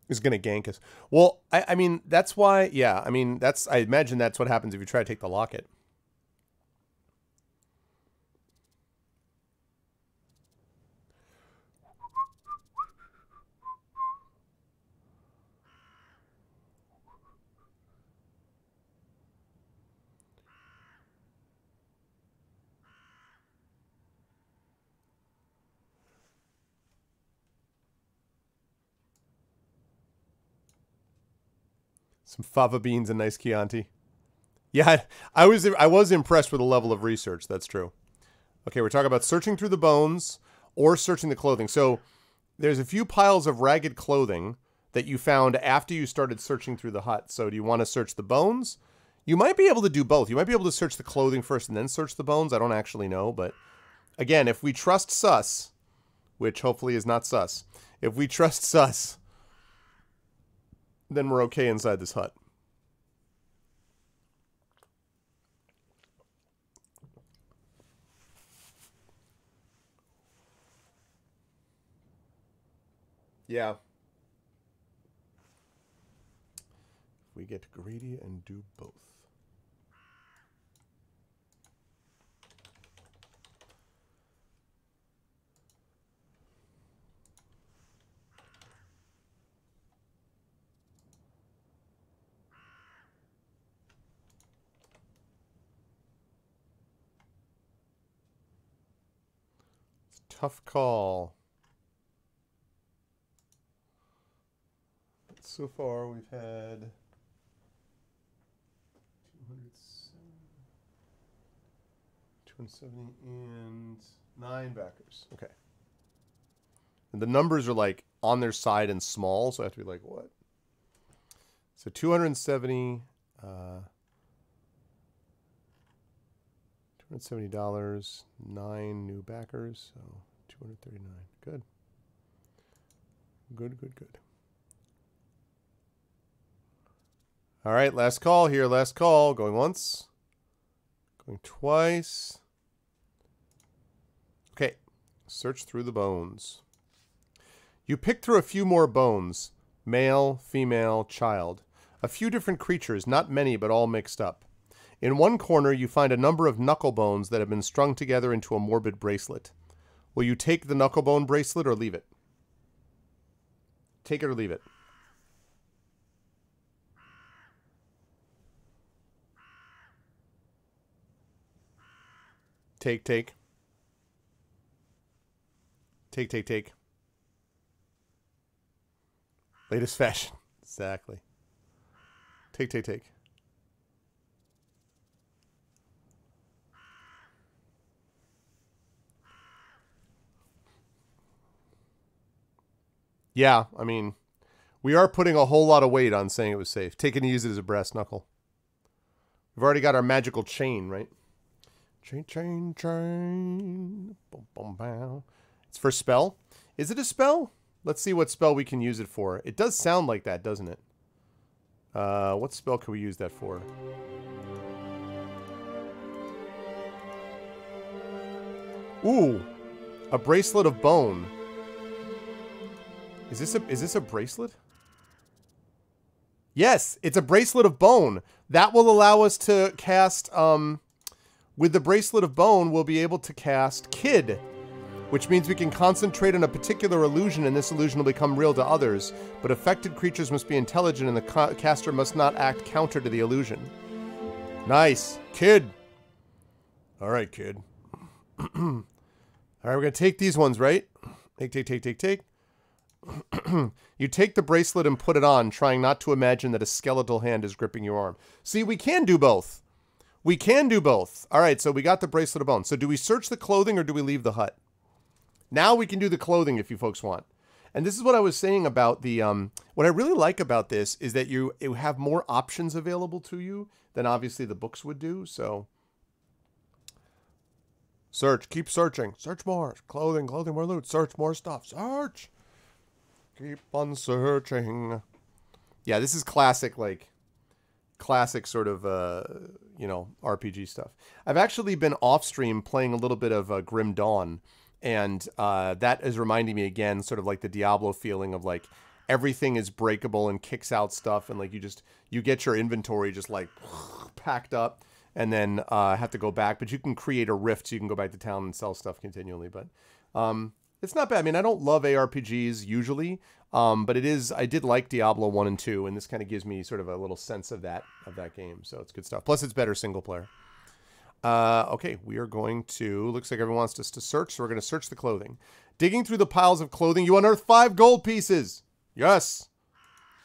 Is going to gank us. Well, I mean, that's why, yeah, I mean, I imagine that's what happens if you try to take the locket. Some fava beans and nice Chianti. Yeah, I was impressed with the level of research. That's true. Okay, we're talking about searching through the bones or searching the clothing. So there's a few piles of ragged clothing that you found after you started searching through the hut. So do you want to search the bones? You might be able to do both. You might be able to search the clothing first and then search the bones. I don't actually know. But again, if we trust sus, which hopefully is not sus, if we trust sus, then we're okay inside this hut. Yeah. We get greedy and do both. It's a tough call. So far, we've had 270 and 9 backers. Okay. And the numbers are like on their side and small, so I have to be like, what? So 270, $270, 9 new backers, so 239. Good. Good, good, good. All right, last call here. Last call. Going once. Going twice. Okay. Search through the bones. You pick through a few more bones. Male, female, child. A few different creatures, not many, but all mixed up. In one corner, you find a number of knuckle bones that have been strung together into a morbid bracelet. Will you take the knuckle bone bracelet or leave it? Take it or leave it. Take, take. Take, take, take. Latest fashion. Exactly. Take, take, take. Yeah, I mean, we are putting a whole lot of weight on saying it was safe. Take it and use it as a brass knuckle. We've already got our magical chain, right? Chain, chain, chain. Boom, boom, bow. It's for spell. Is it a spell? Let's see what spell we can use it for. It does sound like that, doesn't it? What spell can we use that for? Ooh, a bracelet of bone. Is this a bracelet? Yes, it's a bracelet of bone. That will allow us to cast, with the bracelet of bone, we'll be able to cast Kid, which means we can concentrate on a particular illusion and this illusion will become real to others, but affected creatures must be intelligent and the caster must not act counter to the illusion. Nice. Kid. All right, Kid. All right, we're going to take these ones, right? Take, take, take, take, take. You take the bracelet and put it on, trying not to imagine that a skeletal hand is gripping your arm. See, we can do both. We can do both. All right, so we got the bracelet of bone. So do we search the clothing or do we leave the hut? Now we can do the clothing if you folks want. And this is what I was saying about the, what I really like about this is that you have more options available to you than obviously the books would do, so. Search, keep searching. Search more. Clothing, clothing, more loot. Search more stuff. Search. Keep on searching. Yeah, this is classic, like, classic sort of, you know, RPG stuff. I've actually been off stream playing a little bit of Grim Dawn, and that is reminding me again, sort of like the Diablo feeling of like everything is breakable and kicks out stuff, and like you get your inventory just like packed up, and then have to go back. But you can create a rift so you can go back to town and sell stuff continually. But it's not bad. I mean, I don't love ARPGs usually, but it is. I did like Diablo 1 and 2, and this kind of gives me sort of a little sense of that game. So it's good stuff. Plus, it's better single player. Okay, we are going to. Looks like everyone wants us to search, so we're going to search the clothing. Digging through the piles of clothing, you unearth 5 gold pieces. Yes,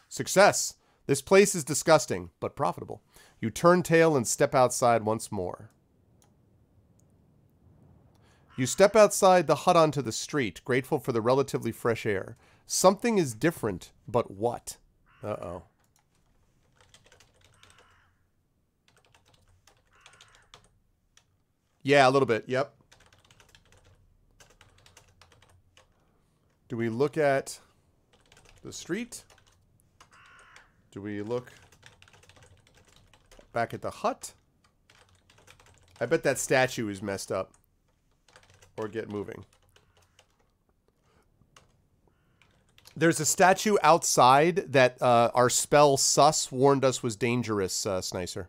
success. This place is disgusting, but profitable. You turn tail and step outside once more. You step outside the hut onto the street, grateful for the relatively fresh air. Something is different, but what? Uh-oh. Yeah, a little bit. Yep. Do we look at the street? Do we look back at the hut? I bet that statue is messed up. Or get moving. There's a statue outside that our spell Sus warned us was dangerous, Snicer.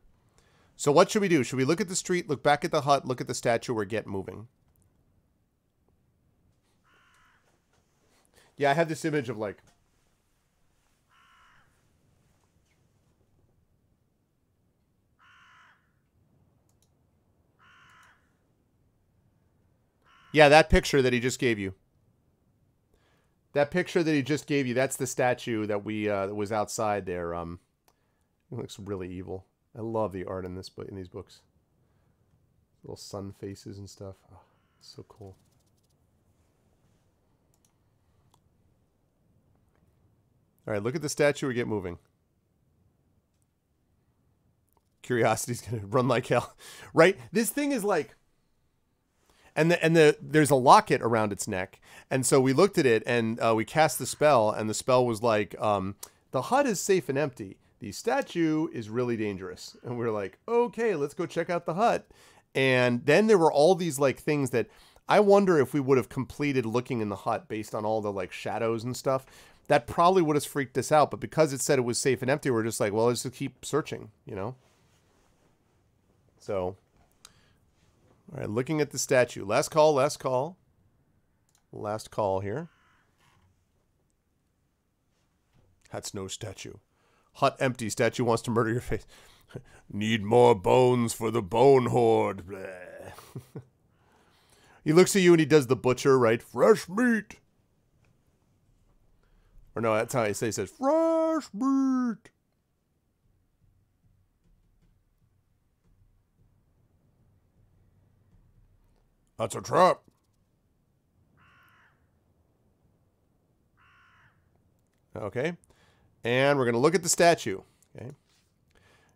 So what should we do? Should we look at the street, look back at the hut, look at the statue, or get moving? Yeah, I have this image of like... Yeah, that picture that he just gave you. That picture that he just gave you, that's the statue that we that was outside there. It looks really evil. I love the art in this in these books. Little sun faces and stuff. Oh, it's so cool. All right, look at the statue or get moving. Curiosity's gonna run like hell, right? This thing is like, and there's a locket around its neck, and so we looked at it and we cast the spell, and the spell was like, the hut is safe and empty. The statue is really dangerous. And we were like, okay, let's go check out the hut. And then there were all these like things that I wonder if we would have completed looking in the hut based on all the like shadows and stuff. That probably would have freaked us out. But because it said it was safe and empty, we're just like, well, let's just keep searching, you know? So, all right, looking at the statue. Last call, last call. Last call here. That's no statue. Hut empty. Statue wants to murder your face. Need more bones for the bone horde. He looks at you and he does the butcher, right? Fresh meat. Or no, that's how he says fresh meat. That's a trap. Okay. And we're going to look at the statue. Okay.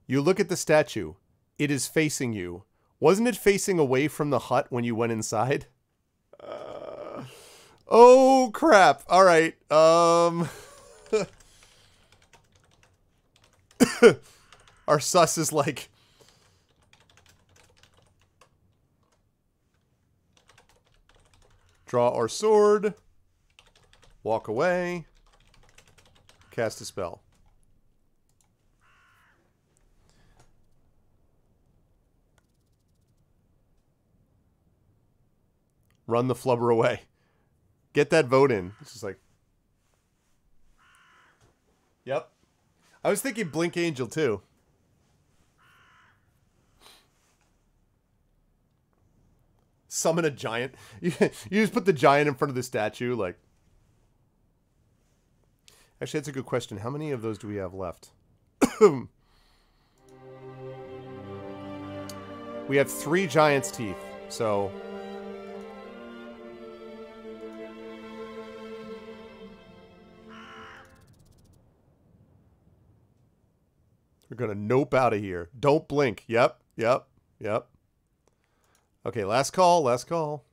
You look at the statue. It is facing you. Wasn't it facing away from the hut when you went inside? Oh, crap. All right. Our sus is like... Draw our sword. Walk away. Cast a spell. Run the flubber away. Get that vote in. It's just like... Yep. I was thinking Blink Angel, too. Summon a giant. You just put the giant in front of the statue, like... Actually, that's a good question. How many of those do we have left? We have 3 giant's teeth, so... We're gonna nope out of here. Don't blink. Yep, yep, yep. Okay, last call, last call.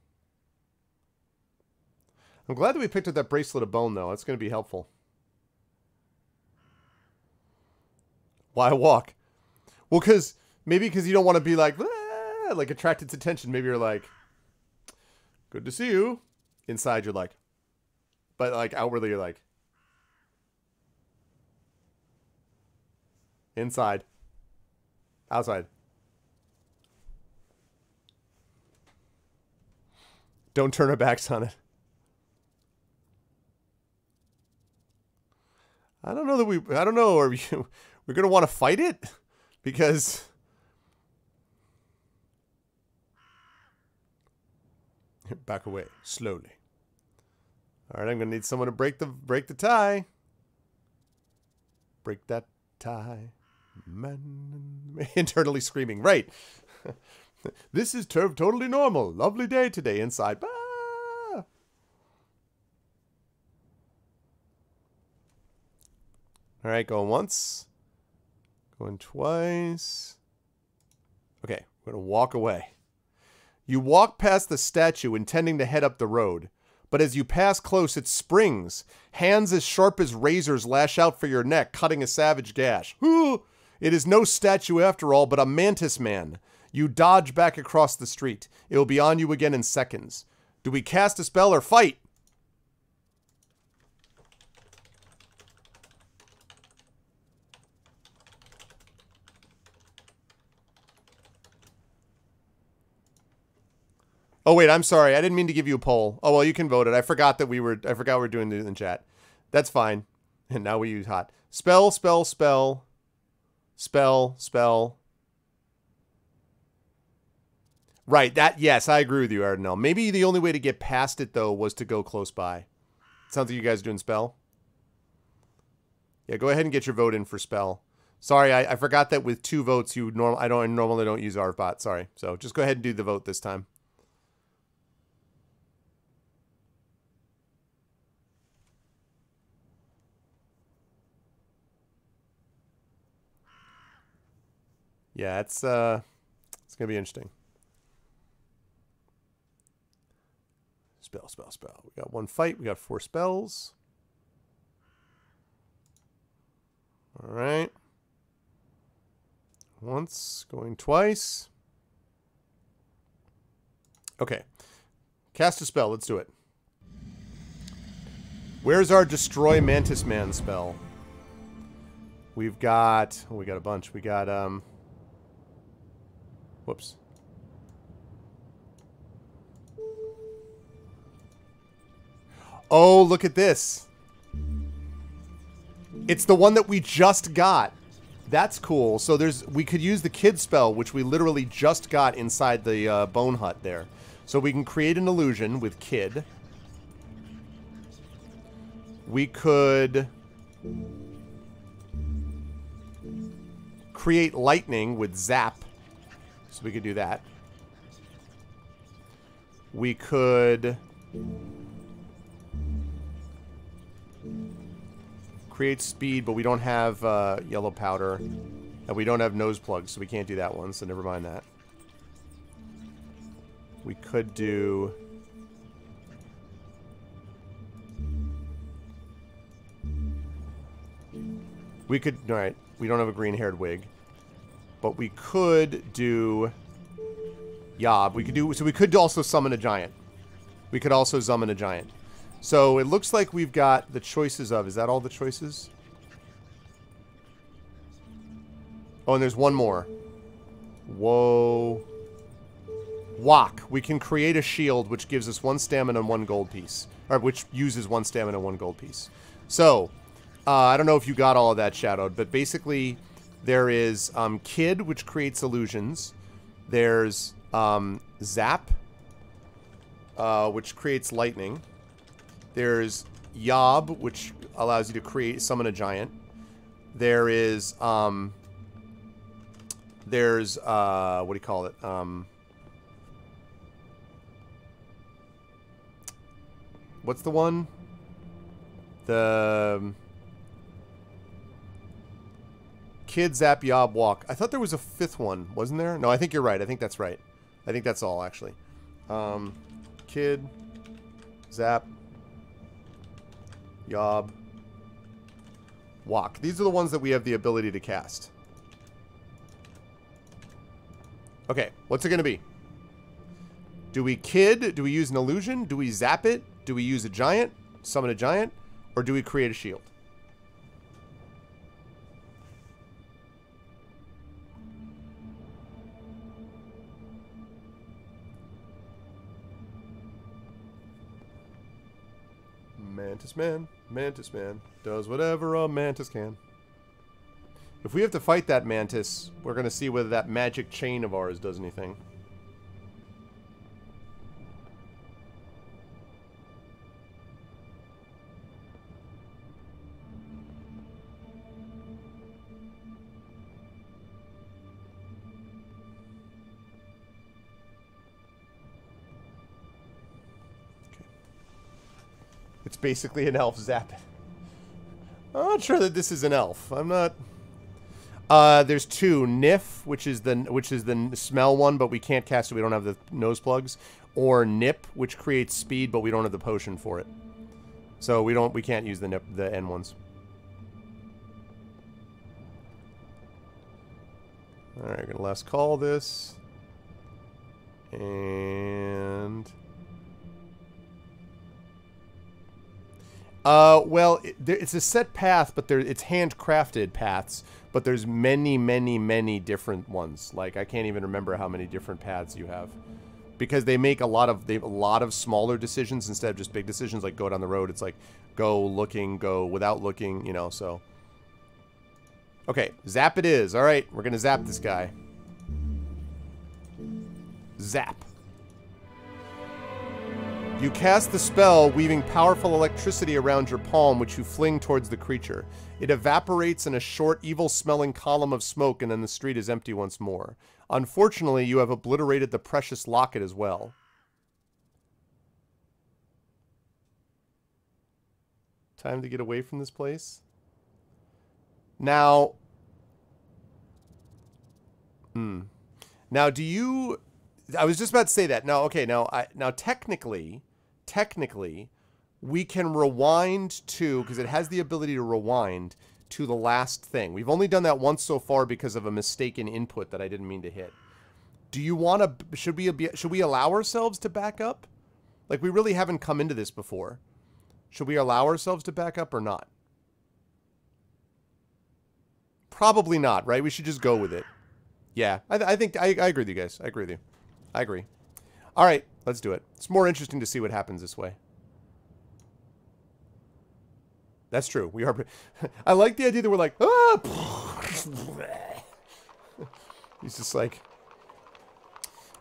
I'm glad that we picked up that bracelet of bone, though. That's gonna be helpful. Why walk? Well, maybe because you don't want to be like attracted to attention. Maybe you're like, good to see you. Inside, you're like, but like outwardly, you're like, inside, outside. Don't turn our backs on it. I don't know that I don't know. Are we're going to want to fight it? Because... Back away. Slowly. Alright, I'm going to need someone to break the tie. Break that tie. Man. Internally screaming. Right. This is totally normal. Lovely day today inside. Bah! Alright, going once. Going twice. Okay, we're going to walk away. You walk past the statue intending to head up the road. But as you pass close, it springs. Hands as sharp as razors lash out for your neck, cutting a savage gash. Ooh! It is no statue after all, but a mantis man. You dodge back across the street. It will be on you again in seconds. Do we cast a spell or fight? Oh wait, I'm sorry. I didn't mean to give you a poll. Oh well, you can vote it. I forgot we were doing it in chat. That's fine. And now we use hot. Spell, spell, spell. Spell, spell. Right, yes, I agree with you, Ardenel. Maybe the only way to get past it though was to go close by. Sounds like you guys are doing spell. Yeah, go ahead and get your vote in for spell. Sorry, I forgot that with 2 votes I normally don't use RBot. Sorry. So just go ahead and do the vote this time. Yeah, it's gonna be interesting. Spell, spell, spell. We got 1 fight. We got 4 spells. All right. Once, going twice. Okay. Cast a spell. Let's do it. Where's our Destroy Mantis Man spell? We've got... Oh, we got a bunch. We got, Whoops. Oh, look at this. It's the one that we just got. That's cool. So we could use the kid spell, which we literally just got inside the bone hut there. So we can create an illusion with kid. We could create lightning with zap. So we could do that. We could create speed, but we don't have yellow powder. And we don't have nose plugs, so we can't do that one, so never mind that. We could do... We could... Alright, we don't have a green-haired wig. But we could do... Yob. We could do... So we could also summon a giant. We could also summon a giant. So it looks like we've got the choices of... Is that all the choices? Oh, and there's one more. Whoa. Wok. We can create a shield which gives us 1 stamina and 1 gold piece. Or which uses 1 stamina and 1 gold piece. So... I don't know if you got all of that shadowed, but basically there is Kid, which creates illusions. There's Zap, which creates lightning. There's Yob, which allows you to summon a giant. There is what do you call it? What's the one? The Kid, Zap, Yob, Walk. I thought there was a 5th one. Wasn't there? No, I think you're right. I think that's right. I think that's all, actually. Kid, Zap, Yob, Walk. These are the ones that we have the ability to cast. Okay, what's it going to be? Do we Kid? Do we use an illusion? Do we Zap it? Do we use a giant? Summon a giant? Or do we create a shield? Mantis Man does whatever a mantis can. If we have to fight that mantis, we're going to see whether that magic chain of ours does anything. It's basically an elf. Zap it. I'm not sure that this is an elf. I'm not. There's 2. Niff, which is the smell one, but we can't cast it. We don't have the nose plugs. Or Nip, which creates speed, but we don't have the potion for it. So we can't use the N ones. All right, gonna last call this, and. Well, it's a set path, but it's handcrafted paths, but there's many, many, many different ones. Like, I can't even remember how many different paths you have. Because they make a lot of smaller decisions instead of just big decisions, like go down the road. It's like, go looking, go without looking, you know, so. Okay, zap it is. Alright, we're gonna zap this guy. Zap. You cast the spell, weaving powerful electricity around your palm, which you fling towards the creature. It evaporates in a short, evil-smelling column of smoke, and then the street is empty once more. Unfortunately, you have obliterated the precious locket as well. Time to get away from this place. Now... Now, do you... I was just about to say that. Now, okay, now technically, we can rewind to, because it has the ability to rewind to the last thing. We've only done that once so far because of a mistaken input that I didn't mean to hit. Do you want to, should we allow ourselves to back up? Like, we really haven't come into this before. Should we allow ourselves to back up or not? Probably not, right? We should just go with it. Yeah, I think, I agree with you guys. I agree with you. I agree. All right, let's do it. It's more interesting to see what happens this way. That's true. We are... I like the idea that we're like... Ah! He's just like...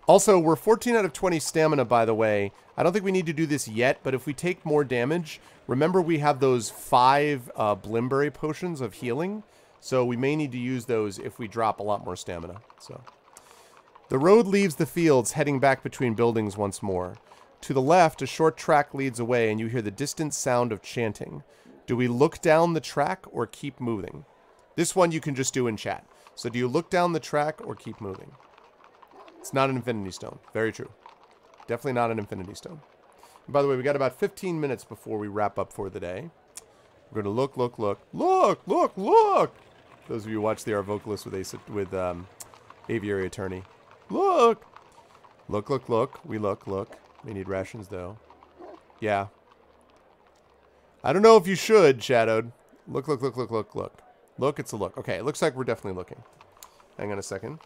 Also, we're 14 out of 20 stamina, by the way. I don't think we need to do this yet, but if we take more damage, remember we have those 5 Blimberry potions of healing. So we may need to use those if we drop a lot more stamina. So, the road leaves the fields, heading back between buildings once more. To the left, a short track leads away, and you hear the distant sound of chanting. Do we look down the track or keep moving? This one you can just do in chat. So do you look down the track or keep moving? It's not an infinity stone. Very true. Definitely not an infinity stone. And by the way, we got about 15 minutes before we wrap up for the day. We're going to look. Those of you who watch the Art Vocalist with Aviary Attorney. Look. We look. We need rations, though. Yeah. I don't know if you should, Shadowed. Look. Look, it's a look. Okay, it looks like we're definitely looking. Hang on a second.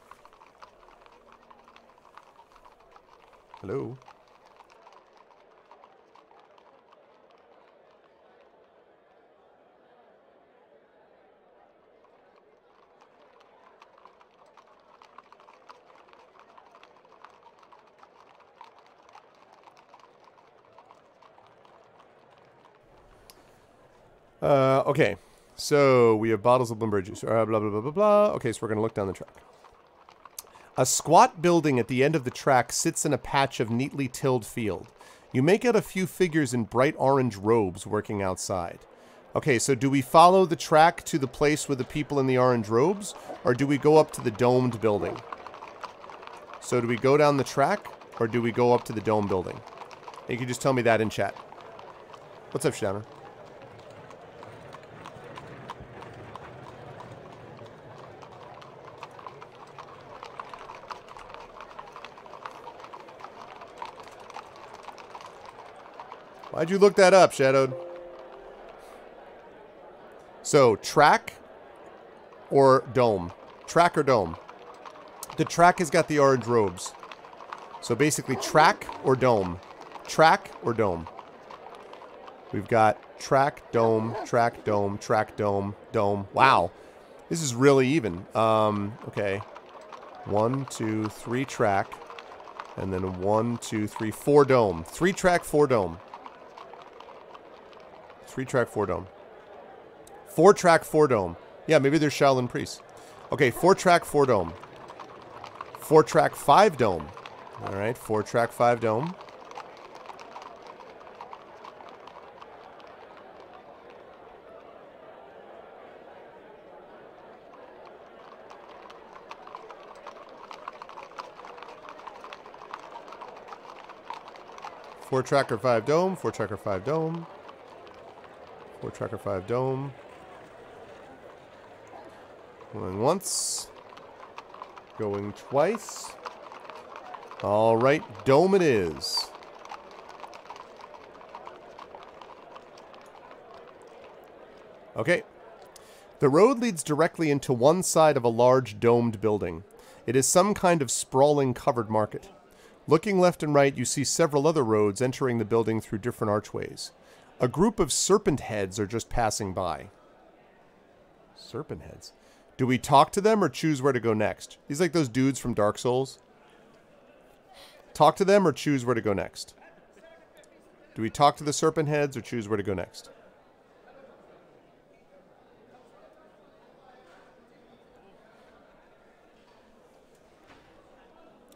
Hello? Okay. So, we have bottles of Blimberry juice. Blah, blah, blah, blah, blah. Okay, so we're going to look down the track. A squat building at the end of the track sits in a patch of neatly tilled field. You make out a few figures in bright orange robes working outside. Okay, so do we follow the track to the place with the people in the orange robes, or do we go up to the domed building? So do we go down the track, or do we go up to the dome building? You can just tell me that in chat. What's up, Shadowner? Why'd you look that up, Shadowed? So, track or dome? Track or dome? The track has got the orange robes. So basically, track or dome? Track or dome? We've got track, dome, track, dome, track, dome, dome. Wow. This is really even. Okay. 1, 2, 3 track. And then 1, 2, 3, 4 dome. 3 track, 4 dome. 3 track, 4 dome. 4 track, 4 dome. Yeah, maybe there's Shaolin priests. Okay, 4 track, 4 dome. 4 track, 5 dome. Alright, 4 track, 5 dome. Four tracker 5 dome, 4 tracker 5 dome. 4 tracker 5 dome. Going once. Going twice. Alright, dome it is. Okay. The road leads directly into one side of a large domed building. It is some kind of sprawling covered market. Looking left and right, you see several other roads entering the building through different archways. A group of serpent heads are just passing by. Serpent heads? Do we talk to them or choose where to go next? These like those dudes from Dark Souls. Talk to them or choose where to go next? Do we talk to the serpent heads or choose where to go next?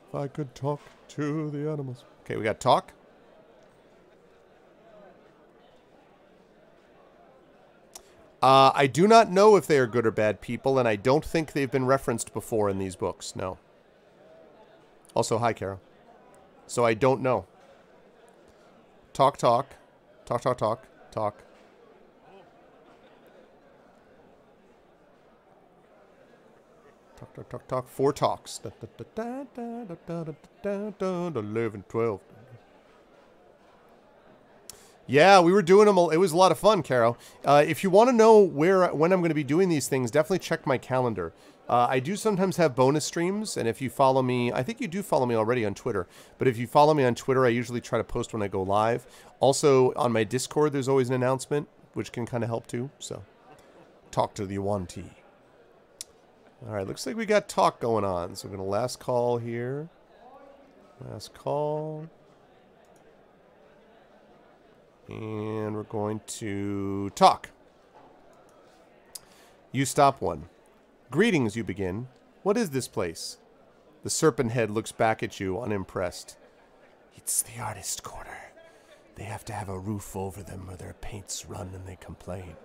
If I could talk to the animals. Okay, we got talk. I do not know if they are good or bad people, and I don't think they've been referenced before in these books. No. Also, hi, Carol. So I don't know. Talk, talk. Talk, talk, talk. Talk. Talk, talk, talk, talk. 4 talks. 11, 12. Yeah, we were doing them. It was a lot of fun, Caro. If you want to know when I'm going to be doing these things, definitely check my calendar. I do sometimes have bonus streams, and if you follow me, I think you do follow me already on Twitter, but if you follow me on Twitter, I usually try to post when I go live. Also, on my Discord, there's always an announcement, which can kind of help too, so talk to the Yuan-Ti. All right, looks like we got talk going on, so we're going to last call here. Last call. And we're going to talk. You stop one. Greetings, you begin. What is this place? The serpent head looks back at you, unimpressed. It's the artist corner. They have to have a roof over them or their paints run and they complain.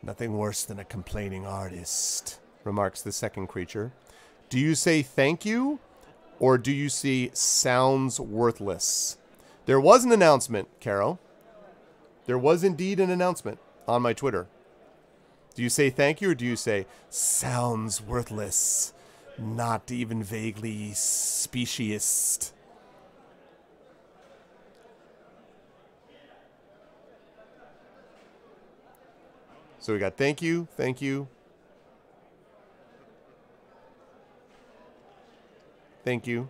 Nothing worse than a complaining artist, remarks the second creature. Do you say thank you, or do you see sounds worthless? There was an announcement, Caro. There was indeed an announcement on my Twitter. Do you say thank you, or do you say sounds worthless, not even vaguely speciesist? So we got thank you, thank you. Thank you.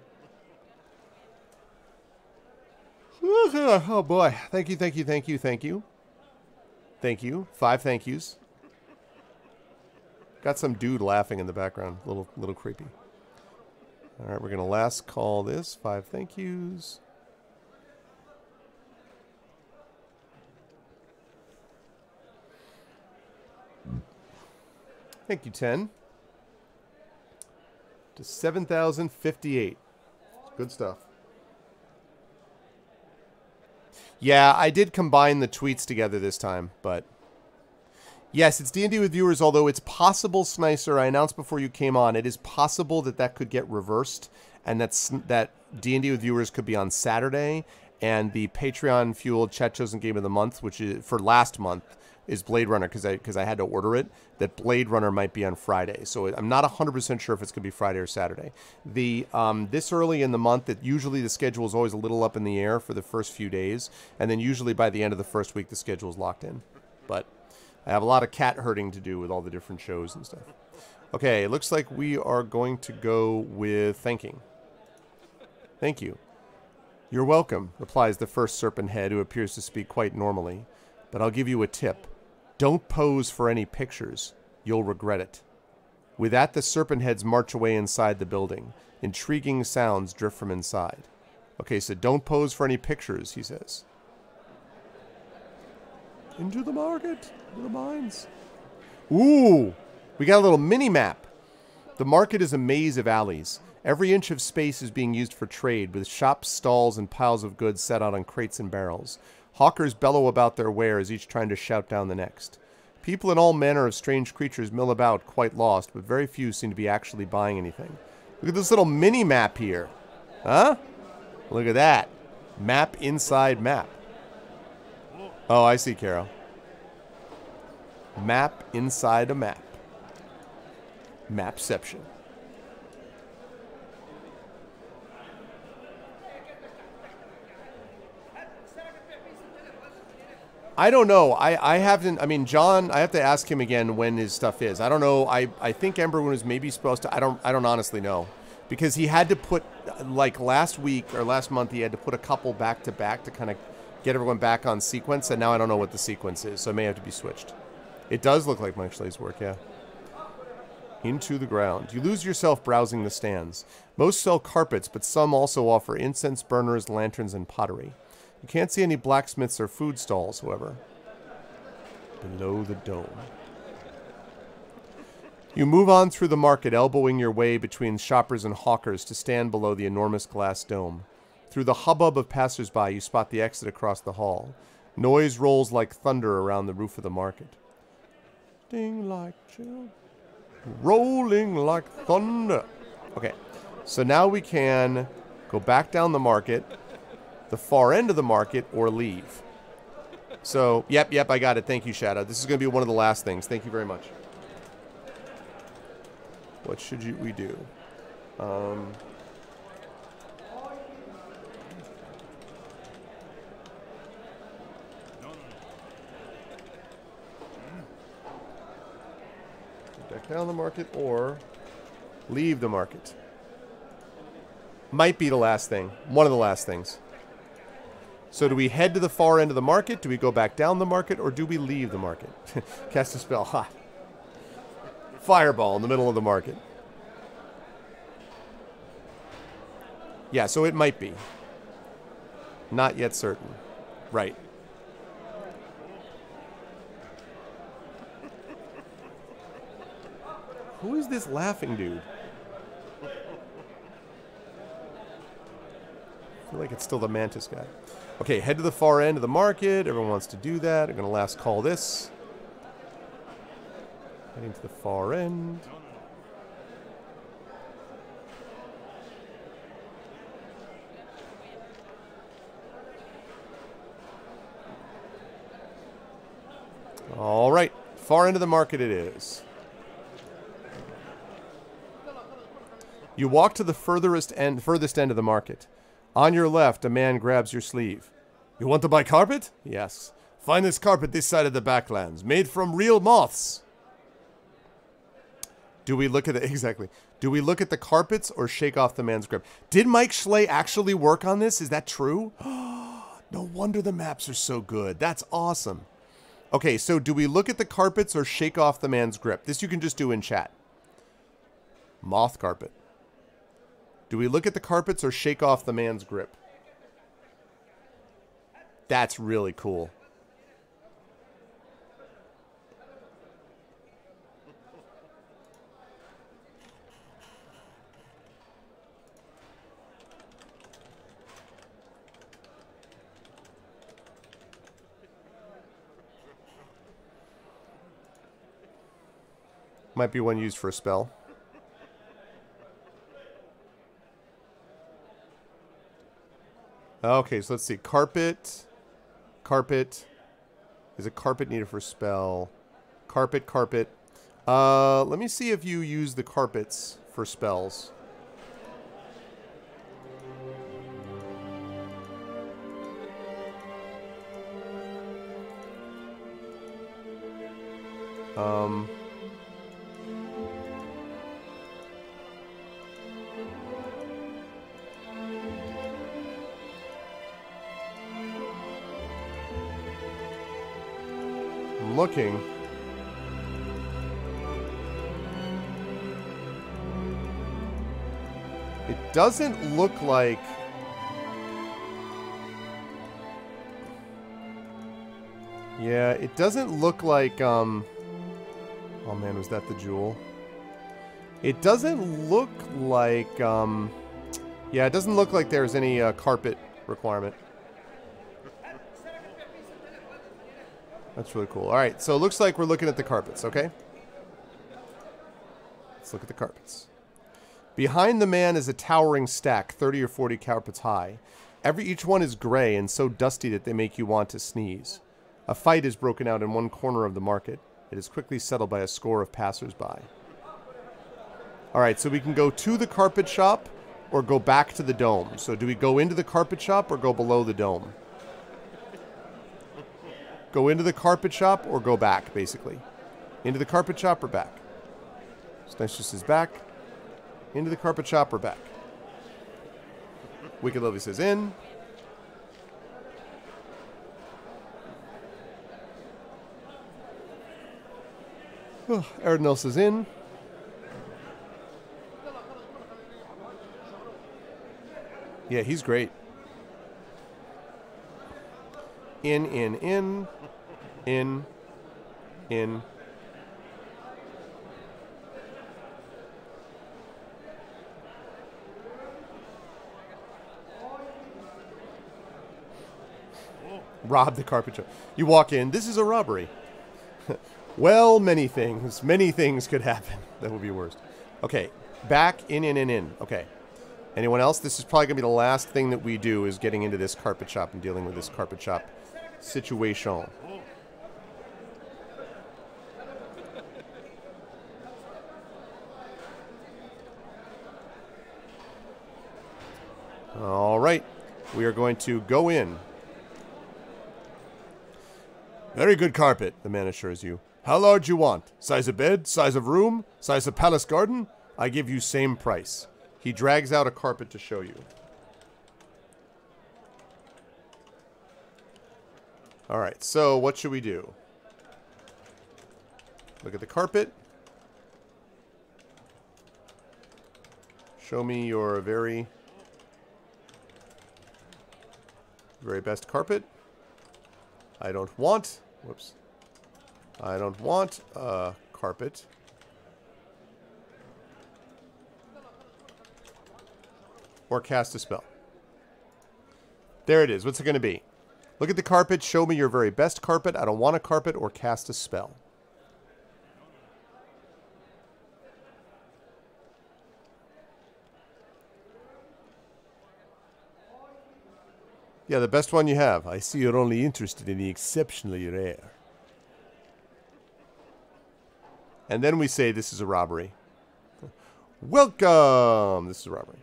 Oh boy. Thank you, thank you, thank you, thank you. Thank you. 5 thank yous. Got some dude laughing in the background. Little creepy. Alright, we're gonna last call this. 5 thank yous. Thank you, 10. To 7,058. Good stuff. Yeah, I did combine the tweets together this time, but... Yes, it's D&D with viewers, although it's possible, Snicer, I announced before you came on, it is possible that that could get reversed, and that D&D with viewers could be on Saturday, and the Patreon-fueled Chat Chosen Game of the Month, which is for last month, is Blade Runner, because I had to order it, that Blade Runner might be on Friday. So I'm not 100% sure if it's going to be Friday or Saturday. This early in the month, that usually the schedule is always a little up in the air for the first few days, and then usually by the end of the first week, the schedule is locked in. But I have a lot of cat herding to do with all the different shows and stuff. Okay, it looks like we are going to go with thanking. Thank you. You're welcome, replies the first serpent head, who appears to speak quite normally. But I'll give you a tip. Don't pose for any pictures. You'll regret it. With that, the serpent heads march away inside the building. Intriguing sounds drift from inside. Okay, so don't pose for any pictures, he says. Into the market. Into the mines. Ooh! We got a little mini-map. The market is a maze of alleys. Every inch of space is being used for trade, with shops, stalls, and piles of goods set out on crates and barrels. Hawkers bellow about their wares, each trying to shout down the next. People and all manner of strange creatures mill about, quite lost, but very few seem to be actually buying anything. Look at this little mini-map here. Huh? Look at that. Map inside map. Oh, I see, Carol. Map inside a map. Mapception. I don't know. I haven't. I mean, John. I have to ask him again when his stuff is. I don't know. I think Ember was maybe supposed to. I don't honestly know, because he had to put, like last week or last month, he had to put a couple back to back to kind of get everyone back on sequence. And now I don't know what the sequence is, so it may have to be switched. It does look like Mike Schlee's work, yeah. Into the ground. You lose yourself browsing the stands. Most sell carpets, but some also offer incense burners, lanterns, and pottery. You can't see any blacksmiths or food stalls, however. Below the dome. You move on through the market, elbowing your way between shoppers and hawkers to stand below the enormous glass dome. Through the hubbub of passers-by, you spot the exit across the hall. Noise rolls like thunder around the roof of the market. Ding like chill. Rolling like thunder. Okay, so now we can go back down the market, the far end of the market, or leave. So, yep, I got it. Thank you, Shadow. This is going to be one of the last things. Thank you very much. What should we do? Back down the market or leave the market. Might be the last thing. One of the last things. So do we head to the far end of the market? Do we go back down the market? Or do we leave the market? Cast a spell. Ha! Fireball in the middle of the market. Yeah, so it might be. Not yet certain. Right. Who is this laughing dude? I feel like it's still the mantis guy. Okay, head to the far end of the market. Everyone wants to do that. I'm going to last call this. Heading to the far end. All right, far end of the market it is. You walk to the furthest end of the market. On your left, a man grabs your sleeve. You want to buy carpet? Yes. Finest carpet this side of the backlands, made from real moths. Do we look at the exactly? Do we look at the carpets or shake off the man's grip? Did Mike Schley actually work on this? Is that true? No wonder the maps are so good. That's awesome. Okay, so do we look at the carpets or shake off the man's grip? This you can just do in chat. Moth carpet. Do we look at the carpets or shake off the man's grip? That's really cool. Might be one used for a spell. Okay, so let's see. Carpet. Carpet. Is a carpet needed for a spell? Carpet, carpet. Let me see if you use the carpets for spells. I'm looking. It doesn't look like... Yeah, it doesn't look like, Oh man, was that the jewel? It doesn't look like, Yeah, it doesn't look like there's any, carpet requirement. That's really cool. Alright, so it looks like we're looking at the carpets, okay? Let's look at the carpets. Behind the man is a towering stack, 30 or 40 carpets high. Each one is gray and so dusty that they make you want to sneeze. A fight is broken out in one corner of the market. It is quickly settled by a score of passers-by. Alright, so we can go to the carpet shop or go back to the dome. So do we go into the carpet shop or go below the dome? Go into the carpet shop or go back, basically. Into the carpet shop or back? Stentious is back. Into the carpet shop or back? Wicked Lovely says in. Oh, Aradnell says in. Yeah, he's great. In. Rob the carpet shop. You walk in. This is a robbery. Well, many things could happen. That would be worst. Okay, back, in. Okay. Anyone else? This is probably going to be the last thing that we do is getting into this carpet shop and dealing with this carpet shop situation. All right. We are going to go in. Very good carpet, the man assures you. How large you want? Size of bed? Size of room? Size of palace garden? I give you same price. He drags out a carpet to show you. Alright, so what should we do? Look at the carpet. Show me your very Very best carpet. I don't want... Whoops. I don't want carpet. Or cast a spell. There it is. What's it going to be? Look at the carpet. Show me your very best carpet. I don't want a carpet or cast a spell. Yeah, the best one you have. I see you're only interested in the exceptionally rare. And then we say this is a robbery. Welcome! This is a robbery.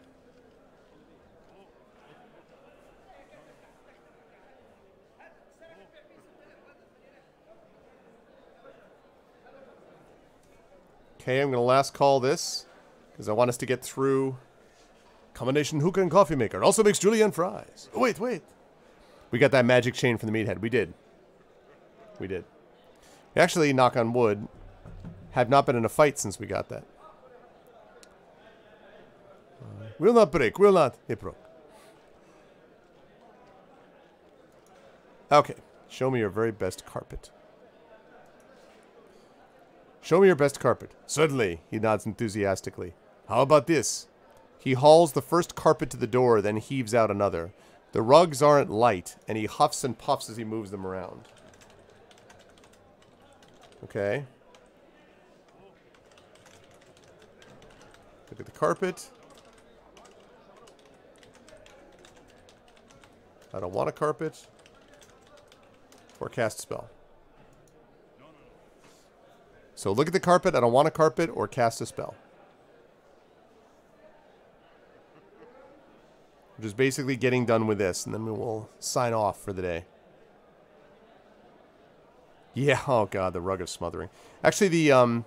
Okay, I'm going to last call this, because I want us to get through combination hookah and coffee maker. It also makes julienne fries. Oh, wait. We got that magic chain from the meathead. We did. We actually, knock on wood, have not been in a fight since we got that. Will not break. Will not. It broke. Okay. Show me your very best carpet. Show me your best carpet. Certainly, he nods enthusiastically. How about this? He hauls the first carpet to the door, then heaves out another. The rugs aren't light, and he huffs and puffs as he moves them around. Okay. Look at the carpet. I don't want a carpet. Or cast a spell. So look at the carpet. I don't want a carpet or cast a spell. We're just basically getting done with this, and then we will sign off for the day. Yeah, oh god, the Rug of Smothering. Actually, the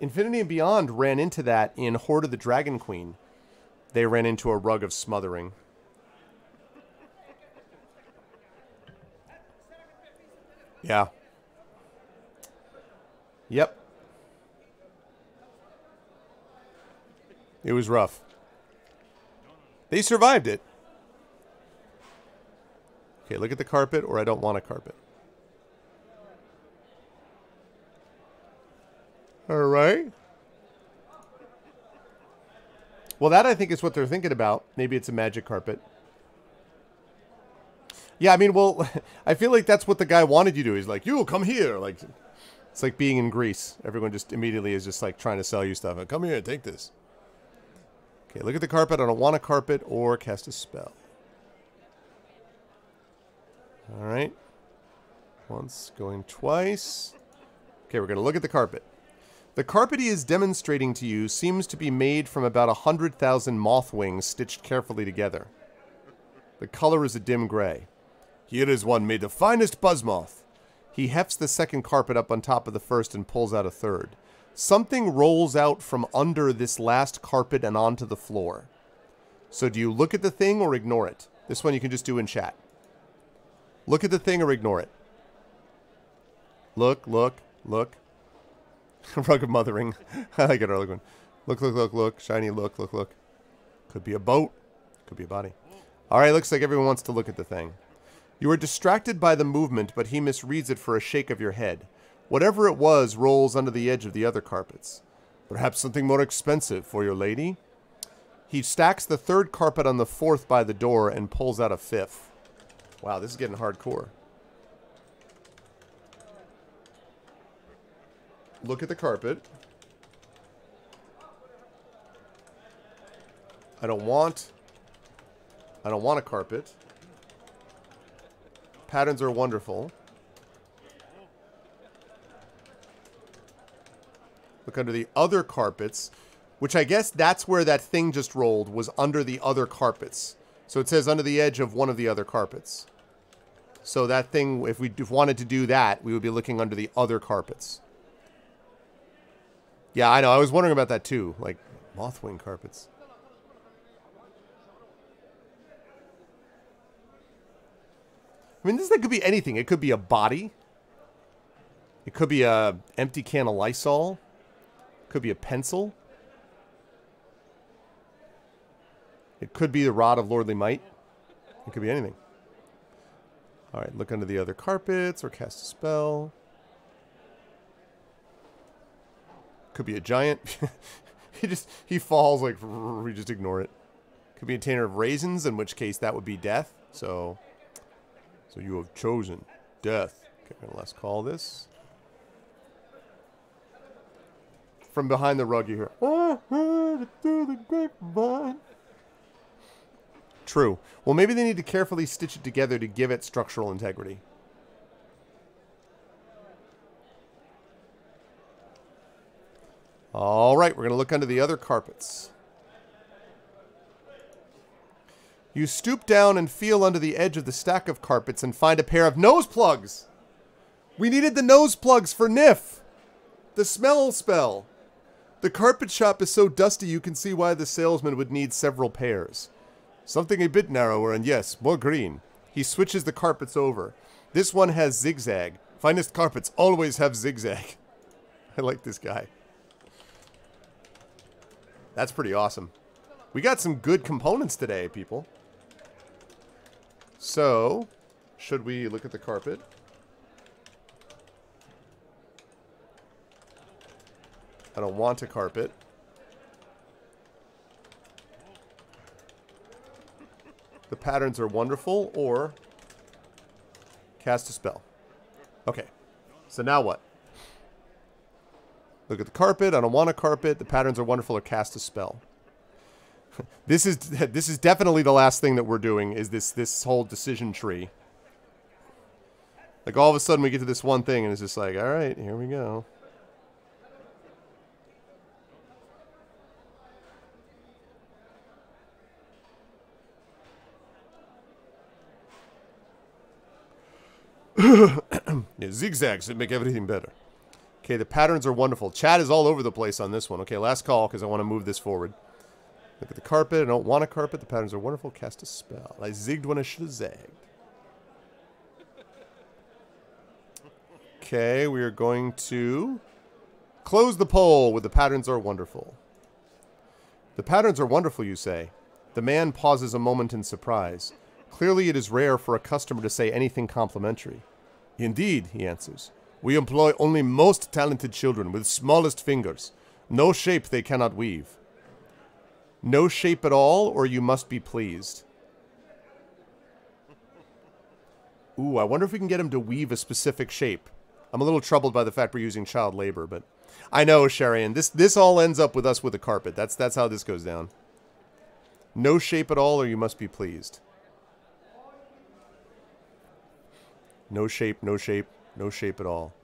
Infinity and Beyond ran into that in Horde of the Dragon Queen. They ran into a Rug of Smothering. Yeah. Yep. It was rough. They survived it. Okay, look at the carpet, or I don't want a carpet. Alright. Well, that I think is what they're thinking about. Maybe it's a magic carpet. Yeah, I mean, well, I feel like that's what the guy wanted you to do. He's like, you, come here. Like, it's like being in Greece. Everyone just immediately is just like trying to sell you stuff. Come here, take this. Okay, look at the carpet. I don't want a carpet or cast a spell. Alright. Once, going twice. Okay, we're going to look at the carpet. The carpet he is demonstrating to you seems to be made from about 100,000 moth wings stitched carefully together. The color is a dim gray. Here is one made of finest buzzmoth. He hefts the second carpet up on top of the first and pulls out a third. Something rolls out from under this last carpet and onto the floor. So do you look at the thing or ignore it? This one you can just do in chat. Look at the thing or ignore it. Look, look, look. Rug of Mothering. I like it early one. Look, look, look, look. Shiny look, look, look. Could be a boat. Could be a body. Alright, looks like everyone wants to look at the thing. You are distracted by the movement, but he misreads it for a shake of your head. Whatever it was rolls under the edge of the other carpets. Perhaps something more expensive for your lady? He stacks the third carpet on the fourth by the door and pulls out a fifth. Wow, this is getting hardcore. Look at the carpet. I don't want a carpet. Patterns are wonderful. Look under the other carpets, which I guess that's where that thing just rolled, was under the other carpets. So it says under the edge of one of the other carpets. So that thing, if we wanted to do that, we would be looking under the other carpets. Yeah, I know. I was wondering about that too. Like, mothwing carpets. I mean, this thing could be anything. It could be a body. It could be a empty can of Lysol. It could be a pencil. It could be the Rod of Lordly Might. It could be anything. Alright, look under the other carpets or cast a spell. Could be a giant. he falls like, we just ignore it. Could be a container of raisins, in which case that would be death. So you have chosen death. Okay, I'm gonna last call this. From behind the rug you hear, I heard it through the grapevine. True. Well, maybe they need to carefully stitch it together to give it structural integrity. Alright, we're going to look under the other carpets. You stoop down and feel under the edge of the stack of carpets and find a pair of nose plugs. We needed the nose plugs for Nif. The smell spell. The carpet shop is so dusty you can see why the salesman would need several pairs. Something a bit narrower and yes, more green. He switches the carpets over. This one has zigzag. Finest carpets always have zigzag. I like this guy. That's pretty awesome. We got some good components today, people. So, should we look at the carpet? I don't want a carpet. The patterns are wonderful, or cast a spell. Okay, so now what? Look at the carpet. I don't want a carpet. The patterns are wonderful, or cast a spell. This is definitely the last thing that we're doing. Is this whole decision tree? Like all of a sudden we get to this one thing, and it's just like, all right, here we go. Yeah, zigzags that make everything better. Okay, the patterns are wonderful. Chat is all over the place on this one. Okay, last call because I want to move this forward. Look at the carpet. I don't want a carpet. The patterns are wonderful. Cast a spell. I zigged when I should have zagged. Okay, we are going to close the poll with the patterns are wonderful. The patterns are wonderful, you say. The man pauses a moment in surprise. Clearly it is rare for a customer to say anything complimentary. Indeed, he answers. We employ only most talented children with smallest fingers. No shape they cannot weave. No shape at all, or you must be pleased. Ooh, I wonder if we can get him to weave a specific shape. I'm a little troubled by the fact we're using child labor, but I know, Sharian. This all ends up with us with a carpet. That's how this goes down. No shape at all, or you must be pleased. No shape, no shape, no shape at all.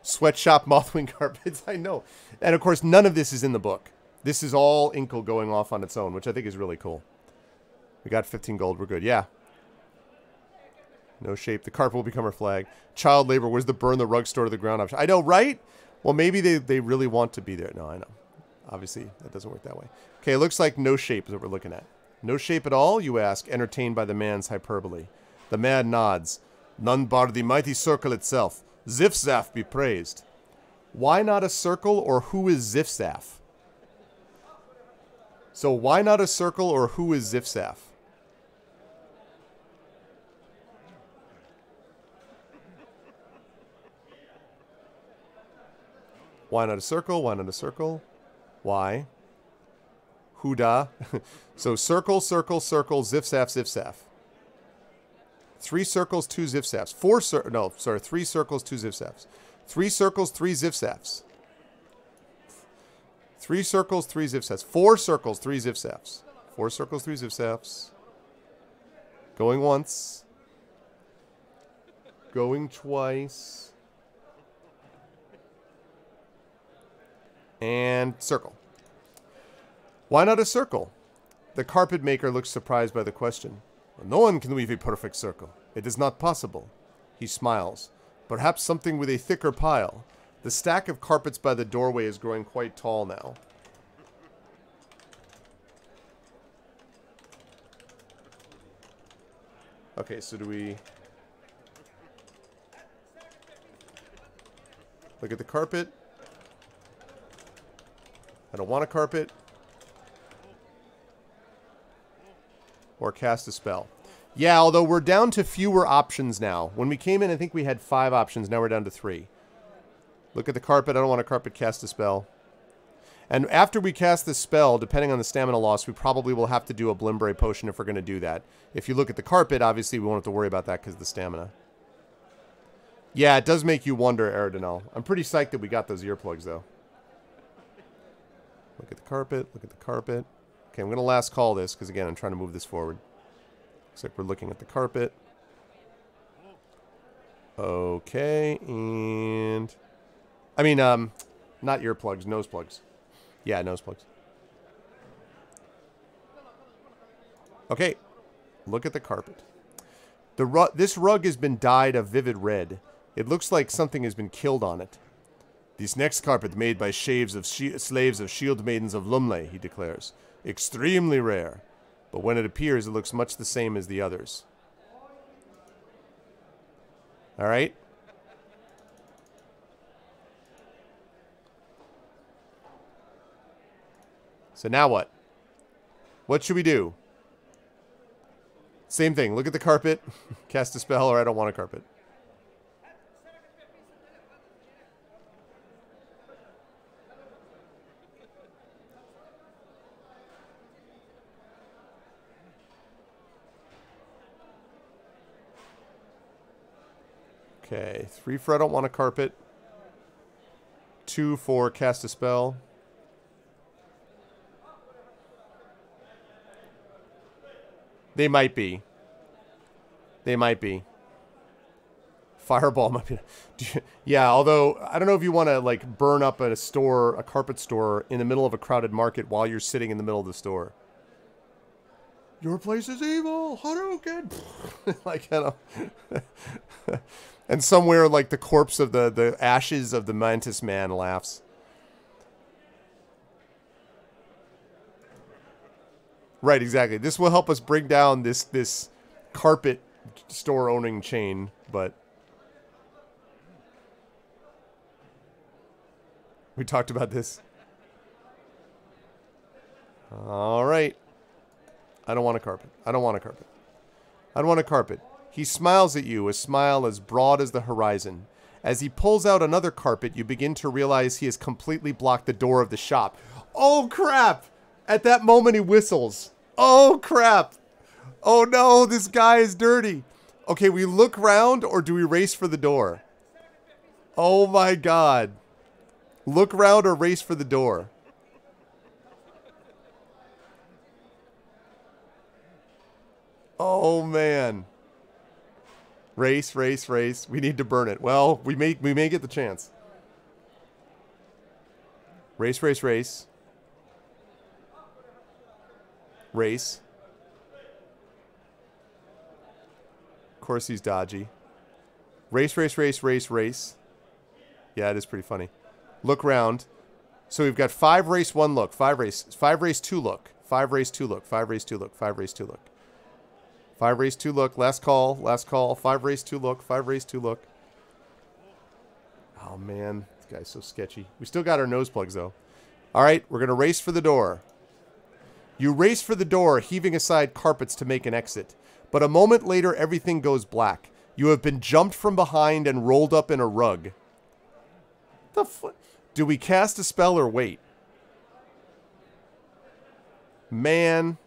Sweatshop Mothwing carpets, I know. And of course, none of this is in the book. This is all Inkle going off on its own, which I think is really cool. We got 15 gold, we're good. Yeah. No shape. The carpet will become our flag. Child labor, where's the burn the rug store to the ground option? I know, right? Well, maybe they really want to be there. No, I know. Obviously, that doesn't work that way. Okay, it looks like no shape is what we're looking at. No shape at all, you ask, entertained by the man's hyperbole. The man nods. None bar the mighty circle itself. Zifzaf be praised. Why not a circle, or who is Zifzaf? So why not a circle, or who is Zifzaf? Why not a circle? Why not a circle? Why? Huda. So circle, circle, circle, Zifzaf, Zifzaf. 3 circles, 2 zifzafs. 3 circles, 2 zifzafs. 3 circles, 3 zifzafs. 3 circles, 3 zifzafs. 4 circles, 3 zifzafs. 4 circles, 3 zifzafs. Going once. Going twice. And circle. Why not a circle? The carpet maker looks surprised by the question. No one can weave a perfect circle. It is not possible. He smiles. Perhaps something with a thicker pile. The stack of carpets by the doorway is growing quite tall now. Okay, so do we... look at the carpet? I don't want a carpet. Or cast a spell. Yeah, although we're down to fewer options now. When we came in, I think we had 5 options. Now we're down to 3. Look at the carpet. I don't want to carpet cast a spell. And after we cast this spell, depending on the stamina loss, we probably will have to do a Blimbre potion if we're going to do that. If you look at the carpet, obviously we won't have to worry about that because of the stamina. Yeah, it does make you wonder, Aerodinal. I'm pretty psyched that we got those earplugs, though. Look at the carpet. Look at the carpet. Okay, I'm going to last call this because, again, I'm trying to move this forward. Looks like we're looking at the carpet. Okay, and... I mean, not earplugs, nose plugs. Yeah, nose plugs. Okay, look at the carpet. This rug has been dyed a vivid red. It looks like something has been killed on it. This next carpet made by slaves of shield maidens of Lumley, he declares. Extremely rare. But when it appears, it looks much the same as the others. Alright? So now what? What should we do? Same thing. Look at the carpet. Cast a spell, or I don't want a carpet. Okay, 3 for I don't want a carpet. 2 for cast a spell. They might be. They might be. Fireball might be. Yeah, although, I don't know if you want to, like, burn up at a store, a carpet store, in the middle of a crowded market while you're sitting in the middle of the store. Your place is evil! Hadouken! Like, I don't... And somewhere, like, the corpse of the ashes of the Mantis Man laughs. Right, exactly. This will help us bring down this carpet store owning chain, but... We talked about this. Alright. I don't want a carpet. I don't want a carpet. I don't want a carpet. He smiles at you, a smile as broad as the horizon. As he pulls out another carpet, you begin to realize he has completely blocked the door of the shop. Oh, crap! At that moment, he whistles. Oh, crap! Oh, no, this guy is dirty. Okay, we look round, or do we race for the door? Oh, my God. Look round or race for the door? Oh, man. Race, race, race. We need to burn it. Well, we may get the chance. Race, race, race. Race. Of course he's dodgy. Race, race, race, race, race. Yeah, it is pretty funny. Look round. So we've got 5 race, 1 look. 5 race, 2 look. 5 race, 2 look. 5 race, 2 look. 5 race, 2 look. 5 race, 2 look. Last call. Last call. 5 race, 2 look. 5 race, 2 look. Oh, man. This guy's so sketchy. We still got our nose plugs, though. All right. We're going to race for the door. You race for the door, heaving aside carpets to make an exit. But a moment later, everything goes black. You have been jumped from behind and rolled up in a rug. Do we cast a spell or wait? Man...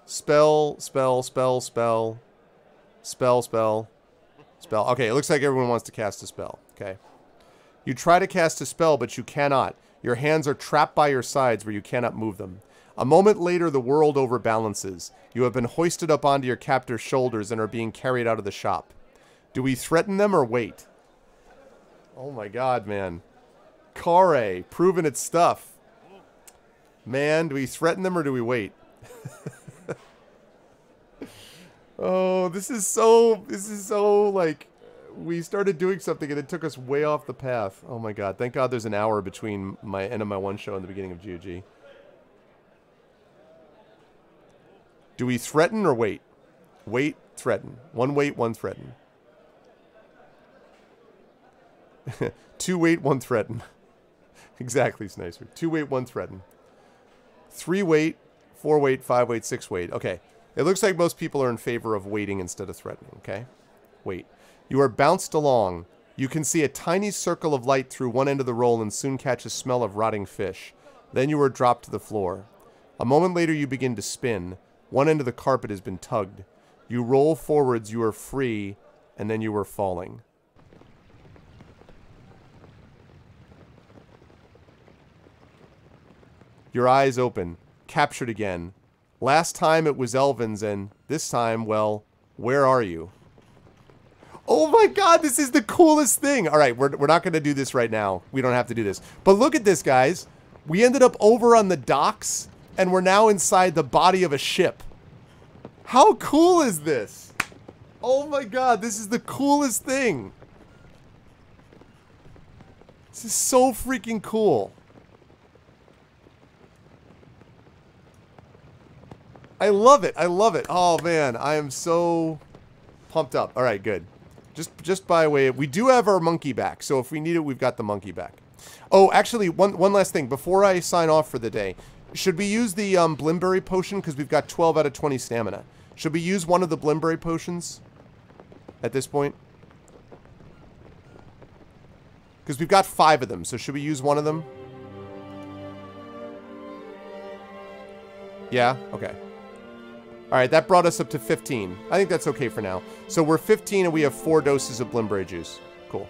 Spell, spell, spell, spell. Spell, spell. Spell. Okay, it looks like everyone wants to cast a spell. Okay. You try to cast a spell, but you cannot. Your hands are trapped by your sides where you cannot move them. A moment later, the world overbalances. You have been hoisted up onto your captor's shoulders and are being carried out of the shop. Do we threaten them or wait? Oh my god, man. Khare, proving its stuff. Man, do we threaten them or do we wait? Oh, this is so, like, we started doing something and it took us way off the path. Oh my god, thank god there's an hour between my end of my one show and the beginning of GOG. Do we threaten or wait? Wait, threaten. 1 wait, 1 threaten. 2 wait, 1 threaten. Exactly, Snicer. 2 wait, 1 threaten. 3 wait, 4 weight, 5 weight, 6 weight. Okay. It looks like most people are in favor of waiting instead of threatening, okay? Wait. You are bounced along. You can see a tiny circle of light through one end of the roll and soon catch a smell of rotting fish. Then you are dropped to the floor. A moment later you begin to spin. One end of the carpet has been tugged. You roll forwards, you are free, and then you are falling. Your eyes open. Captured again. Last time it was Elvin's, and this time, well, where are you? Oh my god, this is the coolest thing! Alright, we're not going to do this right now. We don't have to do this. But look at this, guys. We ended up over on the docks, and we're now inside the body of a ship. How cool is this? Oh my god, this is the coolest thing. This is so freaking cool. I love it. I love it. Oh man, I am so pumped up. All right, good. Just by way of, we do have our monkey back, so if we need it, we've got the monkey back. Oh, actually, one last thing before I sign off for the day. Should we use the Blimberry potion because we've got 12 out of 20 stamina? Should we use one of the Blimberry potions at this point? Because we've got 5 of them, so should we use one of them? Yeah? Okay. Alright, that brought us up to 15. I think that's okay for now. So we're 15 and we have 4 doses of Blimberry juice. Cool.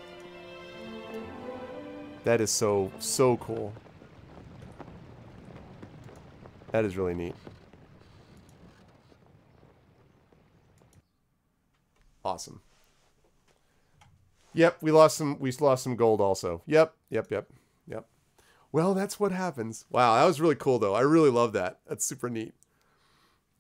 That is so cool. That is really neat. Awesome. Yep, we lost some gold also. Yep. Well, that's what happens. Wow, that was really cool though. I really love that. That's super neat.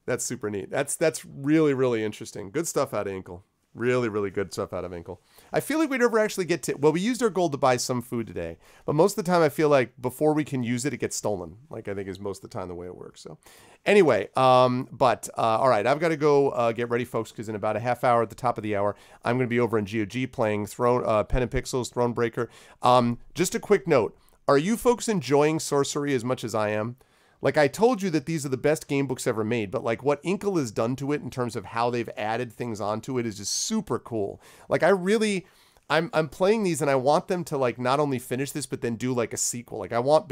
That's super neat. That's really, really interesting. Good stuff out of Inkle. Really, really good stuff out of Inkle. I feel like we never actually get to... Well, we used our gold to buy some food today. But most of the time, I feel like before we can use it, it gets stolen. Like, I think is most of the time the way it works. So, anyway, all right. I've got to go get ready, folks, because in about a half hour at the top of the hour, I'm going to be over in GOG playing Pen and Pixels, Thronebreaker. Just a quick note. Are you folks enjoying Sorcery as much as I am? Like, I told you that these are the best game books ever made, but like what Inkle has done to it in terms of how they've added things onto it is just super cool. Like, I'm playing these and I want them to like not only finish this, but then do like a sequel. Like, I want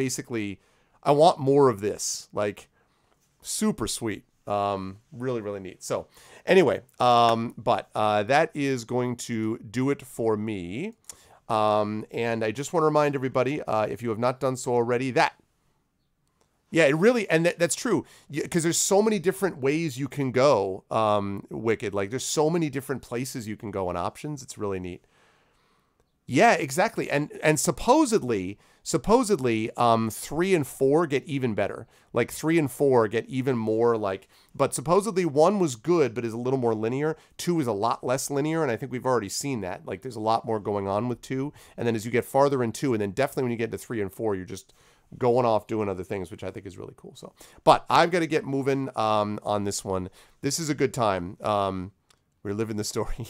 more of this. Like, super sweet. Really, really neat. So anyway, that is going to do it for me. And I just want to remind everybody, if you have not done so already, that yeah, it really, and that's true, because there's so many different ways you can go, Wicked. Like, there's so many different places you can go and options. It's really neat. Yeah, exactly. And supposedly 3 and 4 get even better. Like 3 and 4 get even more like, but supposedly 1 was good, but is a little more linear. 2 is a lot less linear. And I think we've already seen that. Like, there's a lot more going on with 2. And then as you get farther in 2, and then definitely when you get into 3 and 4, you're just going off doing other things, which I think is really cool. So, but I've got to get moving on this one. This is a good time. We're living the story.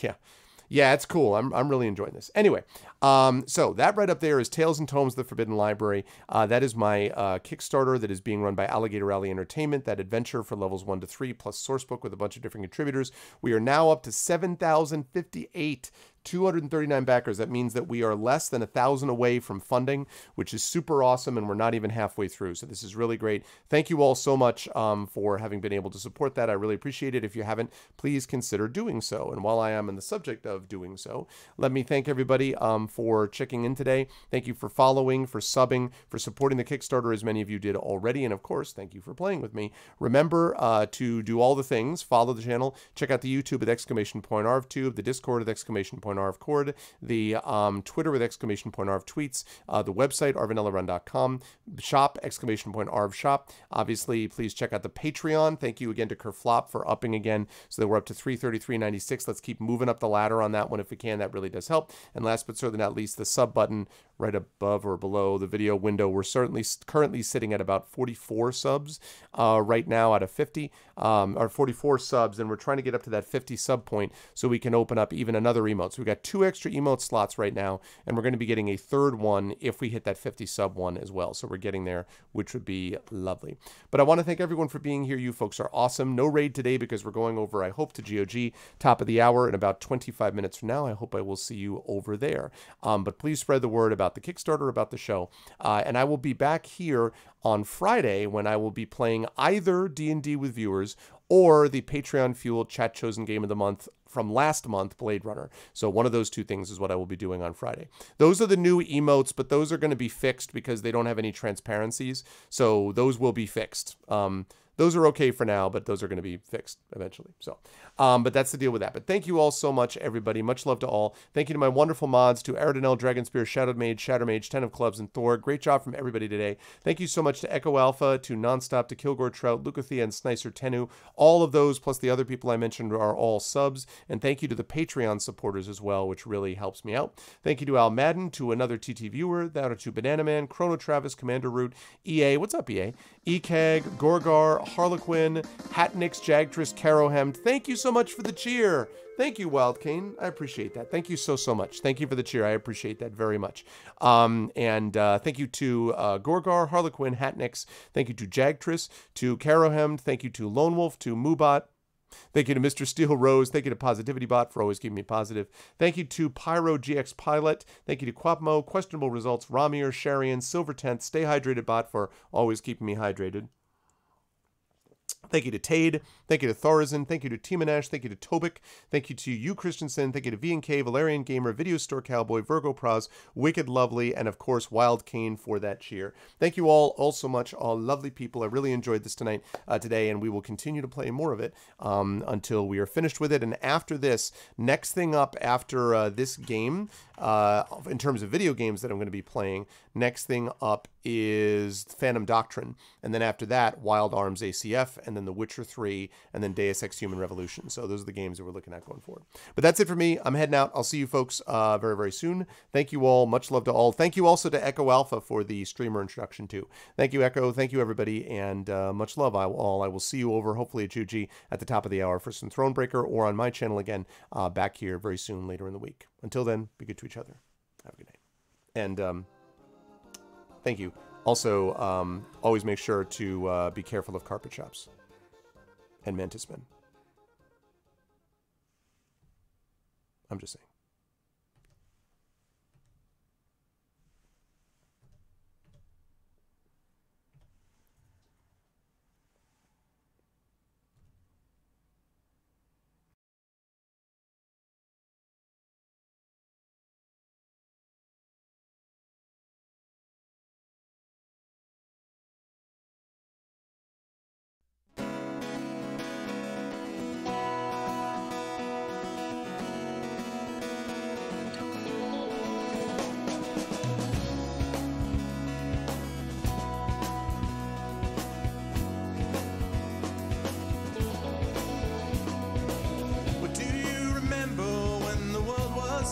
Yeah, it's cool. I'm really enjoying this. Anyway, so that right up there is Tales and Tomes, The Forbidden Library. That is my Kickstarter that is being run by Alligator Alley Entertainment, that adventure for levels 1 to 3, plus sourcebook with a bunch of different contributors. We are now up to 7,058. 239 backers. That means that we are less than 1,000 away from funding, which is super awesome, and we're not even halfway through. So this is really great. Thank you all so much for having been able to support that. I really appreciate it. If you haven't, please consider doing so. And while I am in the subject of doing so, let me thank everybody for checking in today. Thank you for following, for subbing, for supporting the Kickstarter, as many of you did already. And of course, thank you for playing with me. Remember to do all the things. Follow the channel. Check out the YouTube at !ArvTube, the Discord at !ArvCord, the Twitter with !ArvTweets, the website arvanellaRun.com, shop !ArvShop. Obviously, please check out the Patreon. Thank you again to Kerflop for upping again, so that we're up to $333.96. Let's keep moving up the ladder on that one if we can. That really does help. And last but certainly not least, the sub button right above or below the video window. We're certainly currently sitting at about 44 subs right now out of 50, or 44 subs, and we're trying to get up to that 50 sub point so we can open up even another emote. So we've got 2 extra emote slots right now, and we're going to be getting a 3rd one if we hit that 50 sub one as well. So we're getting there, which would be lovely. But I want to thank everyone for being here. You folks are awesome. No raid today because we're going over, I hope, to GOG top of the hour in about 25 minutes from now. I hope I will see you over there. But please spread the word about the Kickstarter, about the show. And I will be back here on Friday when I will be playing either D&D with viewers or the Patreon-fueled chat chosen game of the month from last month, Blade Runner. So one of those 2 things is what I will be doing on Friday. Those are the new emotes, but those are going to be fixed because they don't have any transparencies. So those will be fixed. Those are okay for now, but those are going to be fixed eventually. So, but that's the deal with that. But thank you all so much, everybody. Much love to all. Thank you to my wonderful mods, to Aradinel, Dragonspear, Shadowed Mage, Shattermage, 10 of Clubs, and Thor. Great job from everybody today. Thank you so much to Echo Alpha, to Nonstop, to Kilgore Trout, Lucathea, and Snicer Tenu. All of those, plus the other people I mentioned, are all subs. And thank you to the Patreon supporters as well, which really helps me out. Thank you to Al Madden, to another TT viewer, that are to Banana Man, Chrono Travis, Commander Root, EA, what's up, EA? EKeg, Gorgar, Harlequin, Hatnix, Jagtress, Carohemd. Thank you so much for the cheer. Thank you, Wildcane. I appreciate that. Thank you so much. Thank you for the cheer. I appreciate that very much. Thank you to Gorgar, Harlequin, Hatnix. Thank you to Jagtress, to Carohemd. Thank you to Lone Wolf, to Moobot. Thank you to Mr. Steel Rose. Thank you to Positivity Bot for always keeping me positive. Thank you to Pyro GX Pilot. Thank you to Quapmo, Questionable Results, Ramir, Sharian, Silver Tenth, Stay Hydrated Bot for always keeping me hydrated. Thank you to Tade. Thank you to Thorazin. Thank you to Timanesh. Thank you to Tobik. Thank you to you, Christensen. Thank you to V&K, Valerian Gamer, Video Store Cowboy, Virgo Pros, Wicked Lovely, and of course, Wild Cane for that cheer. Thank you all so much, all lovely people. I really enjoyed this today, and we will continue to play more of it until we are finished with it. And after this, next thing up after this game, in terms of video games that I'm going to be playing, next thing up is Phantom Doctrine, and then after that, Wild Arms ACF, and then The Witcher 3, and then Deus Ex Human Revolution. So those are the games that we're looking at going forward. But that's it for me. I'm heading out. I'll see you folks very, very soon. Thank you all. Much love to all. Thank you also to Echo Alpha for the streamer introduction too. Thank you, Echo. Thank you, everybody, and much love all. I will see you over, hopefully, at GOG at the top of the hour for some Thronebreaker, or on my channel again back here very soon later in the week. Until then, be good to each other. Have a good night. And thank you. Also, always make sure to be careful of carpet shops and mantis men. I'm just saying.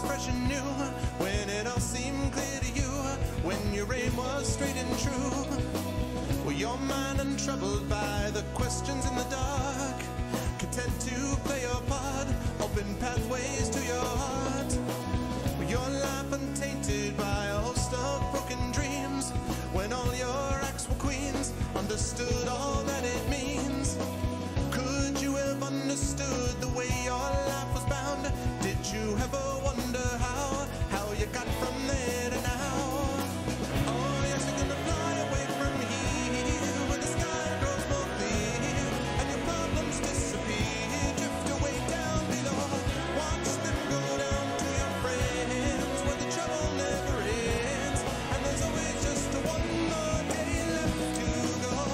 Fresh and new, when it all seemed clear to you, when your aim was straight and true. Were your mind untroubled by the questions in the dark, content to play your part, open pathways to your heart? Were your life untainted by a host of broken dreams, when all your acts were queens, understood all that it means? Could you have understood the way your life was bound? Did you ever wonder how you got from there to now? Oh, yes, you're gonna fly away from here, where the sky grows more clear, and your problems disappear, drift away down below. Watch them go down to your friends, where the trouble never ends, and there's always just one more day left to go.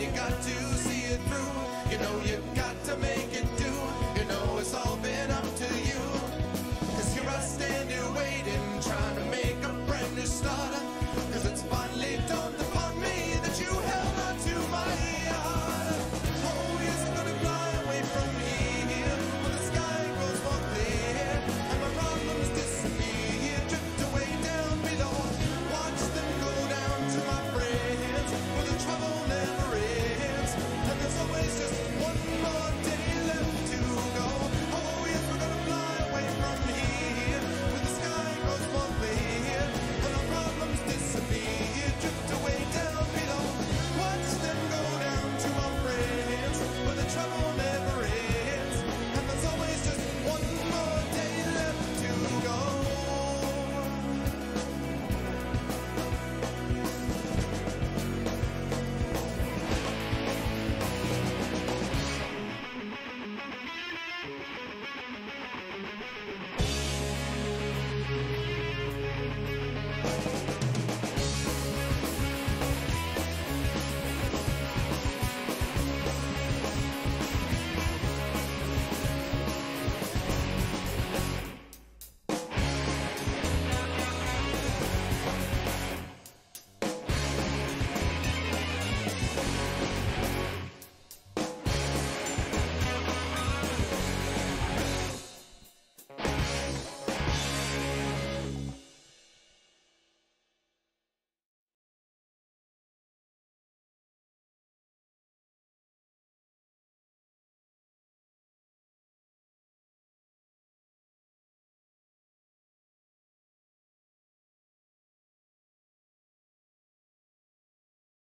you got to see it through. You know you got to make